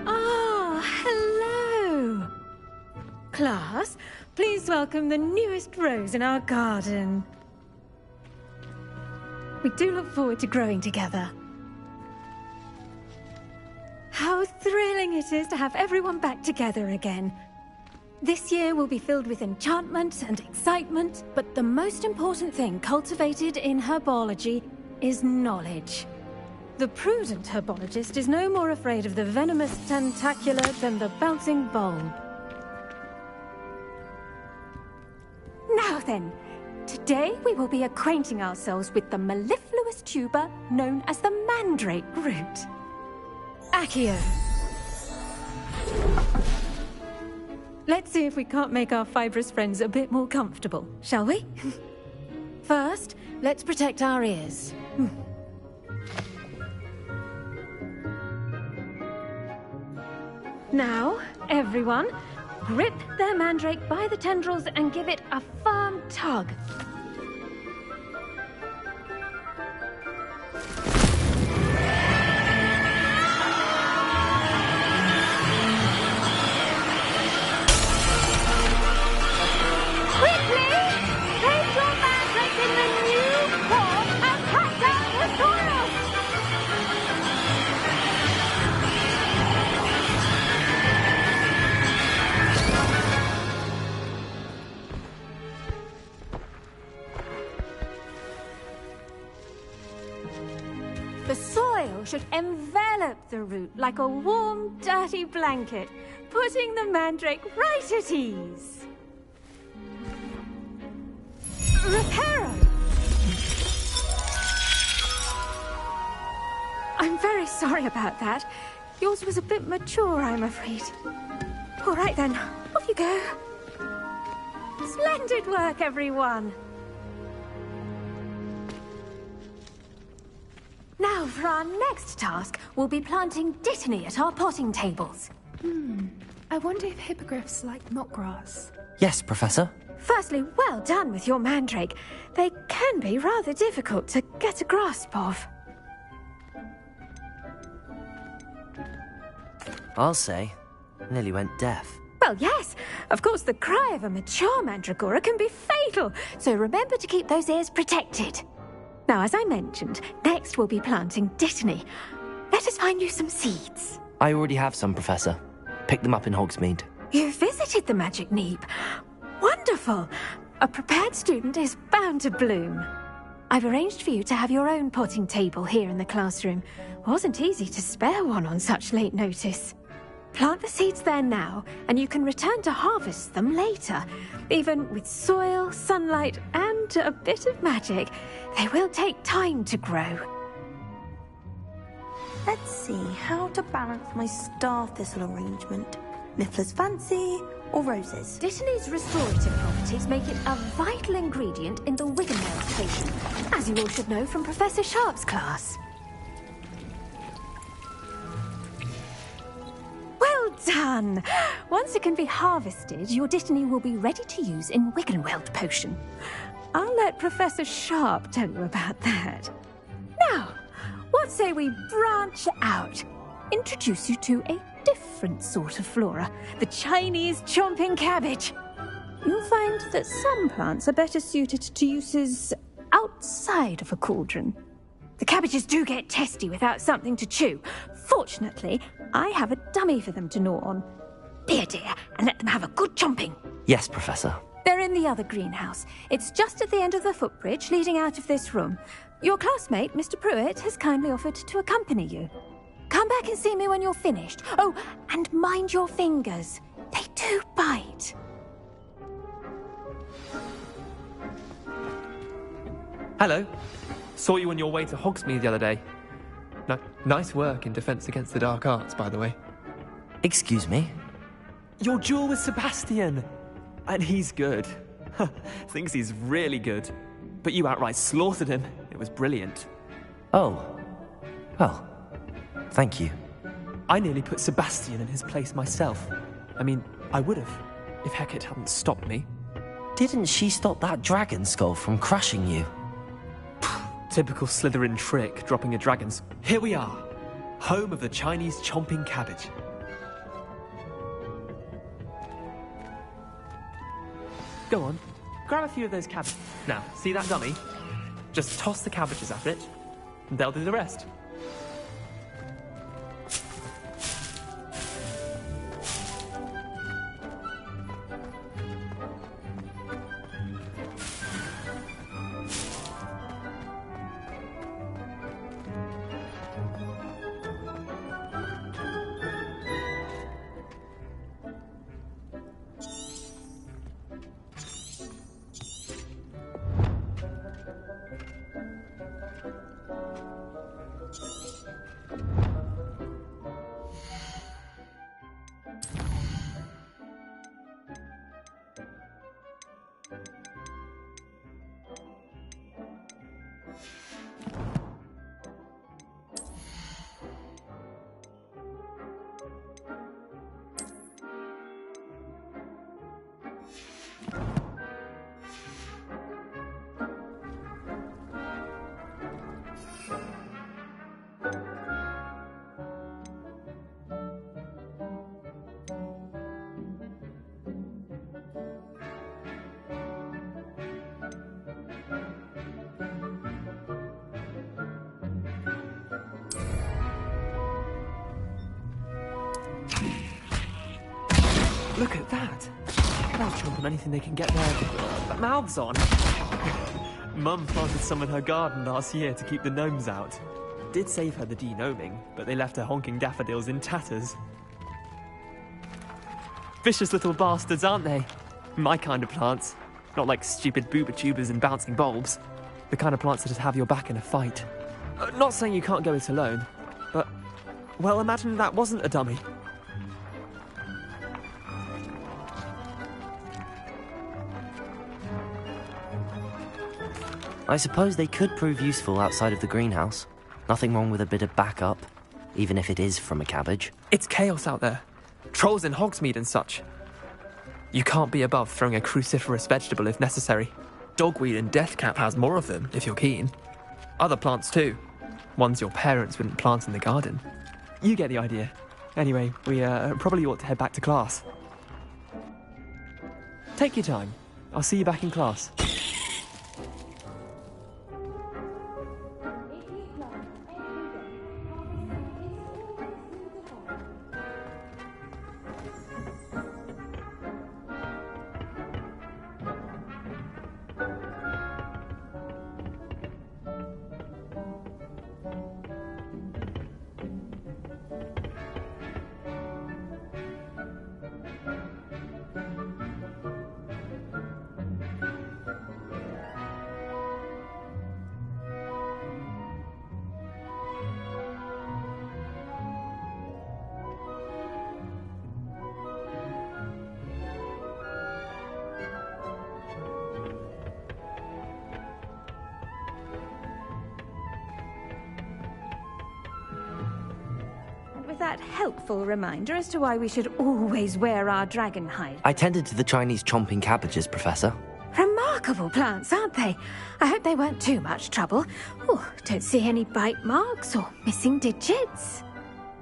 Ah, hello. Class, please welcome the newest rose in our garden. We do look forward to growing together. How thrilling it is to have everyone back together again. This year will be filled with enchantment and excitement, but the most important thing cultivated in herbology is knowledge. The prudent herbologist is no more afraid of the venomous tentacular than the bouncing bulb. Now then, today we will be acquainting ourselves with the mellifluous tuber known as the mandrake root. Accio. Let's see if we can't make our fibrous friends a bit more comfortable, shall we? First, let's protect our ears. Now, everyone, grip their mandrake by the tendrils and give it a firm tug. The soil should envelop the root like a warm, dirty blanket, putting the mandrake right at ease. Reparo! I'm very sorry about that. Yours was a bit mature, I'm afraid. All right then, off you go. Splendid work, everyone. Now, for our next task, we'll be planting dittany at our potting tables. I wonder if hippogriffs like knotgrass. Yes, Professor. Firstly, well done with your mandrake. They can be rather difficult to get a grasp of. I'll say, nearly went deaf. Well, yes. Of course, the cry of a mature mandragora can be fatal, so remember to keep those ears protected. Now, as I mentioned, next we'll be planting dittany. Let us find you some seeds. I already have some, Professor. Picked them up in Hogsmeade. You visited the Magic Neep. Wonderful. A prepared student is bound to bloom. I've arranged for you to have your own potting table here in the classroom. Wasn't easy to spare one on such late notice. Plant the seeds there now, and you can return to harvest them later. Even with soil, sunlight, and a bit of magic, they will take time to grow. Let's see how to balance my star thistle arrangement. Niffler's fancy or roses? Dittany's restorative properties make it a vital ingredient in the Wiggenweld potion, as you all should know from Professor Sharp's class. Well done! Once it can be harvested, your dittany will be ready to use in Wiggenweld potion. I'll let Professor Sharp tell you about that. Now, what say we branch out? Introduce you to a different sort of flora, the Chinese chomping cabbage. You'll find that some plants are better suited to uses outside of a cauldron. The cabbages do get testy without something to chew. Fortunately, I have a dummy for them to gnaw on. Be a dear and let them have a good chomping. Yes, Professor. They're in the other greenhouse. It's just at the end of the footbridge leading out of this room. Your classmate, Mr. Pruitt, has kindly offered to accompany you. Come back and see me when you're finished. Oh, and mind your fingers. They do bite. Hello. Saw you on your way to Hogsmeade the other day. Nice work in Defense Against the Dark Arts, by the way. Excuse me? Your duel with Sebastian. And he's good. Thinks he's really good. But you outright slaughtered him. It was brilliant. Oh. Well, thank you. I nearly put Sebastian in his place myself. I mean, I would have, if Hecate hadn't stopped me. Didn't she stop that dragon skull from crushing you? Typical Slytherin trick, dropping a dragon's. Here we are, home of the Chinese chomping cabbage. Go on, grab a few of those cabbages. Now, see that dummy? Just toss the cabbages at it, and they'll do the rest. Look at that! They'll chomp on anything they can get their mouths on. Mum planted some in her garden last year to keep the gnomes out. Did save her the de-gnoming, but they left her honking daffodils in tatters. Vicious little bastards, aren't they? My kind of plants. Not like stupid booba tubers and bouncing bulbs. The kind of plants that just have your back in a fight. Not saying you can't go it alone, but... well, imagine that wasn't a dummy. I suppose they could prove useful outside of the greenhouse. Nothing wrong with a bit of backup, even if it is from a cabbage. It's chaos out there. Trolls in Hogsmeade and such. You can't be above throwing a cruciferous vegetable if necessary. Dogweed and deathcap has more of them, if you're keen. Other plants too. Ones your parents wouldn't plant in the garden. You get the idea. Anyway, we probably ought to head back to class. Take your time. I'll see you back in class. That helpful reminder as to why we should always wear our dragon hide. I tended to the Chinese chomping cabbages, Professor. Remarkable plants, aren't they? I hope they weren't too much trouble. Oh, don't see any bite marks or missing digits.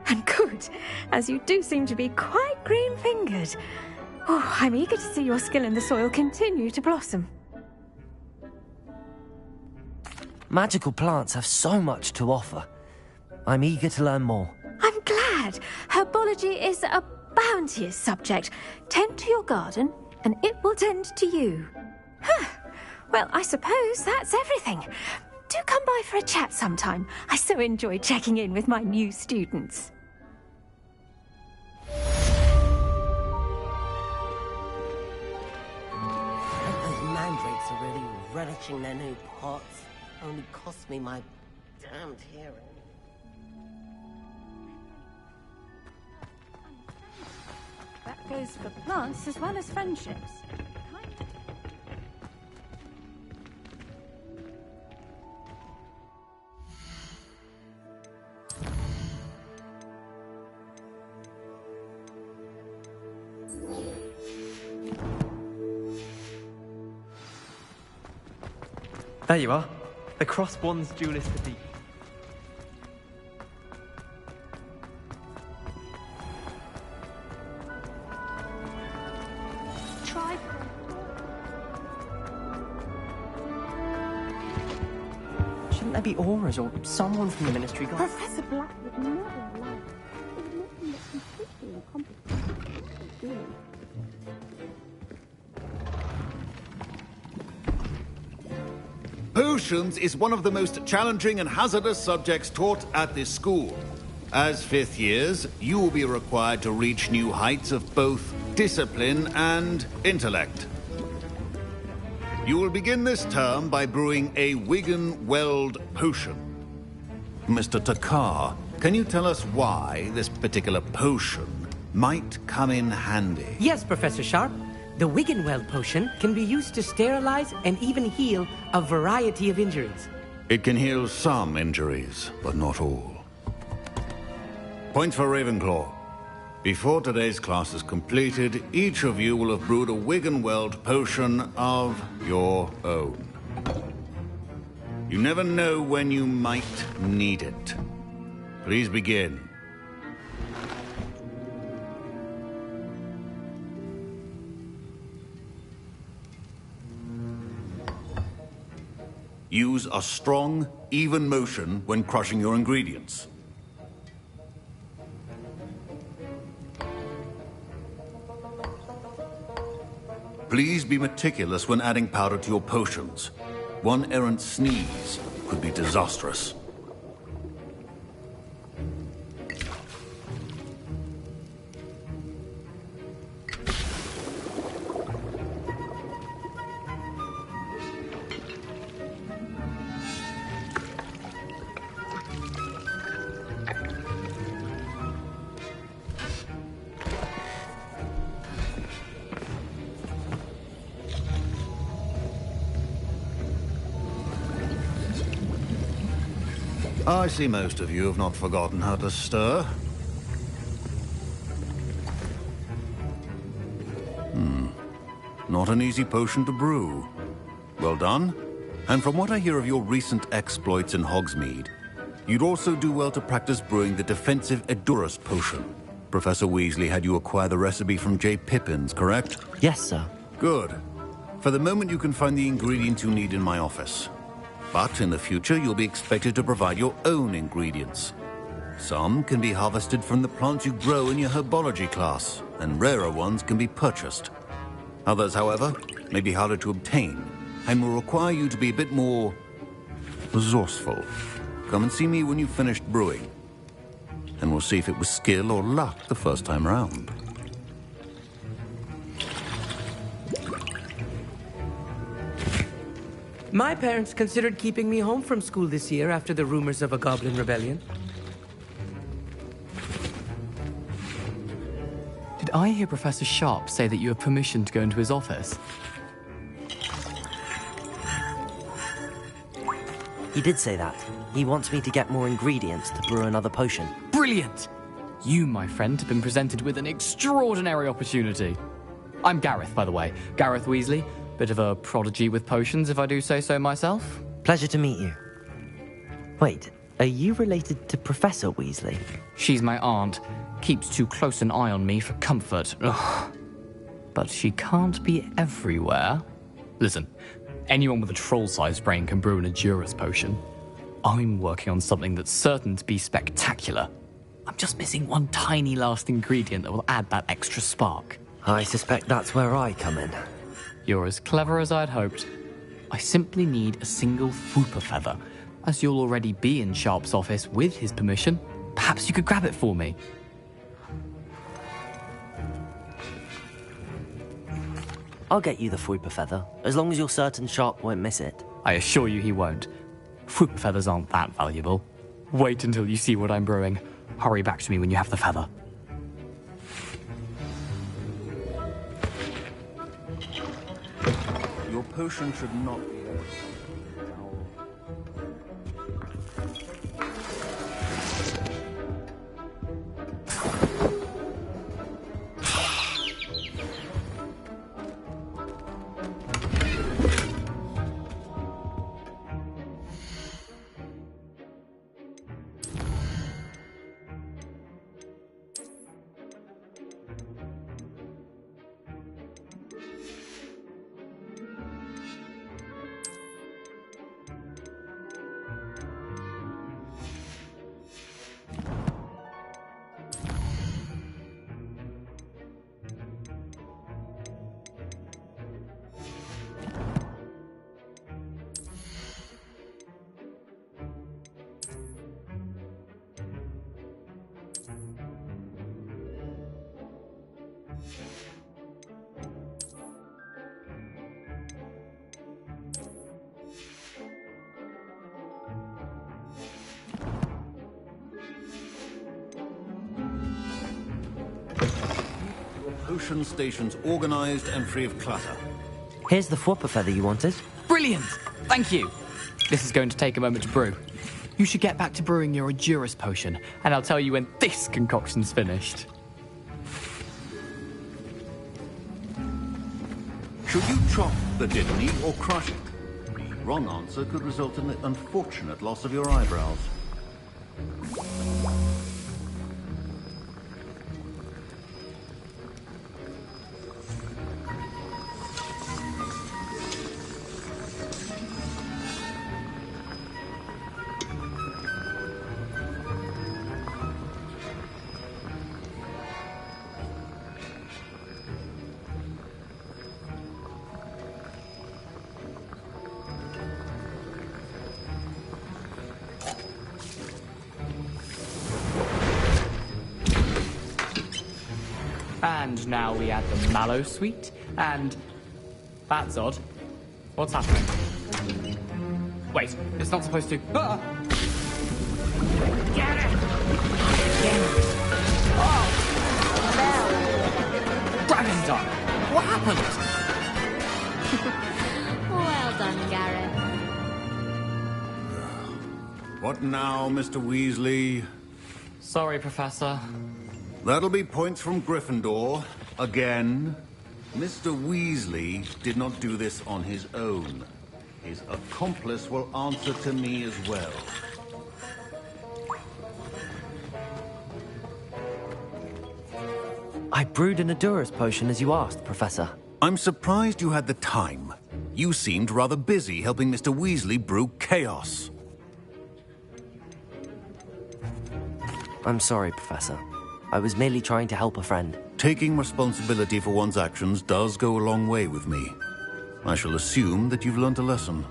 And good, as you do seem to be quite green-fingered. Oh, I'm eager to see your skill in the soil continue to blossom. Magical plants have so much to offer. I'm eager to learn more. I'm glad. Herbology is a bounteous subject. Tend to your garden, and it will tend to you. Huh. Well, I suppose that's everything. Do come by for a chat sometime. I so enjoy checking in with my new students. Those mandrakes are really relishing their new pots. Only cost me my damned hearing. That goes for plants as well as friendships. There you are. The Crossbond's duelist to beat. Try. Shouldn't there be auras or someone from the Ministry Guard? Professor Black would never allow it. There's nothing that completely encompasses feeling. Potions is one of the most challenging and hazardous subjects taught at this school. As fifth years, you will be required to reach new heights of both discipline and intellect. You will begin this term by brewing a Wiggenweld potion. Mr. Takar, can you tell us why this particular potion might come in handy? Yes, Professor Sharp. The Wiggenweld potion can be used to sterilize and even heal a variety of injuries. It can heal some injuries, but not all. Point for Ravenclaw. Before today's class is completed, each of you will have brewed a Wiggenweld potion of your own. You never know when you might need it. Please begin. Use a strong, even motion when crushing your ingredients. Please be meticulous when adding powder to your potions. One errant sneeze could be disastrous. I see most of you have not forgotten how to stir. Not an easy potion to brew. Well done. And from what I hear of your recent exploits in Hogsmeade, you'd also do well to practice brewing the defensive Edurus potion. Professor Weasley had you acquire the recipe from J. Pippins, correct? Yes, sir. Good. For the moment, you can find the ingredients you need in my office. But in the future, you'll be expected to provide your own ingredients. Some can be harvested from the plants you grow in your herbology class, and rarer ones can be purchased. Others, however, may be harder to obtain, and will require you to be a bit more resourceful. Come and see me when you've finished brewing, and we'll see if it was skill or luck the first time round. My parents considered keeping me home from school this year after the rumors of a goblin rebellion. Did I hear Professor Sharp say that you have permission to go into his office? He did say that. He wants me to get more ingredients to brew another potion. Brilliant! You, my friend, have been presented with an extraordinary opportunity. I'm Gareth, by the way. Gareth Weasley. Bit of a prodigy with potions, if I do say so myself. Pleasure to meet you. Wait, are you related to Professor Weasley? She's my aunt. Keeps too close an eye on me for comfort. Ugh. But she can't be everywhere. Listen, anyone with a troll-sized brain can brew an Edurus potion. I'm working on something that's certain to be spectacular. I'm just missing one tiny last ingredient that will add that extra spark. I suspect that's where I come in. You're as clever as I'd hoped. I simply need a single Fwooper feather. As you'll already be in Sharp's office with his permission, perhaps you could grab it for me. I'll get you the Fwooper feather, as long as you're certain Sharp won't miss it. I assure you he won't. Fwooper feathers aren't that valuable. Wait until you see what I'm brewing. Hurry back to me when you have the feather. Your potion should not be potion stations organized and free of clutter. Here's the Fwopper feather you wanted. Brilliant! Thank you! This is going to take a moment to brew. You should get back to brewing your Edurus potion, and I'll tell you when this concoction's finished. Should you chop the Dittany or crush it? The wrong answer could result in the unfortunate loss of your eyebrows. And now we add the mallow sweet, and... That's odd. What's happening? Wait, it's not supposed to... Ah! Get it! Oh! Dragon's done! What happened? Well done, Gareth. What now, Mr. Weasley? Sorry, Professor. That'll be points from Gryffindor. Again. Mr. Weasley did not do this on his own. His accomplice will answer to me as well. I brewed an Edurus potion as you asked, Professor. I'm surprised you had the time. You seemed rather busy helping Mr. Weasley brew chaos. I'm sorry, Professor. I was merely trying to help a friend. Taking responsibility for one's actions does go a long way with me. I shall assume that you've learnt a lesson.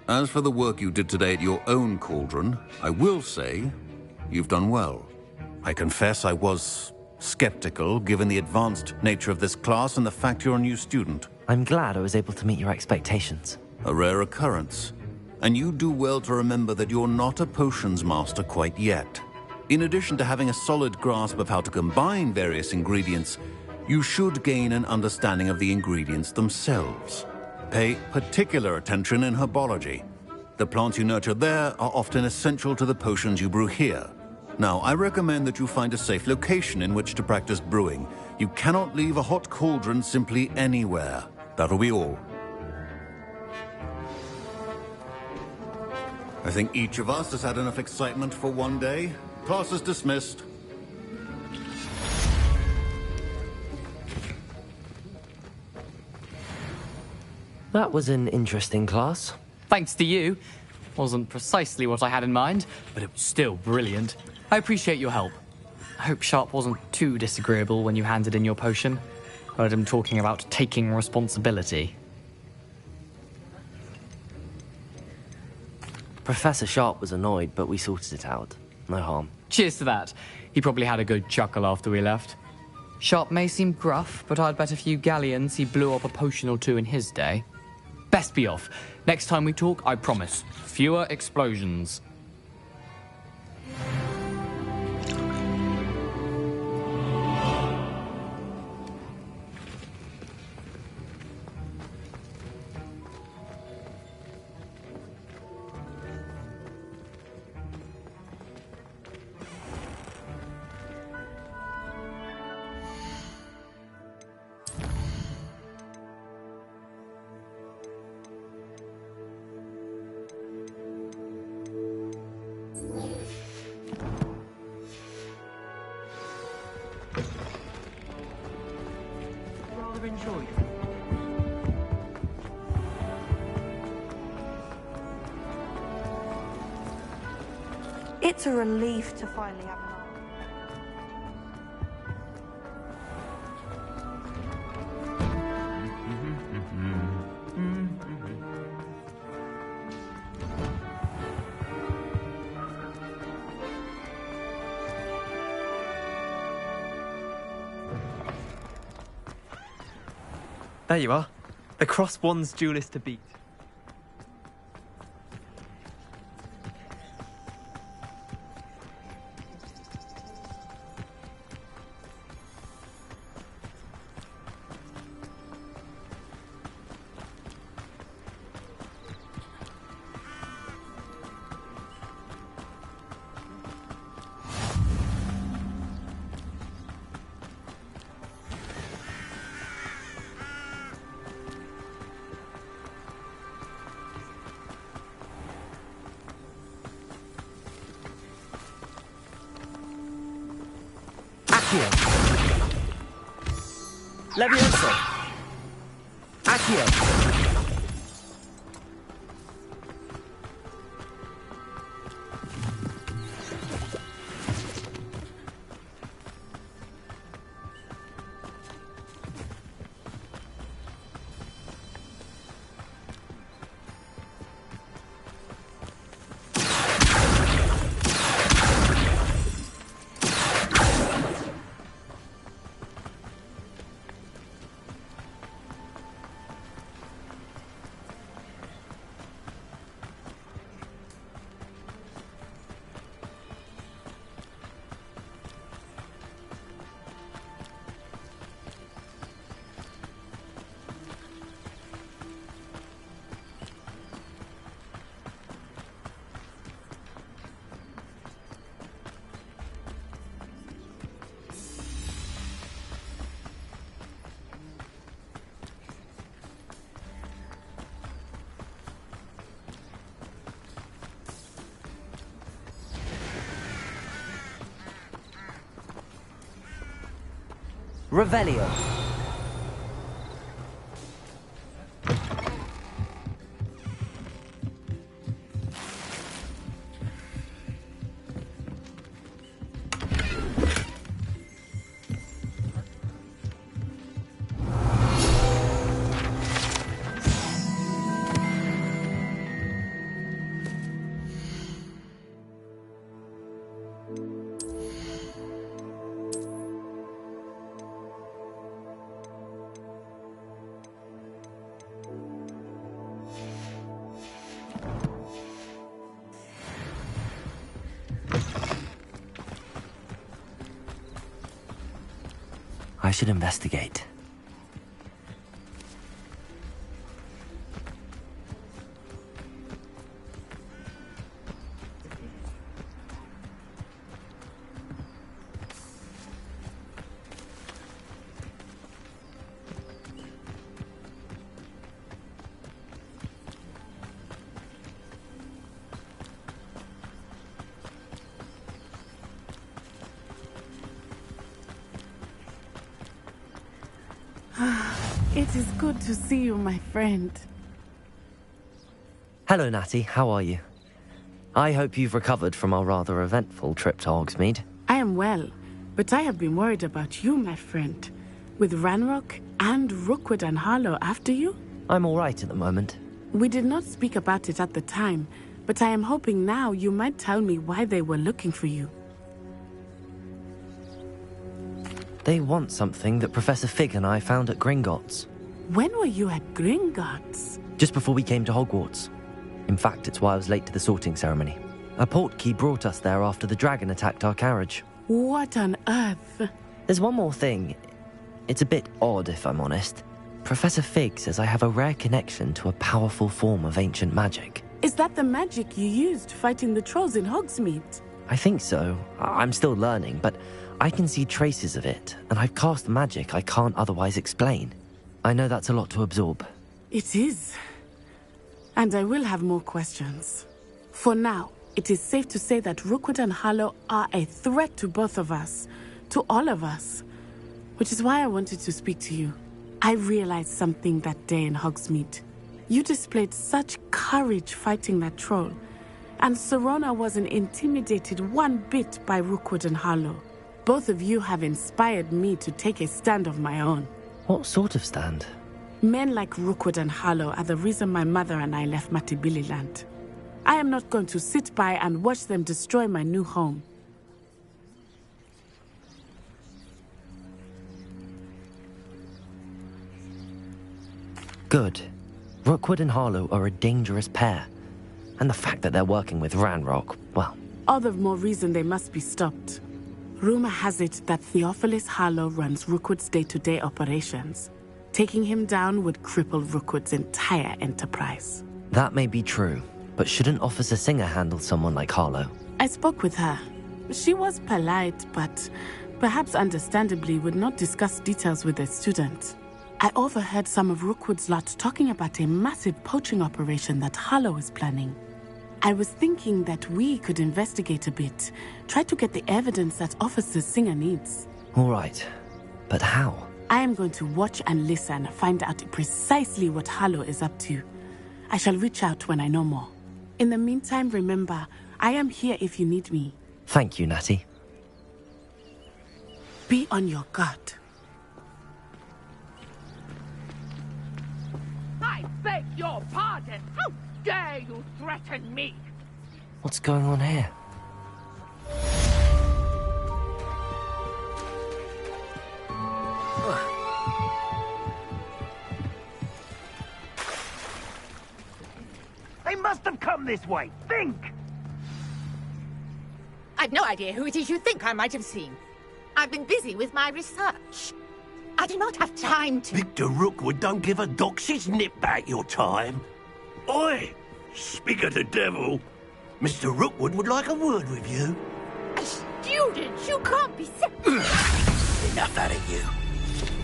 As for the work you did today at your own cauldron, I will say you've done well. I confess I was skeptical, given the advanced nature of this class and the fact you're a new student. I'm glad I was able to meet your expectations. A rare occurrence. And you do well to remember that you're not a potions master quite yet. In addition to having a solid grasp of how to combine various ingredients, you should gain an understanding of the ingredients themselves. Pay particular attention in herbology. The plants you nurture there are often essential to the potions you brew here. Now, I recommend that you find a safe location in which to practice brewing. You cannot leave a hot cauldron simply anywhere. That'll be all. I think each of us has had enough excitement for one day. Class is dismissed. That was an interesting class. Thanks to you. Wasn't precisely what I had in mind, but it was still brilliant. I appreciate your help. I hope Sharp wasn't too disagreeable when you handed in your potion. Heard him talking about taking responsibility. Professor Sharp was annoyed, but we sorted it out. No harm. Cheers to that. He probably had a good chuckle after we left. Sharp may seem gruff, but I'd bet a few galleons he blew up a potion or two in his day. Best be off. Next time we talk, I promise, fewer explosions. Enjoy. It's a relief to finally have an There you are. The Cross Wands duelist to beat. Accio. Levioso. Accio. Revelio. I should investigate. It is good to see you, my friend. Hello, Natty. How are you? I hope you've recovered from our rather eventful trip to Hogsmeade. I am well, but I have been worried about you, my friend. With Ranrock and Rookwood and Harlow after you? I'm all right at the moment. We did not speak about it at the time, but I am hoping now you might tell me why they were looking for you. They want something that Professor Fig and I found at Gringotts. When were you at Gringotts? Just before we came to Hogwarts. In fact, it's why I was late to the sorting ceremony. A portkey brought us there after the dragon attacked our carriage. What on earth? There's one more thing. It's a bit odd, if I'm honest. Professor Fig says I have a rare connection to a powerful form of ancient magic. Is that the magic you used fighting the trolls in Hogsmeade? I think so. I'm still learning, but I can see traces of it, and I've cast magic I can't otherwise explain. I know that's a lot to absorb. It is. And I will have more questions. For now, it is safe to say that Rookwood and Harlow are a threat to both of us, to all of us. Which is why I wanted to speak to you. I realized something that day in Hogsmeade. You displayed such courage fighting that troll, and Serona wasn't intimidated one bit by Rookwood and Harlow. Both of you have inspired me to take a stand of my own. What sort of stand? Men like Rookwood and Harlow are the reason my mother and I left Matibililand. I am not going to sit by and watch them destroy my new home. Good. Rookwood and Harlow are a dangerous pair. And the fact that they're working with Ranrock, well... All the more reason they must be stopped. Rumor has it that Theophilus Harlow runs Rookwood's day-to-day operations. Taking him down would cripple Rookwood's entire enterprise. That may be true, but shouldn't Officer Singer handle someone like Harlow? I spoke with her. She was polite, but perhaps understandably would not discuss details with a student. I overheard some of Rookwood's lot talking about a massive poaching operation that Harlow is planning. I was thinking that we could investigate a bit, try to get the evidence that Officer Singer needs. All right. But how? I am going to watch and listen, find out precisely what Harlow is up to. I shall reach out when I know more. In the meantime, remember, I am here if you need me. Thank you, Natty. Be on your guard. I beg your pardon! How dare you threaten me? What's going on here? They must have come this way. Think! I've no idea who it is you think I might have seen. I've been busy with my research. I do not have time to... Victor Rookwood don't give a doxy's nip back your time. Oi! Speak of the devil. Mr. Rookwood would like a word with you. A student? You can't be... Enough out of you.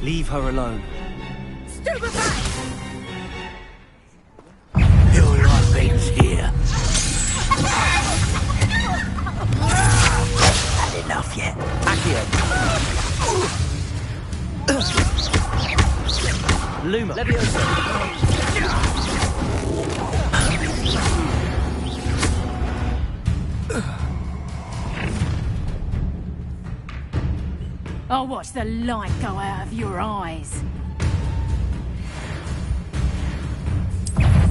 Leave her alone. Stupefy! Your loving's here. Had enough yet? Luma. Leviosa. I'll watch the light go out of your eyes.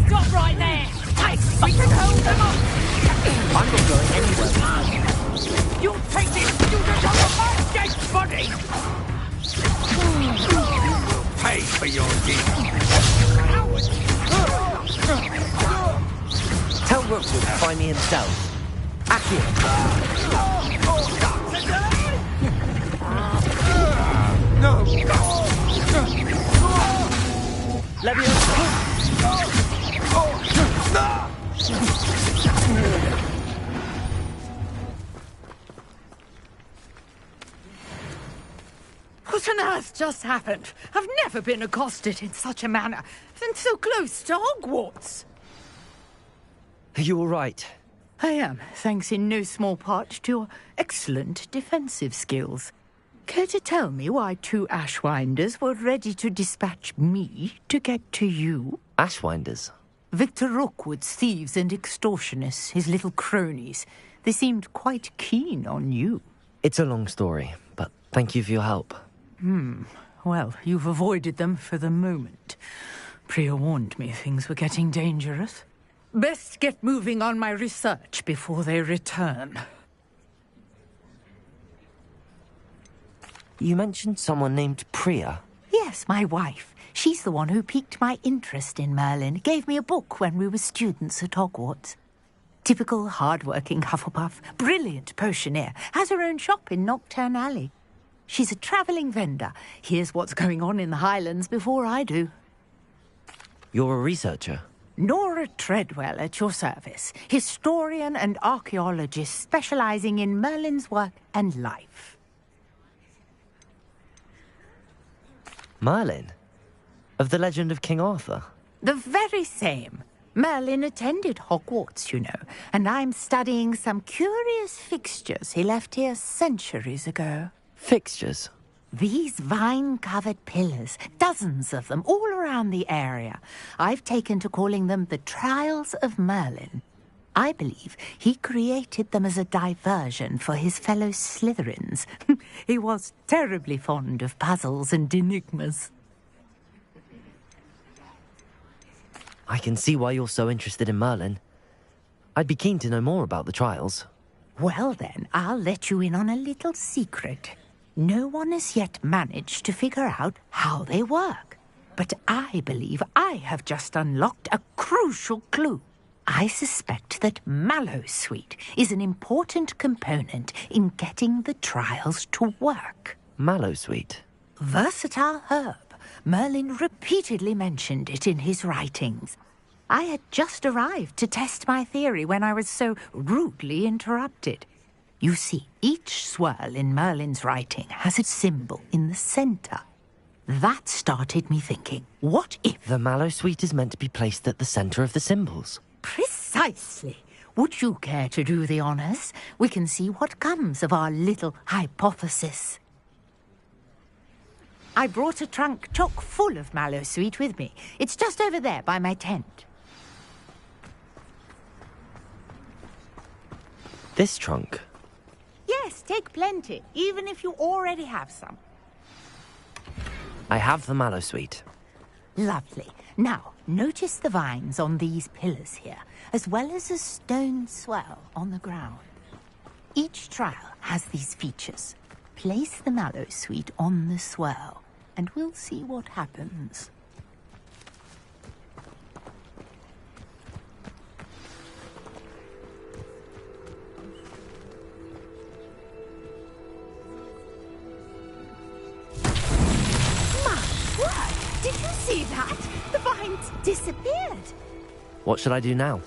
Stop right there! We can hold them up! I'm not going anywhere. You'll take this student on my dead body! You will pay for your deed. Tell Rookwood to find me himself. No! Leviosa! What on earth just happened? I've never been accosted in such a manner, and so close to Hogwarts. Are you all right? I am, thanks in no small part to your excellent defensive skills. Care to tell me why 2 Ashwinders were ready to dispatch me to get to you? Ashwinders? Victor Rookwood's thieves and extortionists, his little cronies. They seemed quite keen on you. It's a long story, but thank you for your help. Well, you've avoided them for the moment. Priya warned me things were getting dangerous. Best get moving on my research before they return. You mentioned someone named Priya. Yes, my wife. She's the one who piqued my interest in Merlin. Gave me a book when we were students at Hogwarts. Typical hard-working Hufflepuff. Brilliant potioneer. Has her own shop in Nocturne Alley. She's a travelling vendor. Hears what's going on in the Highlands before I do. You're a researcher? Nora Treadwell at your service. Historian and archaeologist specialising in Merlin's work and life. Merlin? Of the legend of King Arthur? The very same. Merlin attended Hogwarts, you know, and I'm studying some curious fixtures he left here centuries ago. Fixtures? These vine-covered pillars, dozens of them, all around the area. I've taken to calling them the Trials of Merlin. I believe he created them as a diversion for his fellow Slytherins. He was terribly fond of puzzles and enigmas. I can see why you're so interested in Merlin. I'd be keen to know more about the trials. Well then, I'll let you in on a little secret. No one has yet managed to figure out how they work. But I believe I have just unlocked a crucial clue. I suspect that Mallowsweet is an important component in getting the trials to work. Mallowsweet? Versatile herb. Merlin repeatedly mentioned it in his writings. I had just arrived to test my theory when I was so rudely interrupted. You see, each swirl in Merlin's writing has a symbol in the centre. That started me thinking, what if... The Mallowsweet is meant to be placed at the centre of the symbols. Precisely. Would you care to do the honours? We can see what comes of our little hypothesis. I brought a trunk chock full of mallow sweet with me. It's just over there by my tent. This trunk? Yes, take plenty, even if you already have some. I have the mallow sweet. Lovely. Now, notice the vines on these pillars here, as well as a stone swell on the ground. Each trial has these features. Place the mallow sweet on the swell, and we'll see what happens. Did you see that? The vines disappeared. What should I do now?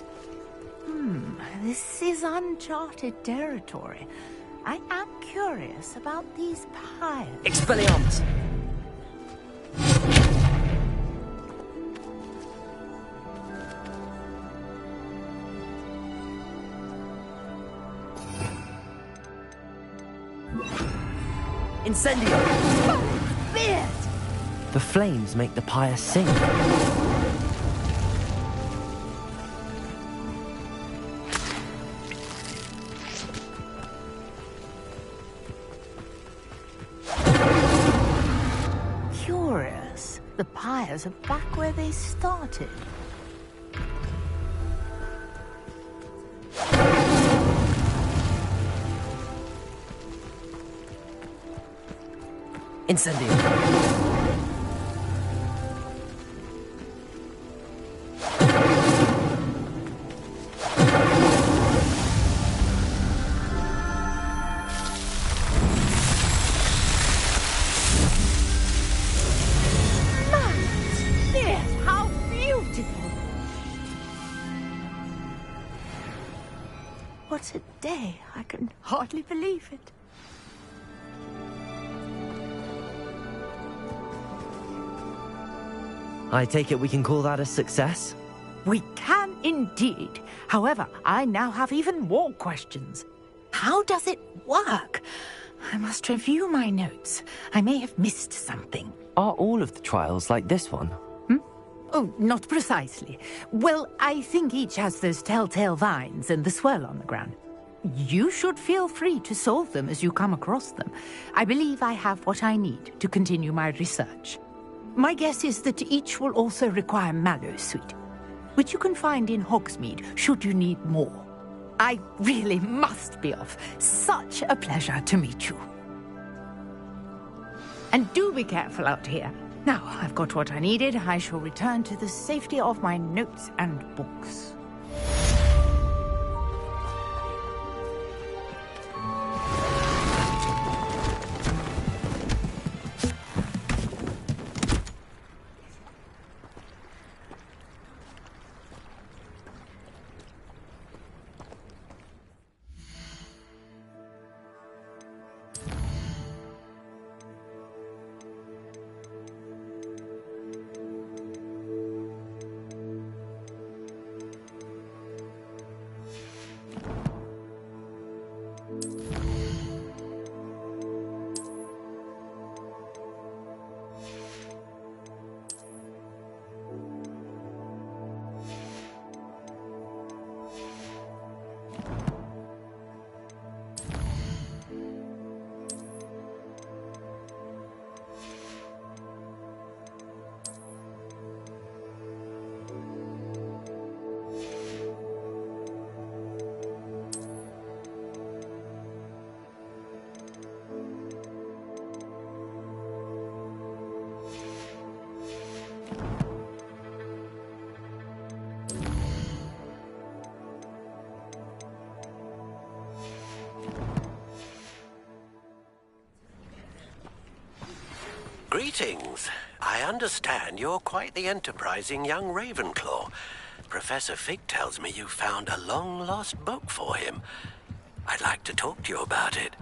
This is uncharted territory. I am curious about these pyres. Expelliarmus! Incendio! Beard! The flames make the pyre sing. Curious. The pyres are back where they started. Incendio! What a day. I can hardly believe it. I take it we can call that a success? We can indeed. However, I now have even more questions. How does it work? I must review my notes. I may have missed something. Are all of the trials like this one? Oh, not precisely. Well, I think each has those telltale vines and the swirl on the ground. You should feel free to solve them as you come across them. I believe I have what I need to continue my research. My guess is that each will also require mallow sweet, which you can find in Hogsmeade should you need more. I really must be off. Such a pleasure to meet you. And do be careful out here. Now, I've got what I needed. I shall return to the safety of my notes and books. Greetings. I understand you're quite the enterprising young Ravenclaw. Professor Fig tells me you found a long-lost book for him. I'd like to talk to you about it.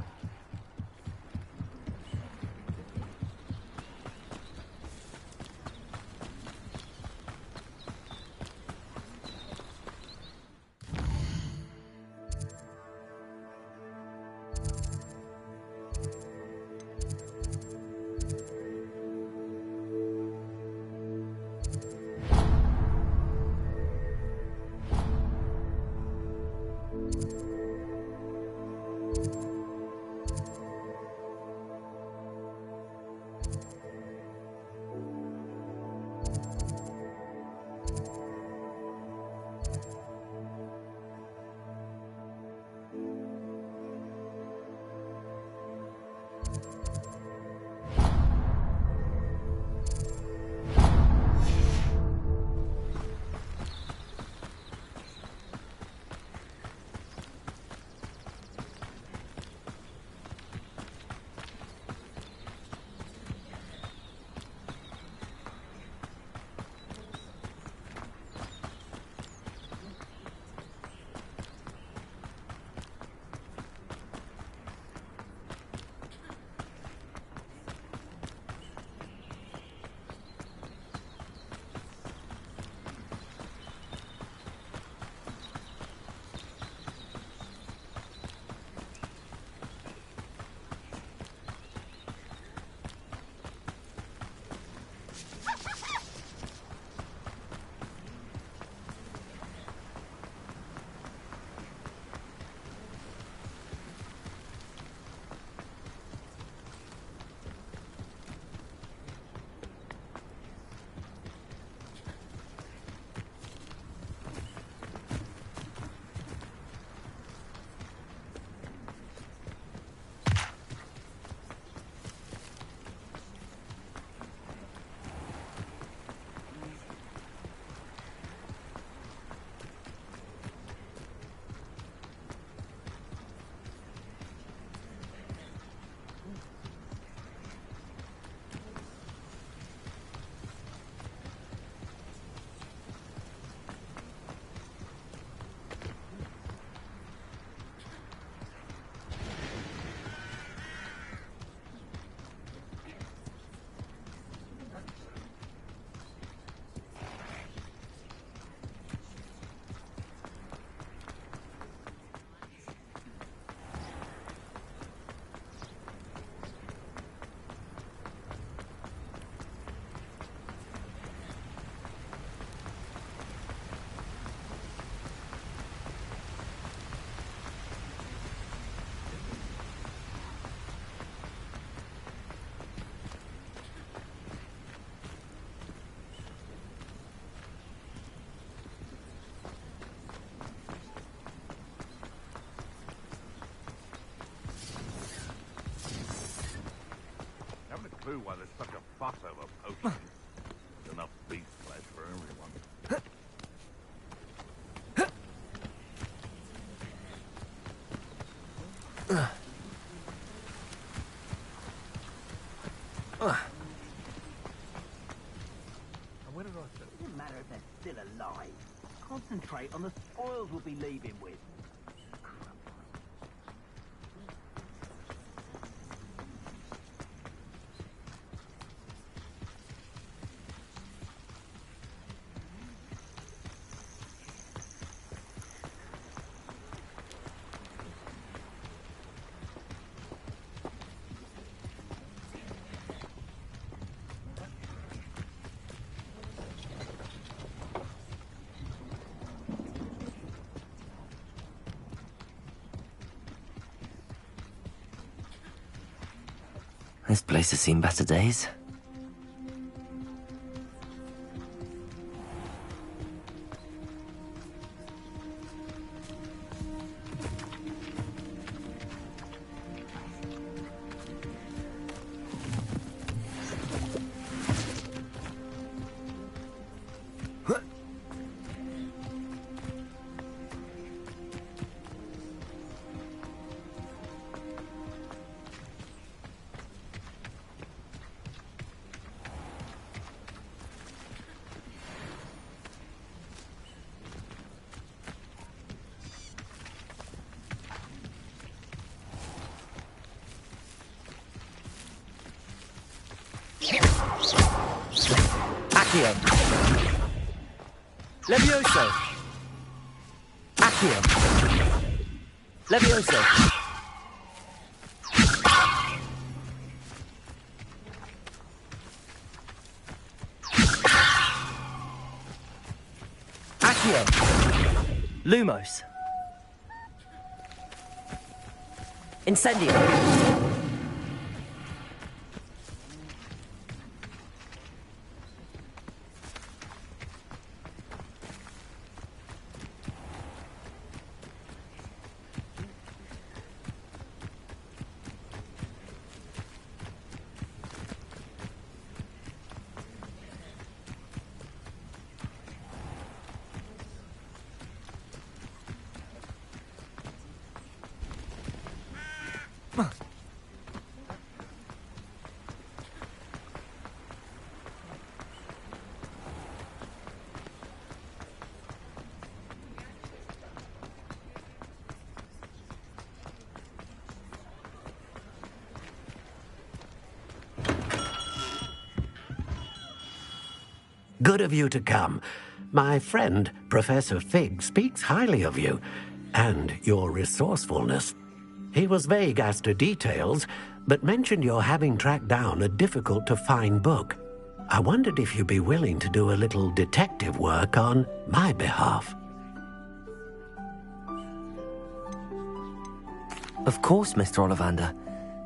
clue why there's such a fuss over potions. There's enough beast flesh for everyone. Where did I sit? It doesn't matter if they're still alive. Concentrate on the spoils we'll be leaving with. This place has seen better days. Accio. Levioso. Accio. Levioso. Accio. Lumos. Incendio. Good of you to come. My friend, Professor Fig, speaks highly of you, and your resourcefulness. He was vague as to details, but mentioned your having tracked down a difficult-to-find book. I wondered if you'd be willing to do a little detective work on my behalf. Of course, Mr. Ollivander.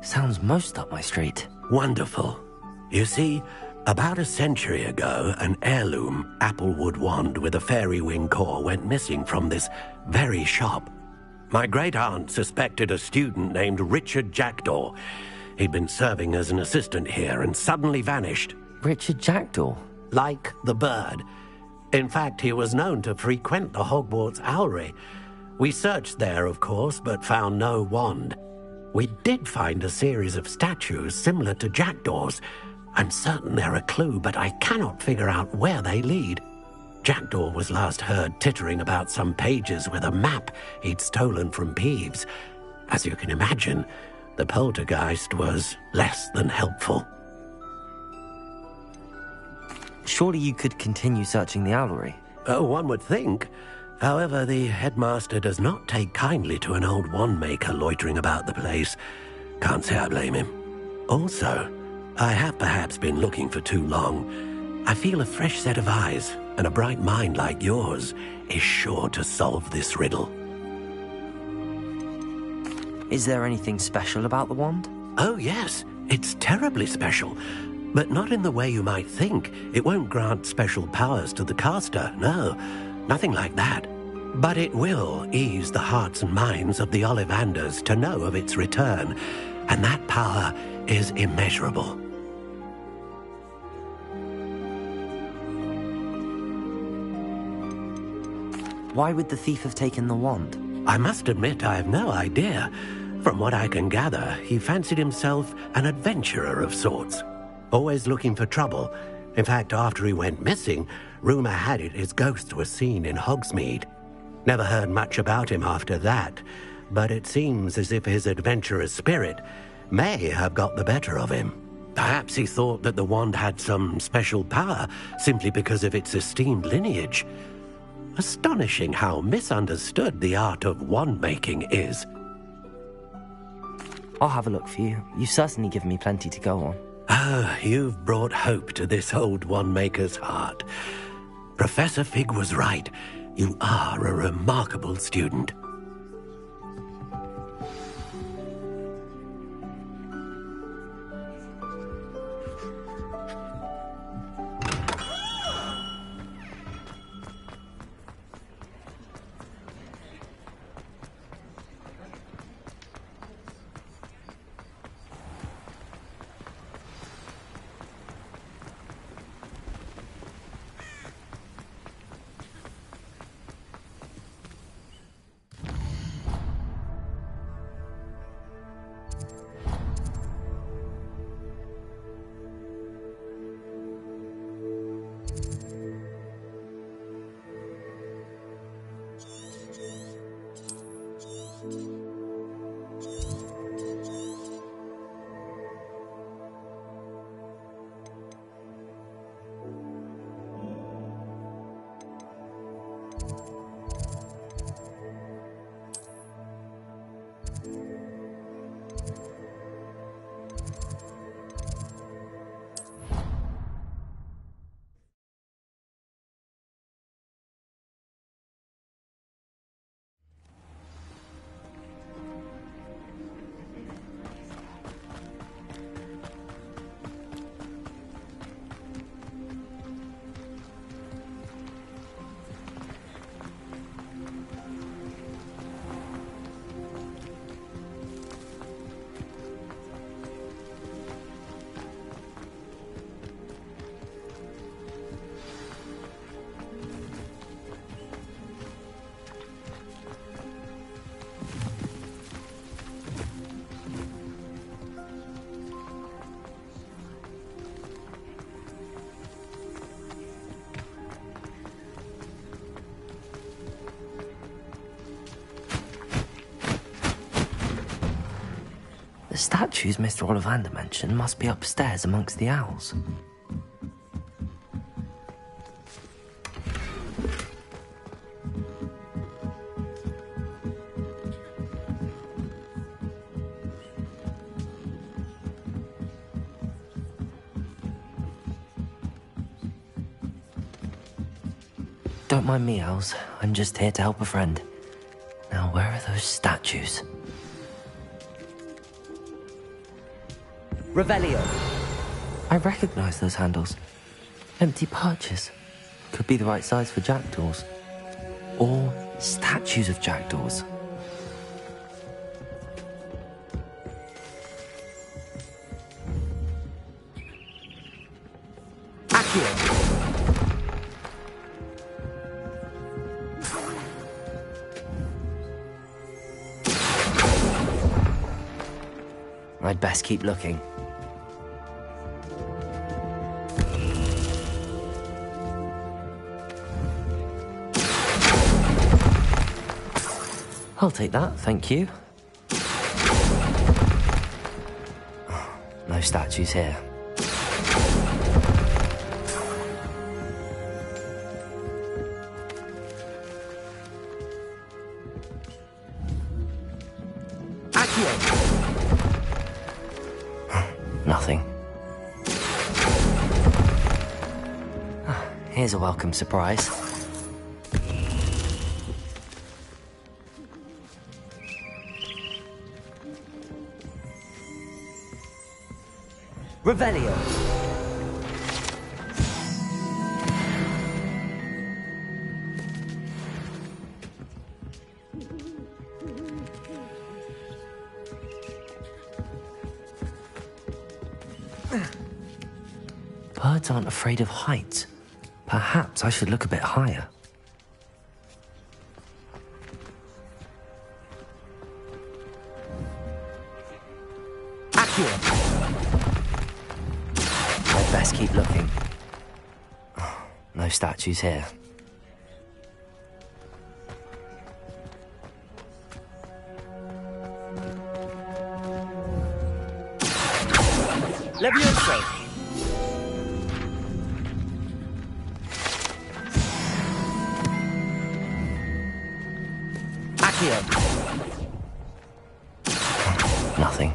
Sounds most up my street. Wonderful. You see, about a century ago, an heirloom applewood wand with a fairy wing core went missing from this very shop. My great-aunt suspected a student named Richard Jackdaw. He'd been serving as an assistant here and suddenly vanished. Richard Jackdaw? Like the bird. In fact, he was known to frequent the Hogwarts Owlery. We searched there, of course, but found no wand. We did find a series of statues similar to Jackdaw's. I'm certain they're a clue, but I cannot figure out where they lead. Jackdaw was last heard tittering about some pages with a map he'd stolen from Peeves. As you can imagine, the poltergeist was less than helpful. Surely you could continue searching the owlery? Oh, one would think. However, the headmaster does not take kindly to an old wand-maker loitering about the place. Can't say I blame him. Also, I have perhaps been looking for too long. I feel a fresh set of eyes and a bright mind like yours is sure to solve this riddle. Is there anything special about the wand? Oh, yes. It's terribly special. But not in the way you might think. It won't grant special powers to the caster, no. Nothing like that. But it will ease the hearts and minds of the Ollivanders to know of its return. And that power is immeasurable. Why would the thief have taken the wand? I must admit I have no idea. From what I can gather, he fancied himself an adventurer of sorts. Always looking for trouble. In fact, after he went missing, rumor had it his ghost was seen in Hogsmeade. Never heard much about him after that, but it seems as if his adventurous spirit may have got the better of him. Perhaps he thought that the wand had some special power simply because of its esteemed lineage. Astonishing how misunderstood the art of wand-making is. I'll have a look for you. You've certainly given me plenty to go on. Ah, you've brought hope to this old wand-maker's heart. Professor Fig was right. You are a remarkable student. The statues Mr. Ollivander mentioned must be upstairs amongst the owls. Don't mind me, owls. I'm just here to help a friend. Now, where are those statues? Revelio. I recognize those handles. Empty perches. Could be the right size for jackdaws. Or statues of jackdaws. Accio. I'd best keep looking. I'll take that, thank you. No statues here. Nothing. Here's a welcome surprise. Revelio. Birds aren't afraid of heights. Perhaps I should look a bit higher. I'd best keep looking. No statues here. Levioso! Nothing.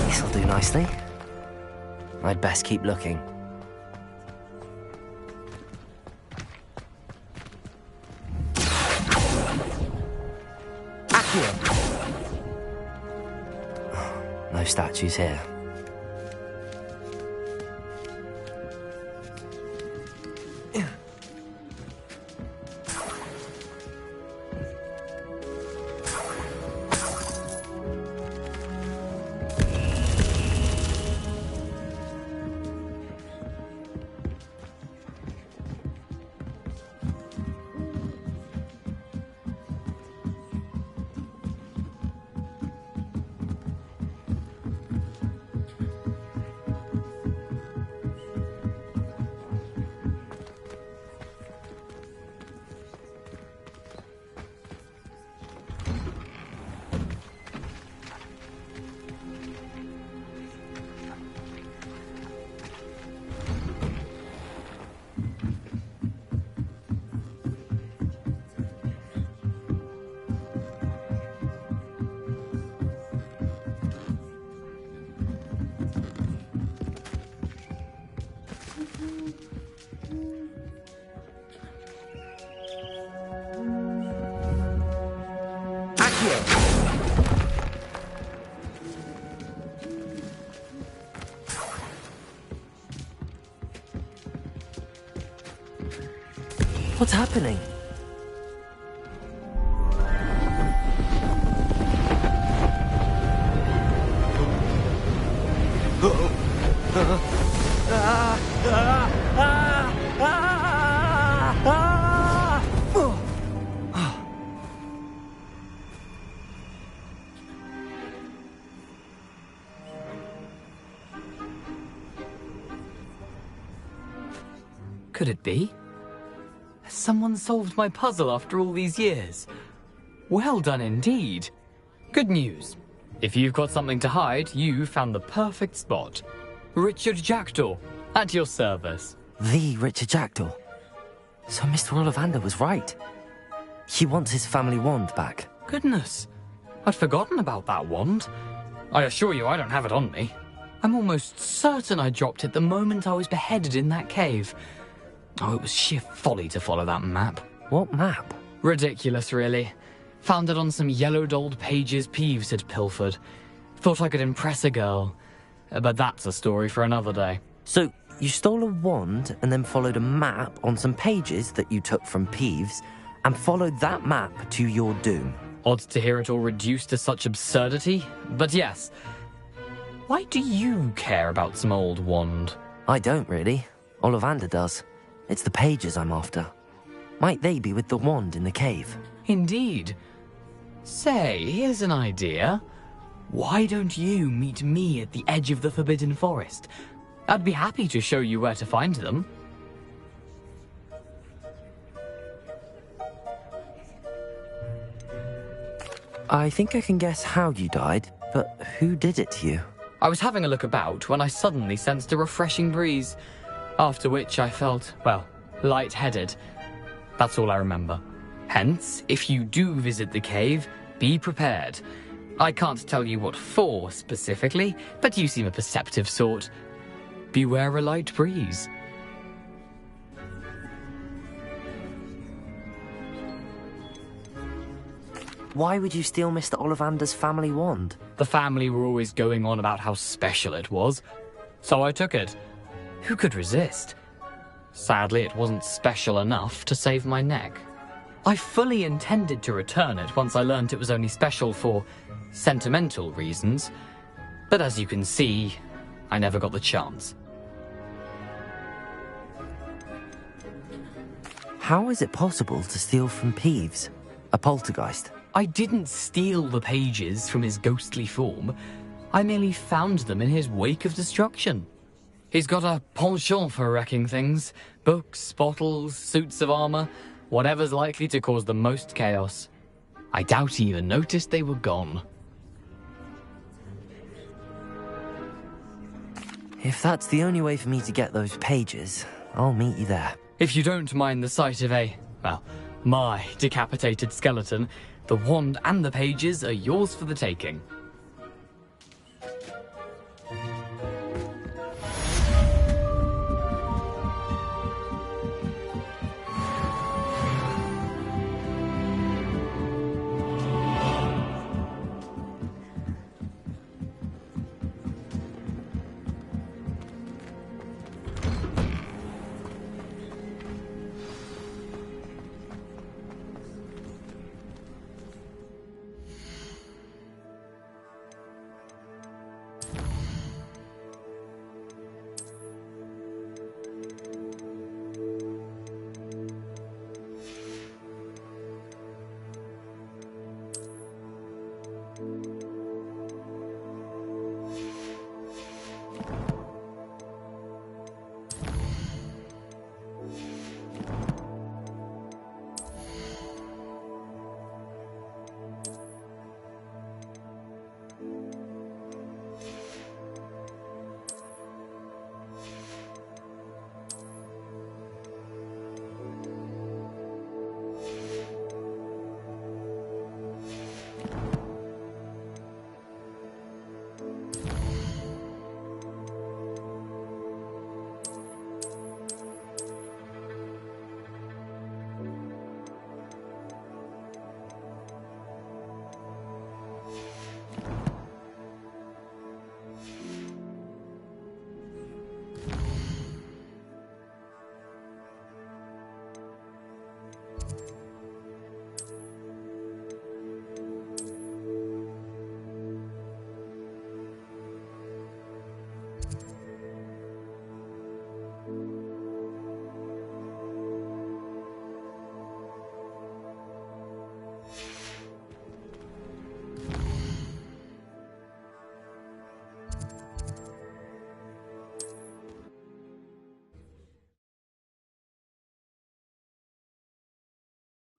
This'll do nicely. I'd best keep looking. No statues here. What's happening? Could it be? Has someone solved my puzzle after all these years? Well done indeed. Good news. If you've got something to hide, you found the perfect spot. Richard Jackdaw, at your service. The Richard Jackdaw. So Mr. Ollivander was right. He wants his family wand back. Goodness, I'd forgotten about that wand. I assure you I don't have it on me. I'm almost certain I dropped it the moment I was beheaded in that cave. Oh, it was sheer folly to follow that map. What map? Ridiculous, really. Found it on some yellowed old pages Peeves had pilfered. Thought I could impress a girl. But that's a story for another day. So, you stole a wand and then followed a map on some pages that you took from Peeves and followed that map to your doom. Odd to hear it all reduced to such absurdity, but yes. Why do you care about some old wand? I don't, really. Ollivander does. It's the pages I'm after. Might they be with the wand in the cave? Indeed. Say, here's an idea. Why don't you meet me at the edge of the Forbidden Forest? I'd be happy to show you where to find them. I think I can guess how you died, but who did it to you? I was having a look about when I suddenly sensed a refreshing breeze, after which I felt, well, lightheaded. That's all I remember. Hence, if you do visit the cave, be prepared. I can't tell you what for specifically, but you seem a perceptive sort. Beware a light breeze. Why would you steal Mr. Ollivander's family wand? The family were always going on about how special it was, so I took it. Who could resist? Sadly, it wasn't special enough to save my neck. I fully intended to return it once I learned it was only special for sentimental reasons, But as you can see, I never got the chance. How is it possible to steal from Peeves, a poltergeist? I didn't steal the pages from his ghostly form. I merely found them in his wake of destruction. He's got a penchant for wrecking things. Books, bottles, suits of armor, whatever's likely to cause the most chaos. I doubt he even noticed they were gone. If that's the only way for me to get those pages, I'll meet you there. If you don't mind the sight of my decapitated skeleton, the wand and the pages are yours for the taking.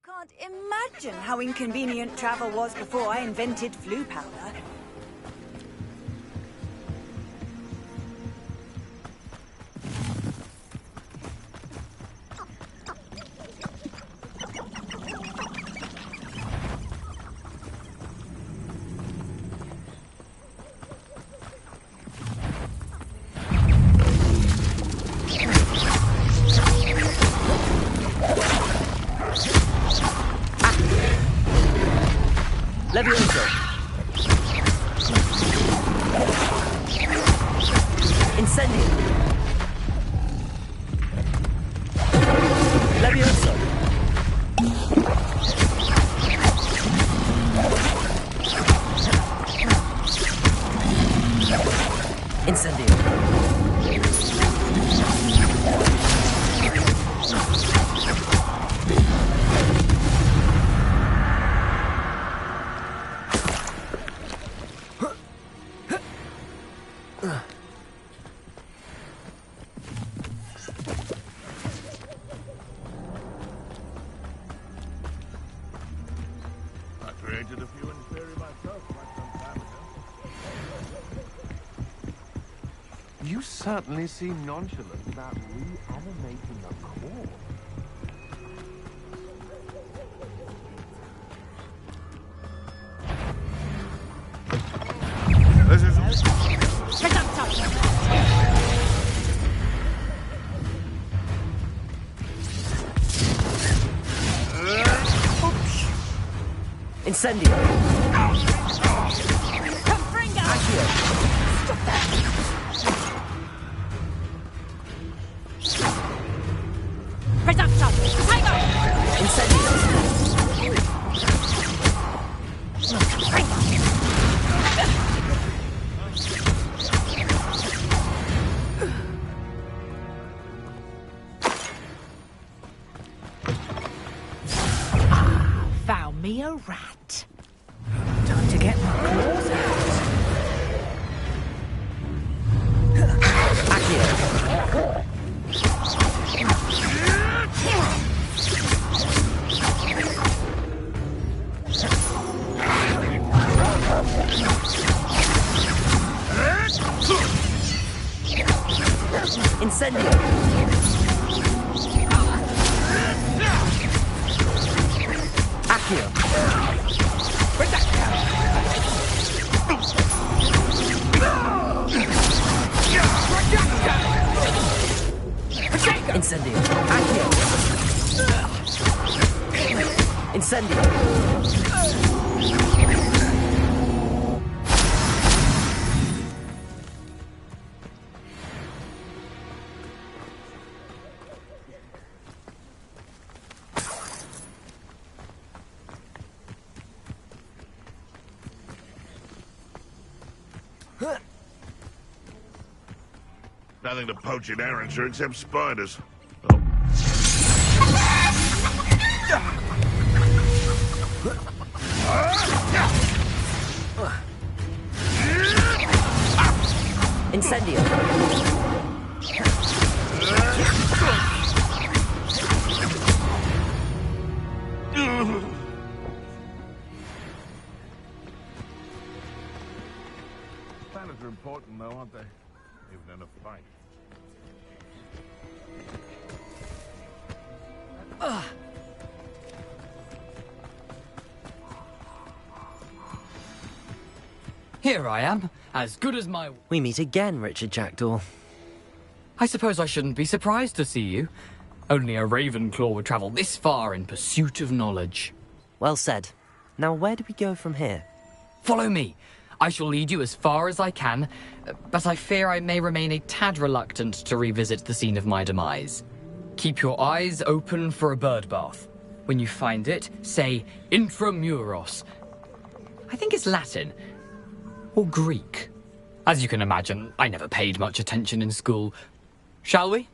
Can't imagine how inconvenient travel was before I invented flu powder. Levioso. Incendio. Levioso. Incendio. You certainly seem nonchalant about reanimating a corpse. This is... Incendio. me a rat. Time to get my claws out. Incendio! Accio! Incendio! Accio! Incendio! Nothing to poach in Arranger except spiders. Incendio! Planners are important, though, aren't they? Even in a fight. Here I am, as good as my... We meet again, Richard Jackdaw. I suppose I shouldn't be surprised to see you. Only a Ravenclaw would travel this far in pursuit of knowledge. Well said. Now where do we go from here? Follow me. I shall lead you as far as I can, but I fear I may remain a tad reluctant to revisit the scene of my demise. Keep your eyes open for a bird bath. When you find it, say intramuros. I think it's Latin. Or Greek. As you can imagine, I never paid much attention in school. Shall we?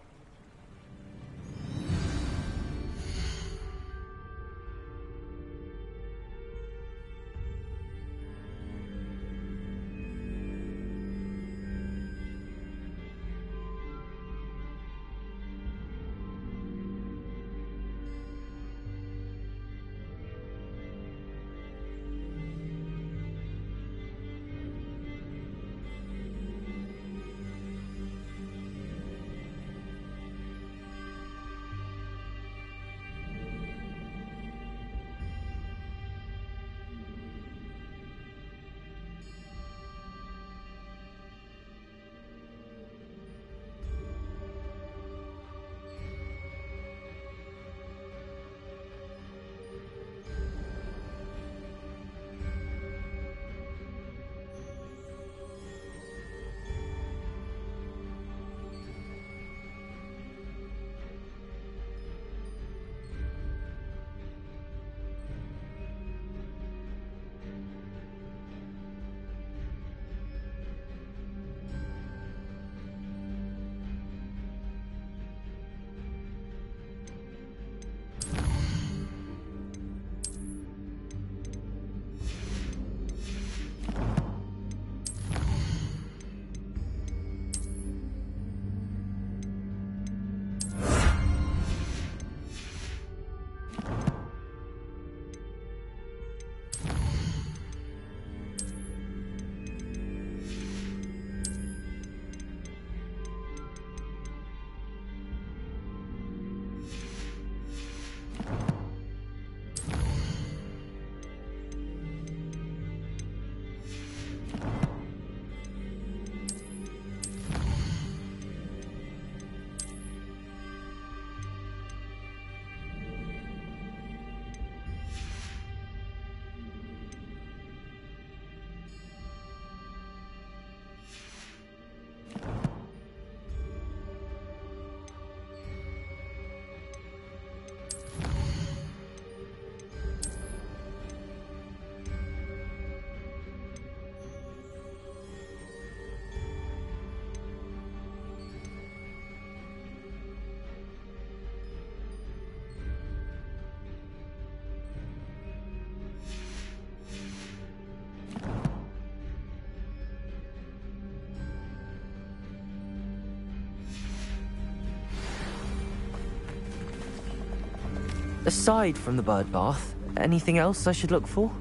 Aside from the bird bath, anything else I should look for?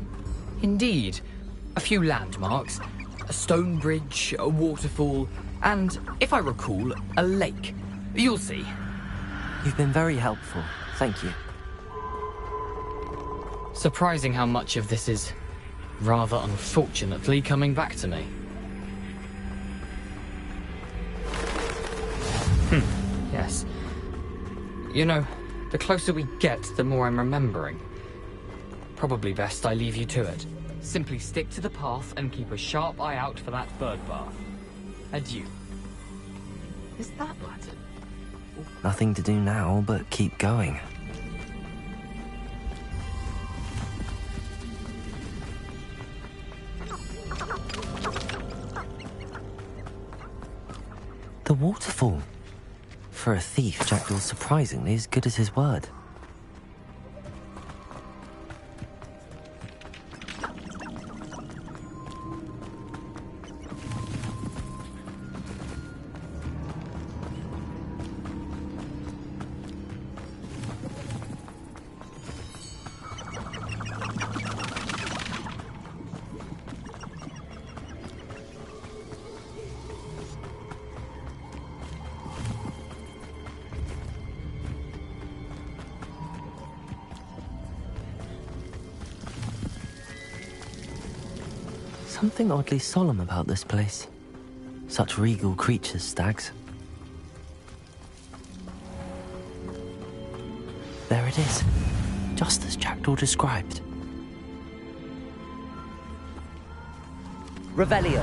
Indeed. A few landmarks, a stone bridge, a waterfall, and, if I recall, a lake. You'll see. You've been very helpful. Thank you. Surprising how much of this is, rather unfortunately, coming back to me. Yes. You know, the closer we get, the more I'm remembering. Probably best I leave you to it. Simply stick to the path and keep a sharp eye out for that bird bath. Adieu. Is that Latin? Nothing to do now but keep going. The waterfall. For a thief, Jackdaw's surprisingly as good as his word. Something oddly solemn about this place. Such regal creatures, stags. There it is, just as Jackdaw described. Revelio.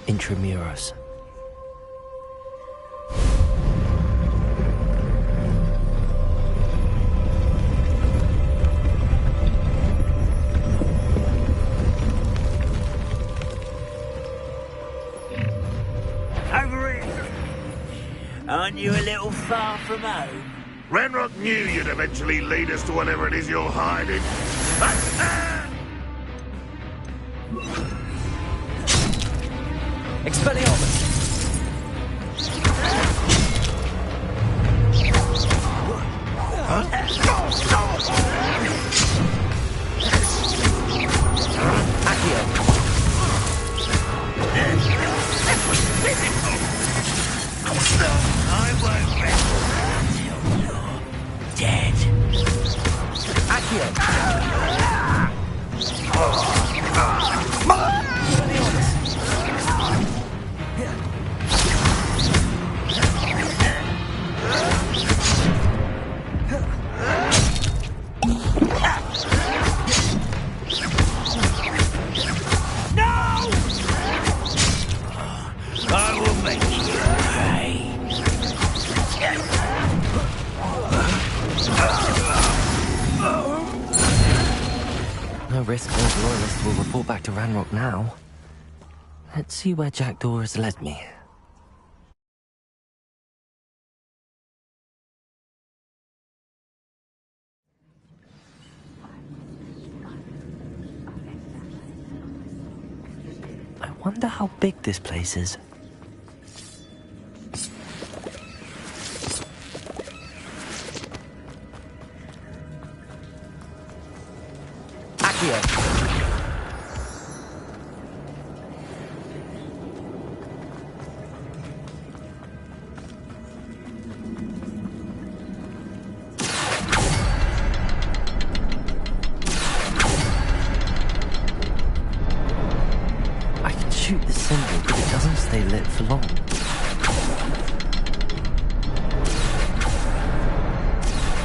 Intramuros. Aren't you a little far from home? Ranrock knew you'd eventually lead us to whatever it is you're hiding. Expelliarmus! I won't rest until you're dead. Accio! I will make you pay. No risk those loyalists will report back to Ranrock now. Let's see where Jackdaw has led me. I wonder how big this place is. I can shoot the symbol, but it doesn't stay lit for long.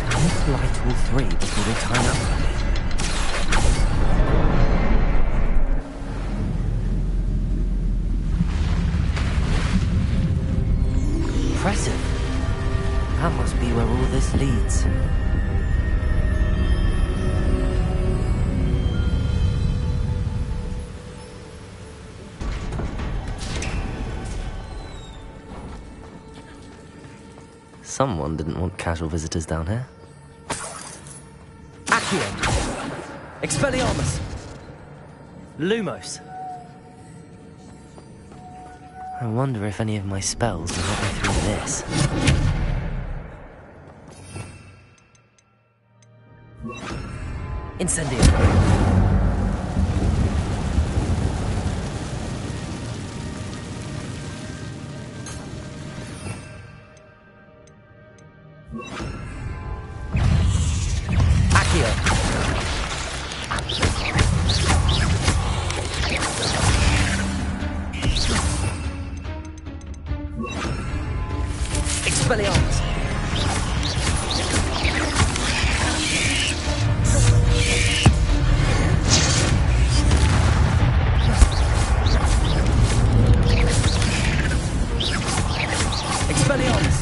I need to light all three before they time out for me. Impressive. That must be where all this leads. Someone didn't want casual visitors down here. Accio! Expelliarmus! Lumos! I wonder if any of my spells will get me through this. Incendio. Expelliarmus. Expelliarmus.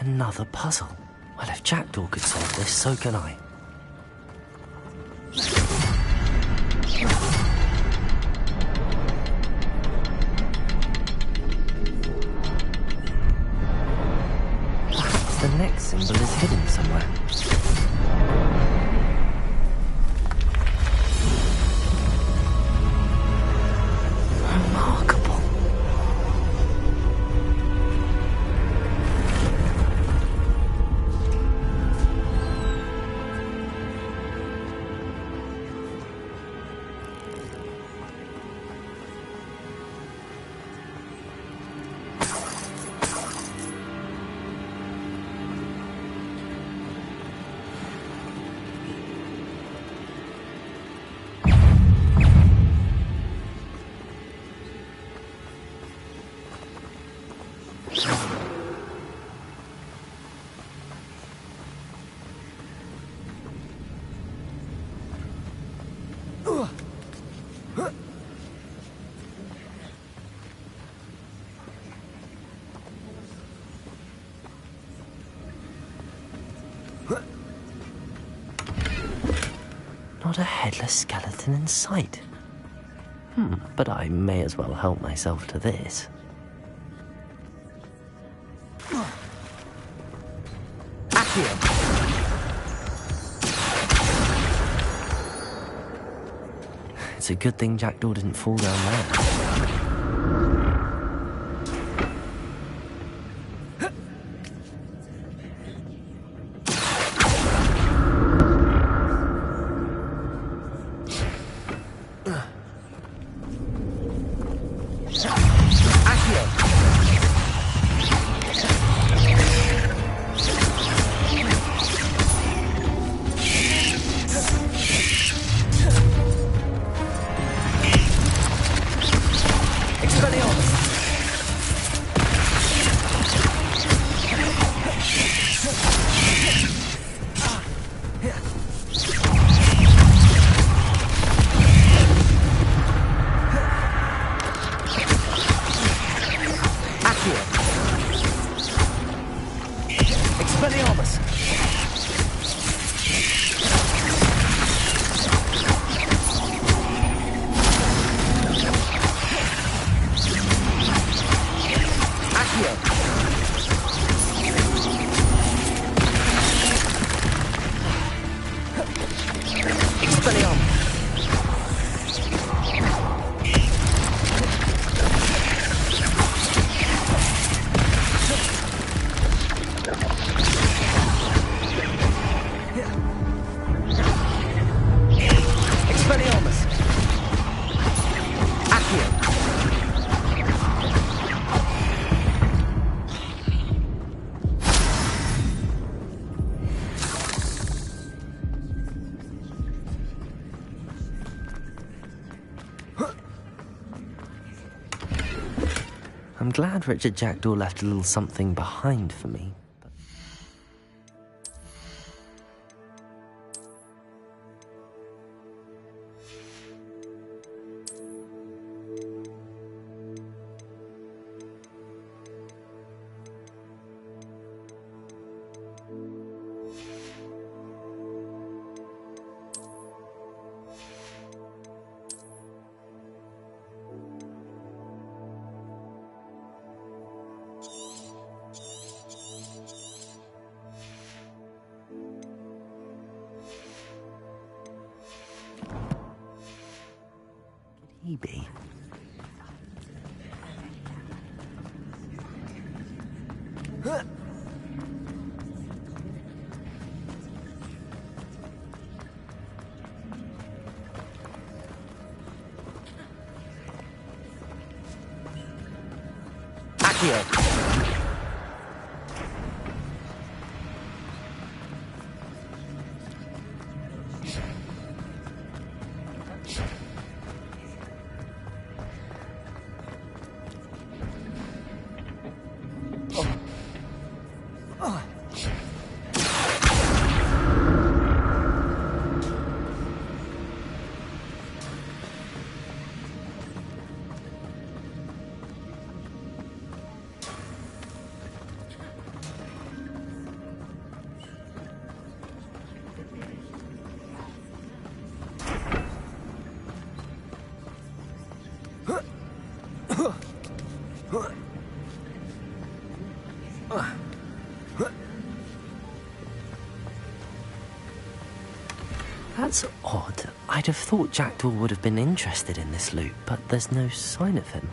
Another puzzle. Well, if Jackdaw could solve this, so can I. Perhaps the next symbol is hidden somewhere. Not a headless skeleton in sight. But I may as well help myself to this. It's a good thing Jackdaw didn't fall down there. I'm glad Richard Jackdaw left a little something behind for me. He be? Accio! That's odd. I'd have thought Jackdaw would have been interested in this loot, but there's no sign of him.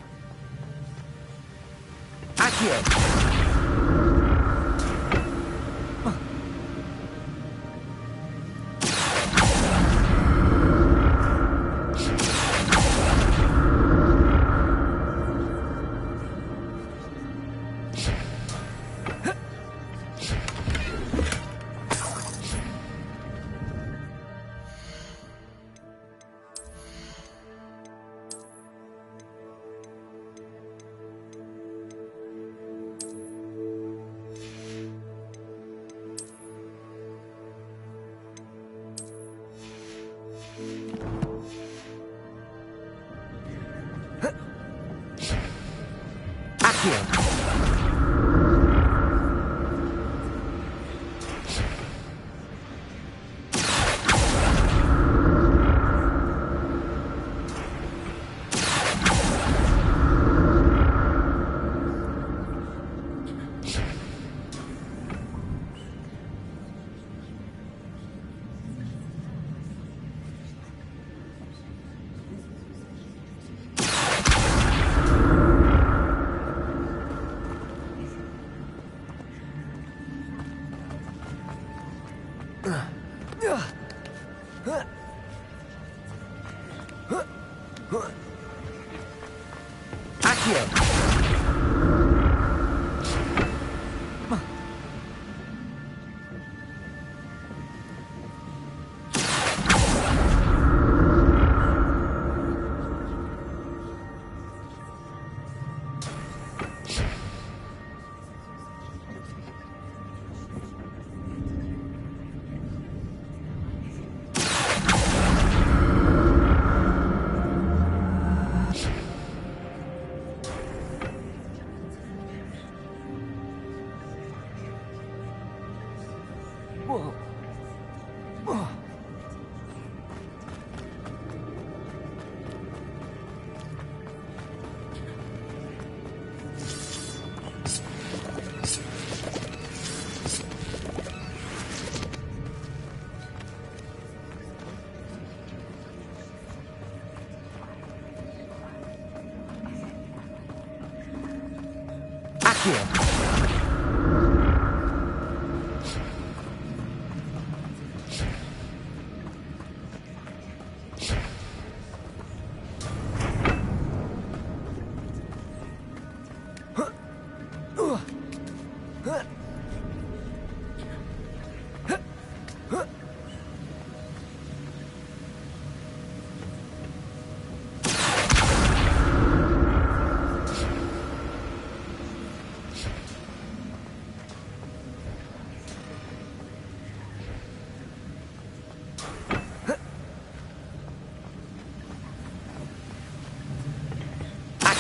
Accio!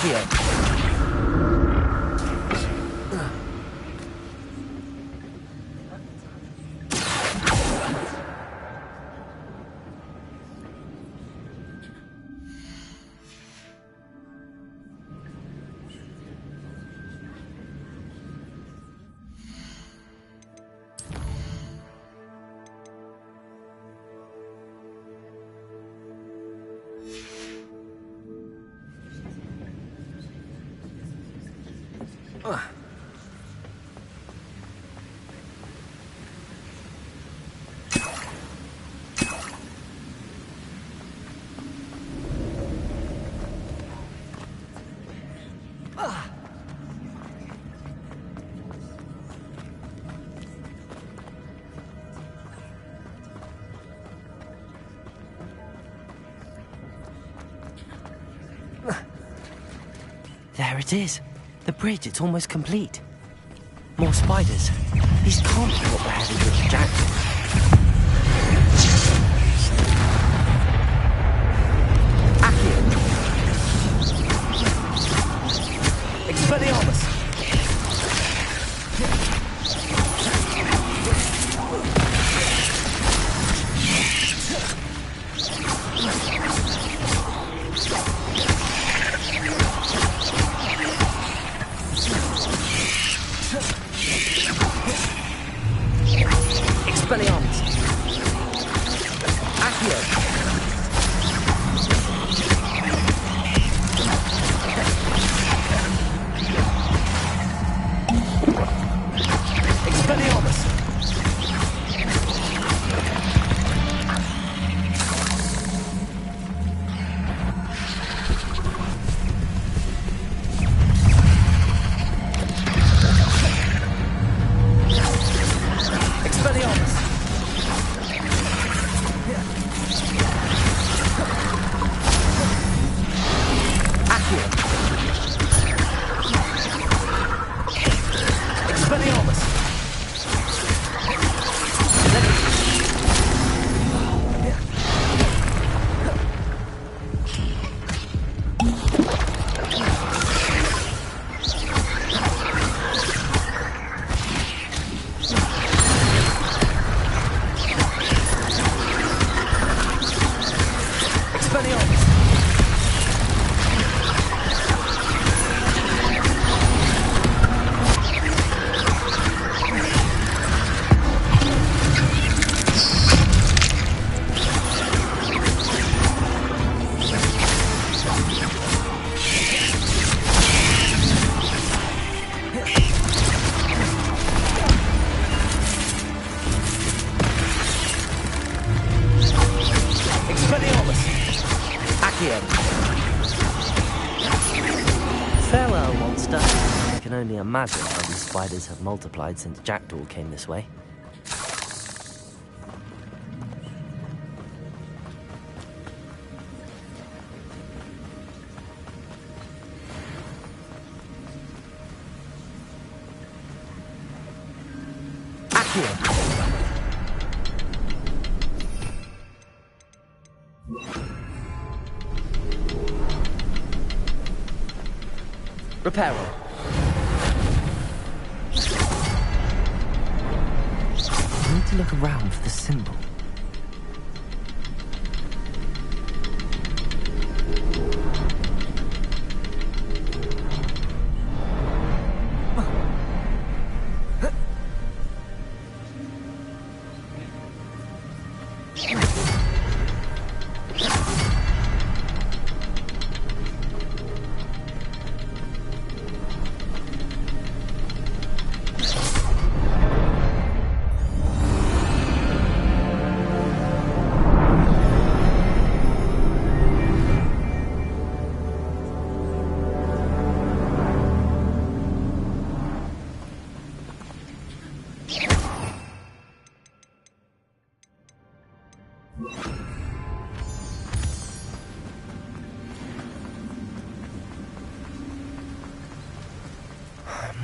Accio. There it is. The bridge, it's almost complete. More spiders. These can't be what we're heading with, Jack. Accio. Expelliarmus. Expelliarmus. Accio. Expelliarmus. Expelliarmus. Accio. Expelliarmus. Expelliarmus. Expelliarmus. Accio. Farewell, monster. I can only imagine how these spiders have multiplied since Jackdaw came this way. Accio. Reparo. I need to look around for the symbol.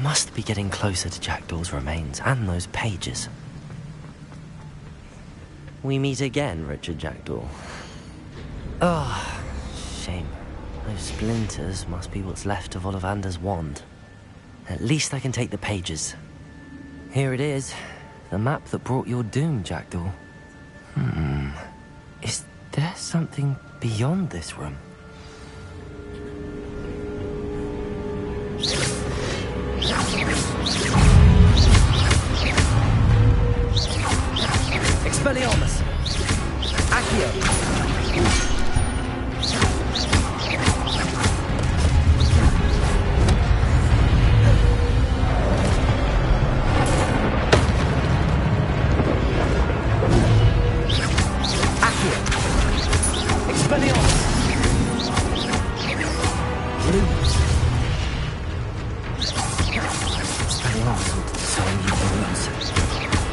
Must be getting closer to Jackdaw's remains and those pages. We meet again, Richard Jackdaw. Ah, shame. Those splinters must be what's left of Ollivander's wand. At least I can take the pages. Here it is. The map that brought your doom, Jackdaw. Is there something beyond this room? Expelliarmus! Accio!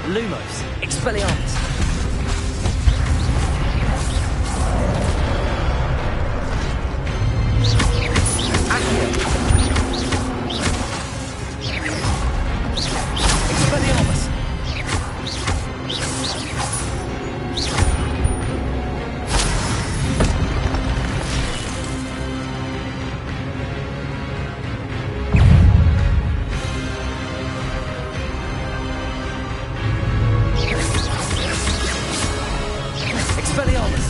Lumos, Expelliarmus. Accio. Expelliarmus. Expelliarmus!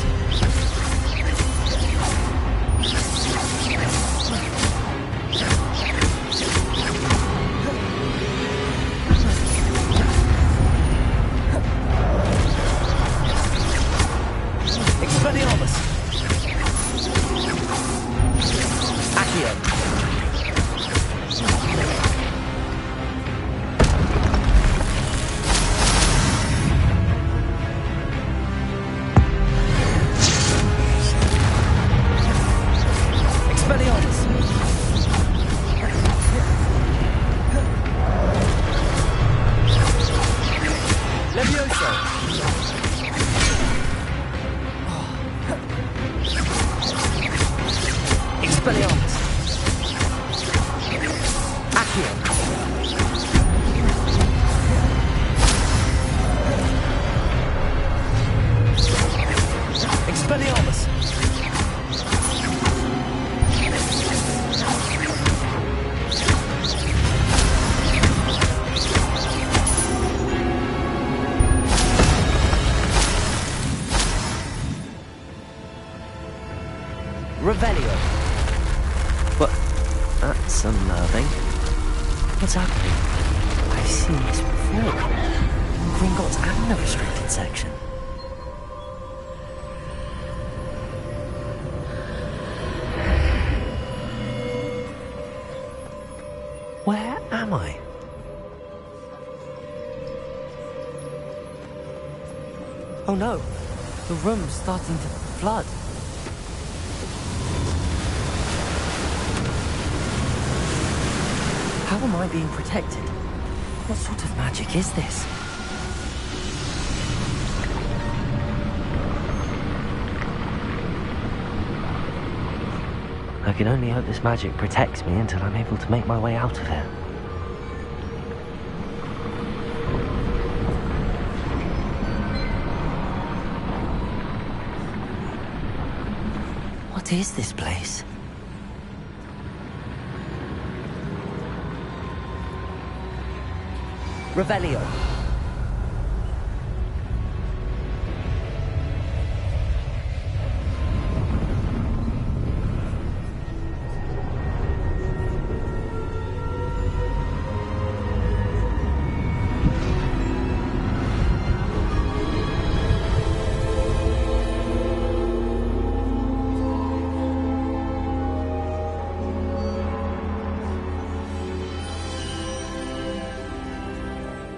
Expelliarmus! Accio! Expelliarmus! Levioso! Expelliarmus! Accio! Expelliarmus! Revelio. What? That's unnerving. What's happening? I've seen this before. Gringotts and the restricted section. Where am I? Oh no, the room's starting to flood. How am I being protected? What sort of magic is this? I can only hope this magic protects me until I'm able to make my way out of here. What is this place? Revelio.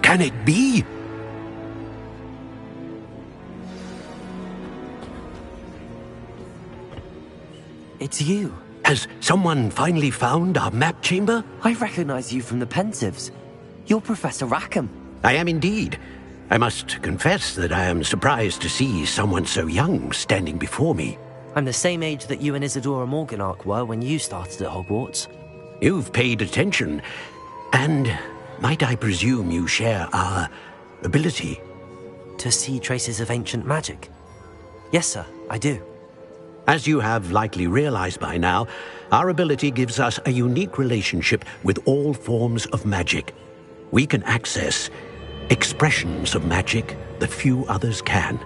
Can it be? It's you. Has someone finally found our map chamber? I recognize you from the Pensives. You're Professor Rackham. I am indeed. I must confess that I am surprised to see someone so young standing before me. I'm the same age that you and Isadora Morganach were when you started at Hogwarts. You've paid attention, and might I presume you share our ability? To see traces of ancient magic? Yes, sir, I do. As you have likely realized by now, our ability gives us a unique relationship with all forms of magic. We can access expressions of magic that few others can.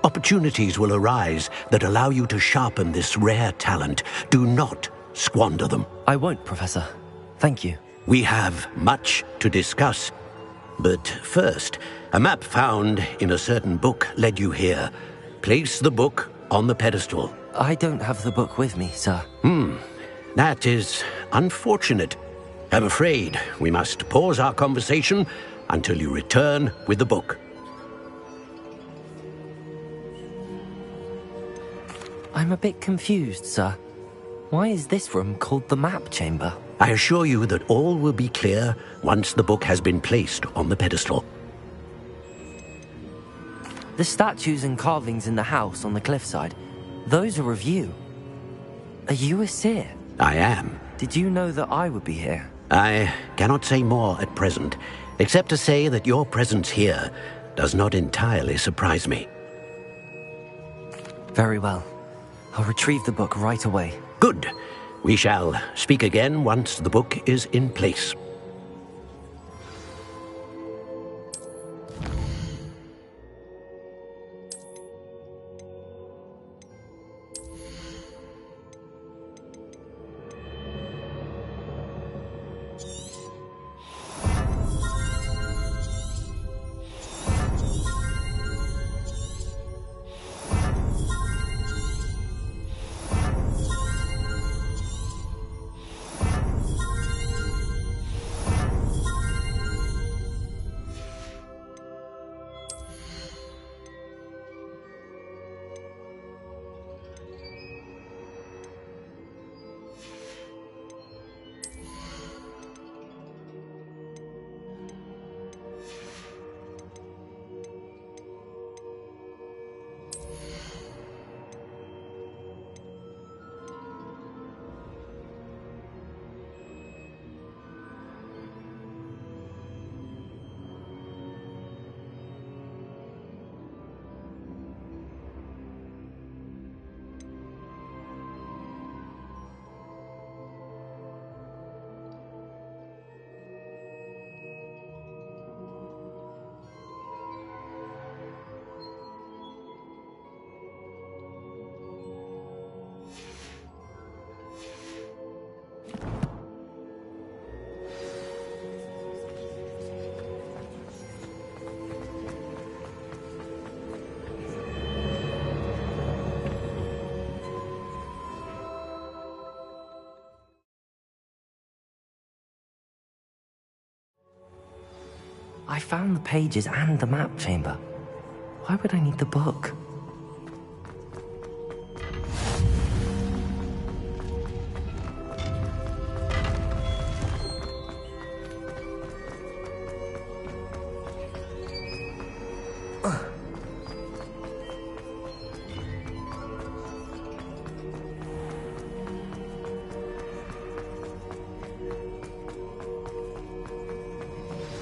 Opportunities will arise that allow you to sharpen this rare talent. Do not squander them. I won't, Professor. Thank you. We have much to discuss. But first, a map found in a certain book led you here. Place the book on the pedestal. I don't have the book with me, sir. That is unfortunate. I'm afraid we must pause our conversation until you return with the book. I'm a bit confused, sir. Why is this room called the map chamber? I assure you that all will be clear once the book has been placed on the pedestal. The statues and carvings in the house on the cliffside, those are of you. Are you a seer? I am. Did you know that I would be here? I cannot say more at present, except to say that your presence here does not entirely surprise me. Very well. I'll retrieve the book right away. Good. We shall speak again once the book is in place. I found the pages and the map chamber. Why would I need the book?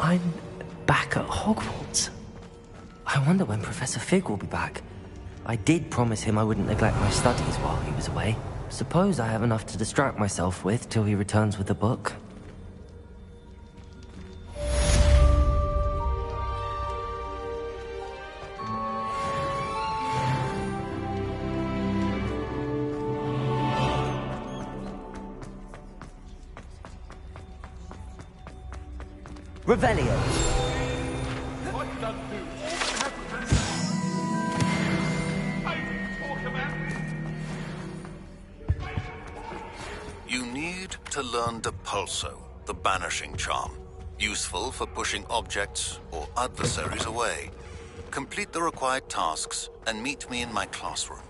I'm back at Hogwarts. I wonder when Professor Fig will be back. I did promise him I wouldn't neglect my studies while he was away. Suppose I have enough to distract myself with till he returns with the book. Revelio. You need to learn Depulso, the banishing charm. Useful for pushing objects or adversaries away. Complete the required tasks and meet me in my classroom.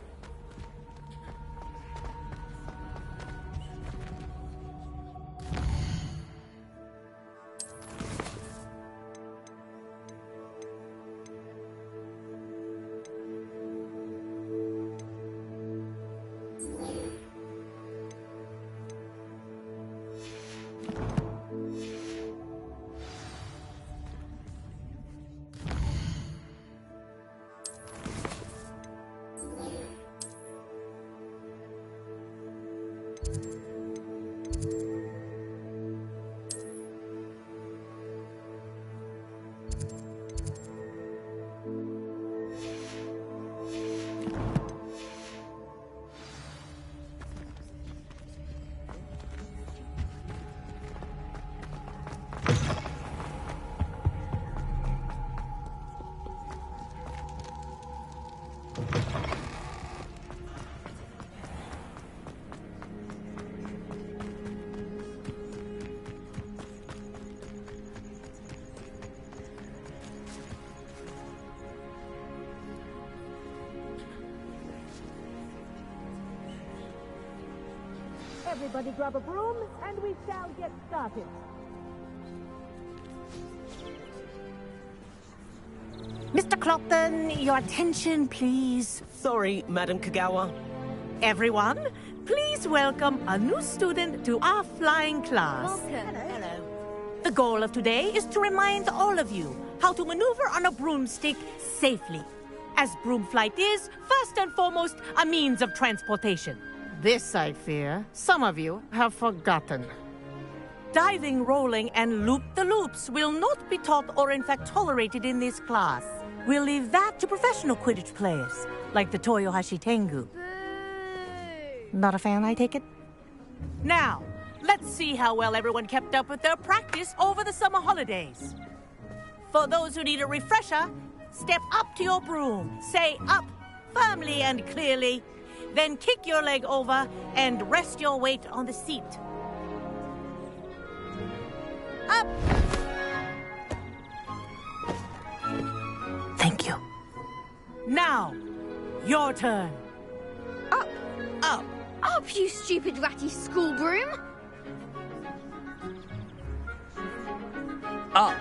Everybody grab a broom, and we shall get started. Mr. Clopton, your attention, please. Sorry, Madam Kagawa. Everyone, please welcome a new student to our flying class. Welcome. Hello. The goal of today is to remind all of you how to maneuver on a broomstick safely, as broom flight is, first and foremost, a means of transportation. This, I fear, some of you have forgotten. Diving, rolling, and loop-the-loops will not be taught or in fact tolerated in this class. We'll leave that to professional Quidditch players, like the Toyohashi Tengu. Not a fan, I take it? Now, let's see how well everyone kept up with their practice over the summer holidays. For those who need a refresher, step up to your broom, say up firmly and clearly, then kick your leg over and rest your weight on the seat. Up! Thank you. Now, your turn. Up! Up! Up, you stupid ratty school broom! Up!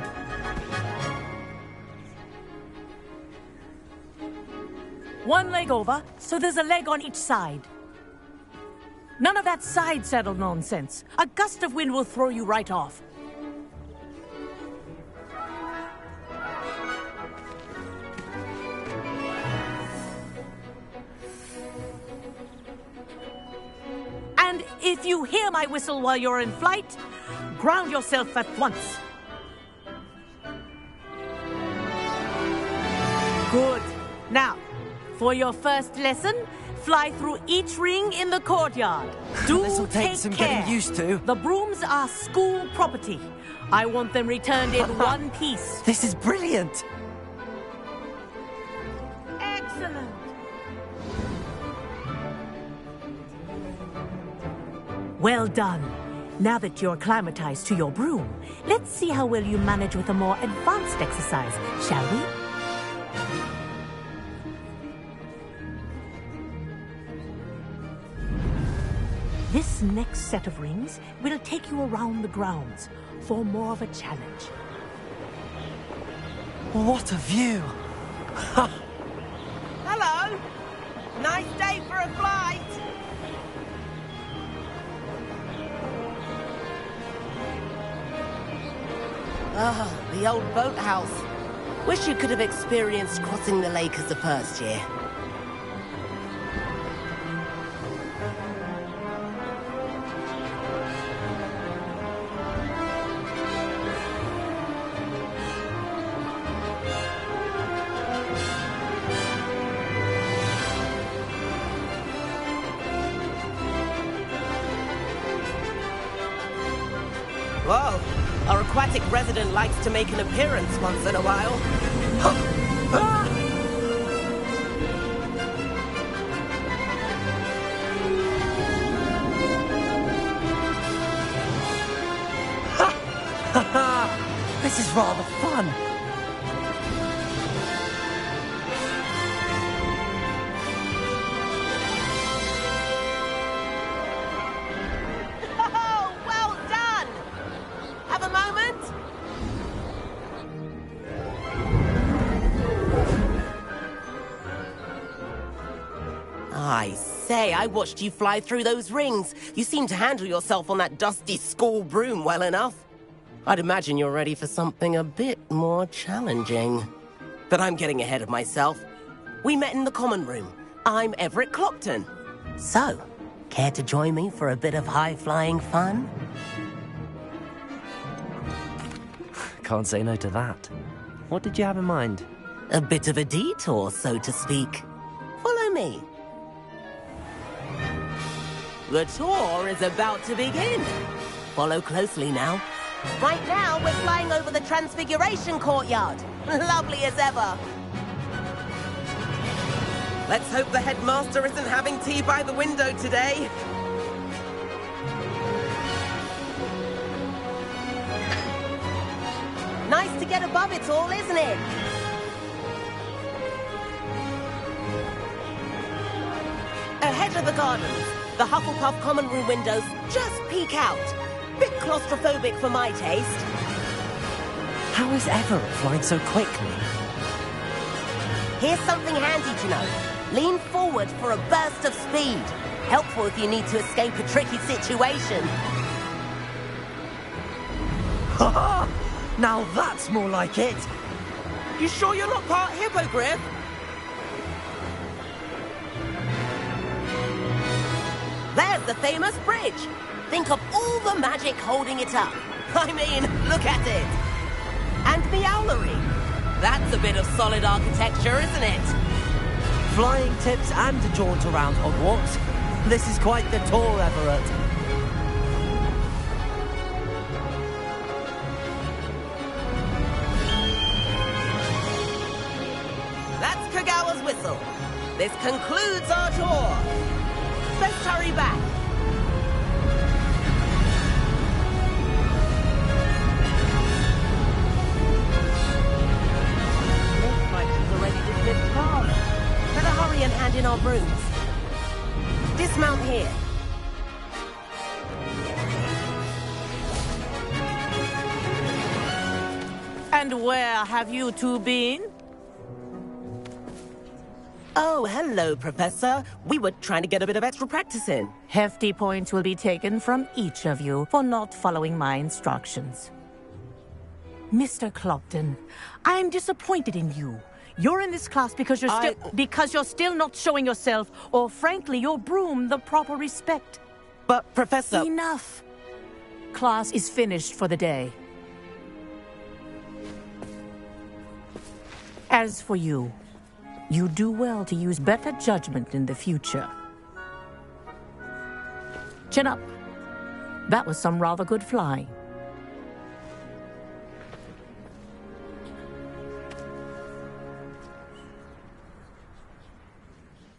One leg over, so there's a leg on each side. None of that side saddle nonsense. A gust of wind will throw you right off. And if you hear my whistle while you're in flight, ground yourself at once. Good. Now, for your first lesson, fly through each ring in the courtyard. This'll take take some care. getting used to. The brooms are school property. I want them returned in one piece. This is brilliant. Excellent. Well done. Now that you're acclimatized to your broom, let's see how well you manage with a more advanced exercise, shall we? This next set of rings will take you around the grounds for more of a challenge. What a view. Hello! Nice day for a flight! Ah, the old boathouse. Wish you could have experienced crossing the lake as a first year. Whoa! Our aquatic resident likes to make an appearance once in a while. This is rather fun. Oh, well done! Have a moment? I say, I watched you fly through those rings. You seem to handle yourself on that dusty school broom well enough. I'd imagine you're ready for something a bit more challenging. But I'm getting ahead of myself. We met in the common room. I'm Everett Clopton. So, care to join me for a bit of high-flying fun? Can't say no to that. What did you have in mind? A bit of a detour, so to speak. Follow me. The tour is about to begin. Follow closely now. Right now, we're flying over the Transfiguration Courtyard. Lovely as ever. Let's hope the headmaster isn't having tea by the window today. Nice to get above it all, isn't it? Ahead of the gardens. The Hufflepuff common room windows just peek out. Bit claustrophobic for my taste. How is Everett flying so quickly? Here's something handy to know. Lean forward for a burst of speed. Helpful if you need to escape a tricky situation. Ha! Now that's more like it! You sure you're not part hippogriff? There's the famous bridge. Think of all the magic holding it up. I mean, look at it. And the owlery. That's a bit of solid architecture, isn't it? Flying tips and a jaunt around Hogwarts. This is quite the tour, Everett. That's Kagawa's whistle. This concludes our tour. Let's hurry back. Looks like she's already dismissed class. Better hurry and hand in our brooms. Dismount here. And where have you two been? Oh, hello, Professor. We were trying to get a bit of extra practice in. Hefty points will be taken from each of you for not following my instructions. Mr. Clopton, I am disappointed in you. You're in this class because you're still not showing yourself, or frankly, your broom the proper respect. But, Professor... Enough. Class is finished for the day. As for you, you do well to use better judgment in the future. Chin up. That was some rather good flying.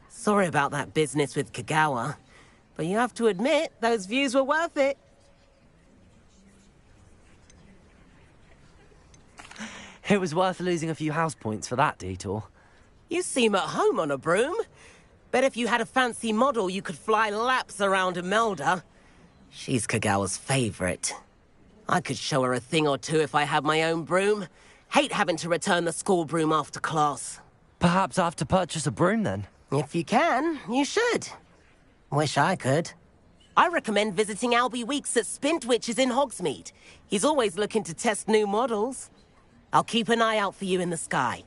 Sorry about that business with Kagawa, but you have to admit, those views were worth it. It was worth losing a few house points for that detour. You seem at home on a broom. Bet if you had a fancy model, you could fly laps around Imelda. She's Kagawa's favorite. I could show her a thing or two if I had my own broom. Hate having to return the school broom after class. Perhaps I have to purchase a broom then? If you can, you should. Wish I could. I recommend visiting Albie Weeks at Spintwitches in Hogsmeade. He's always looking to test new models. I'll keep an eye out for you in the sky.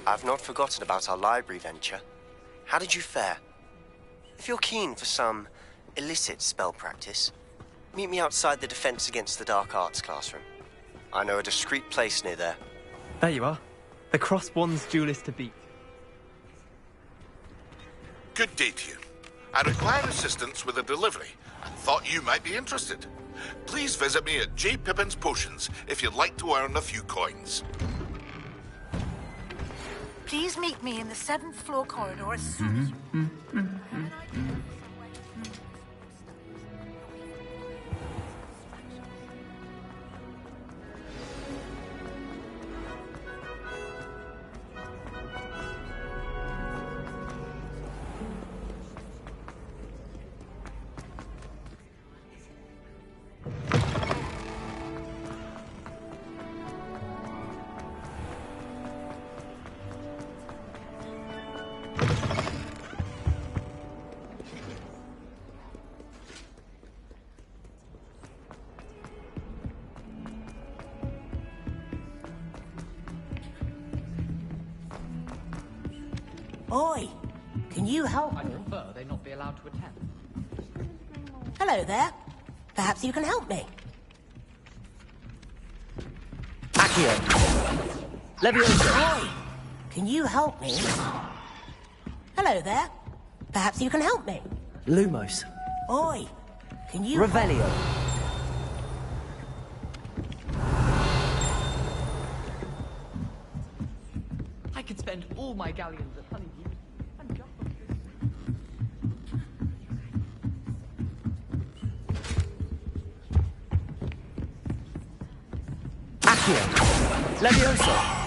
I've not forgotten about our library venture. How did you fare? If you're keen for some illicit spell practice, meet me outside the Defense Against the Dark Arts classroom. I know a discreet place near there. There you are. The Crosswands duelist to beat. Good day to you. I require assistance with a delivery and thought you might be interested. Please visit me at J. Pippin's Potions if you'd like to earn a few coins. Please meet me in the 7th floor corridor as soon as you... Oi! Can you help me? I prefer they not be allowed to attend. Hello there. Perhaps you can help me. Accio. Leviosa. Oi! Can you help me? Hello there. Perhaps you can help me. Lumos. Oi! Can you... Revelio. I could spend all my galleons at Honeydew and jump on Accio. Leviosa.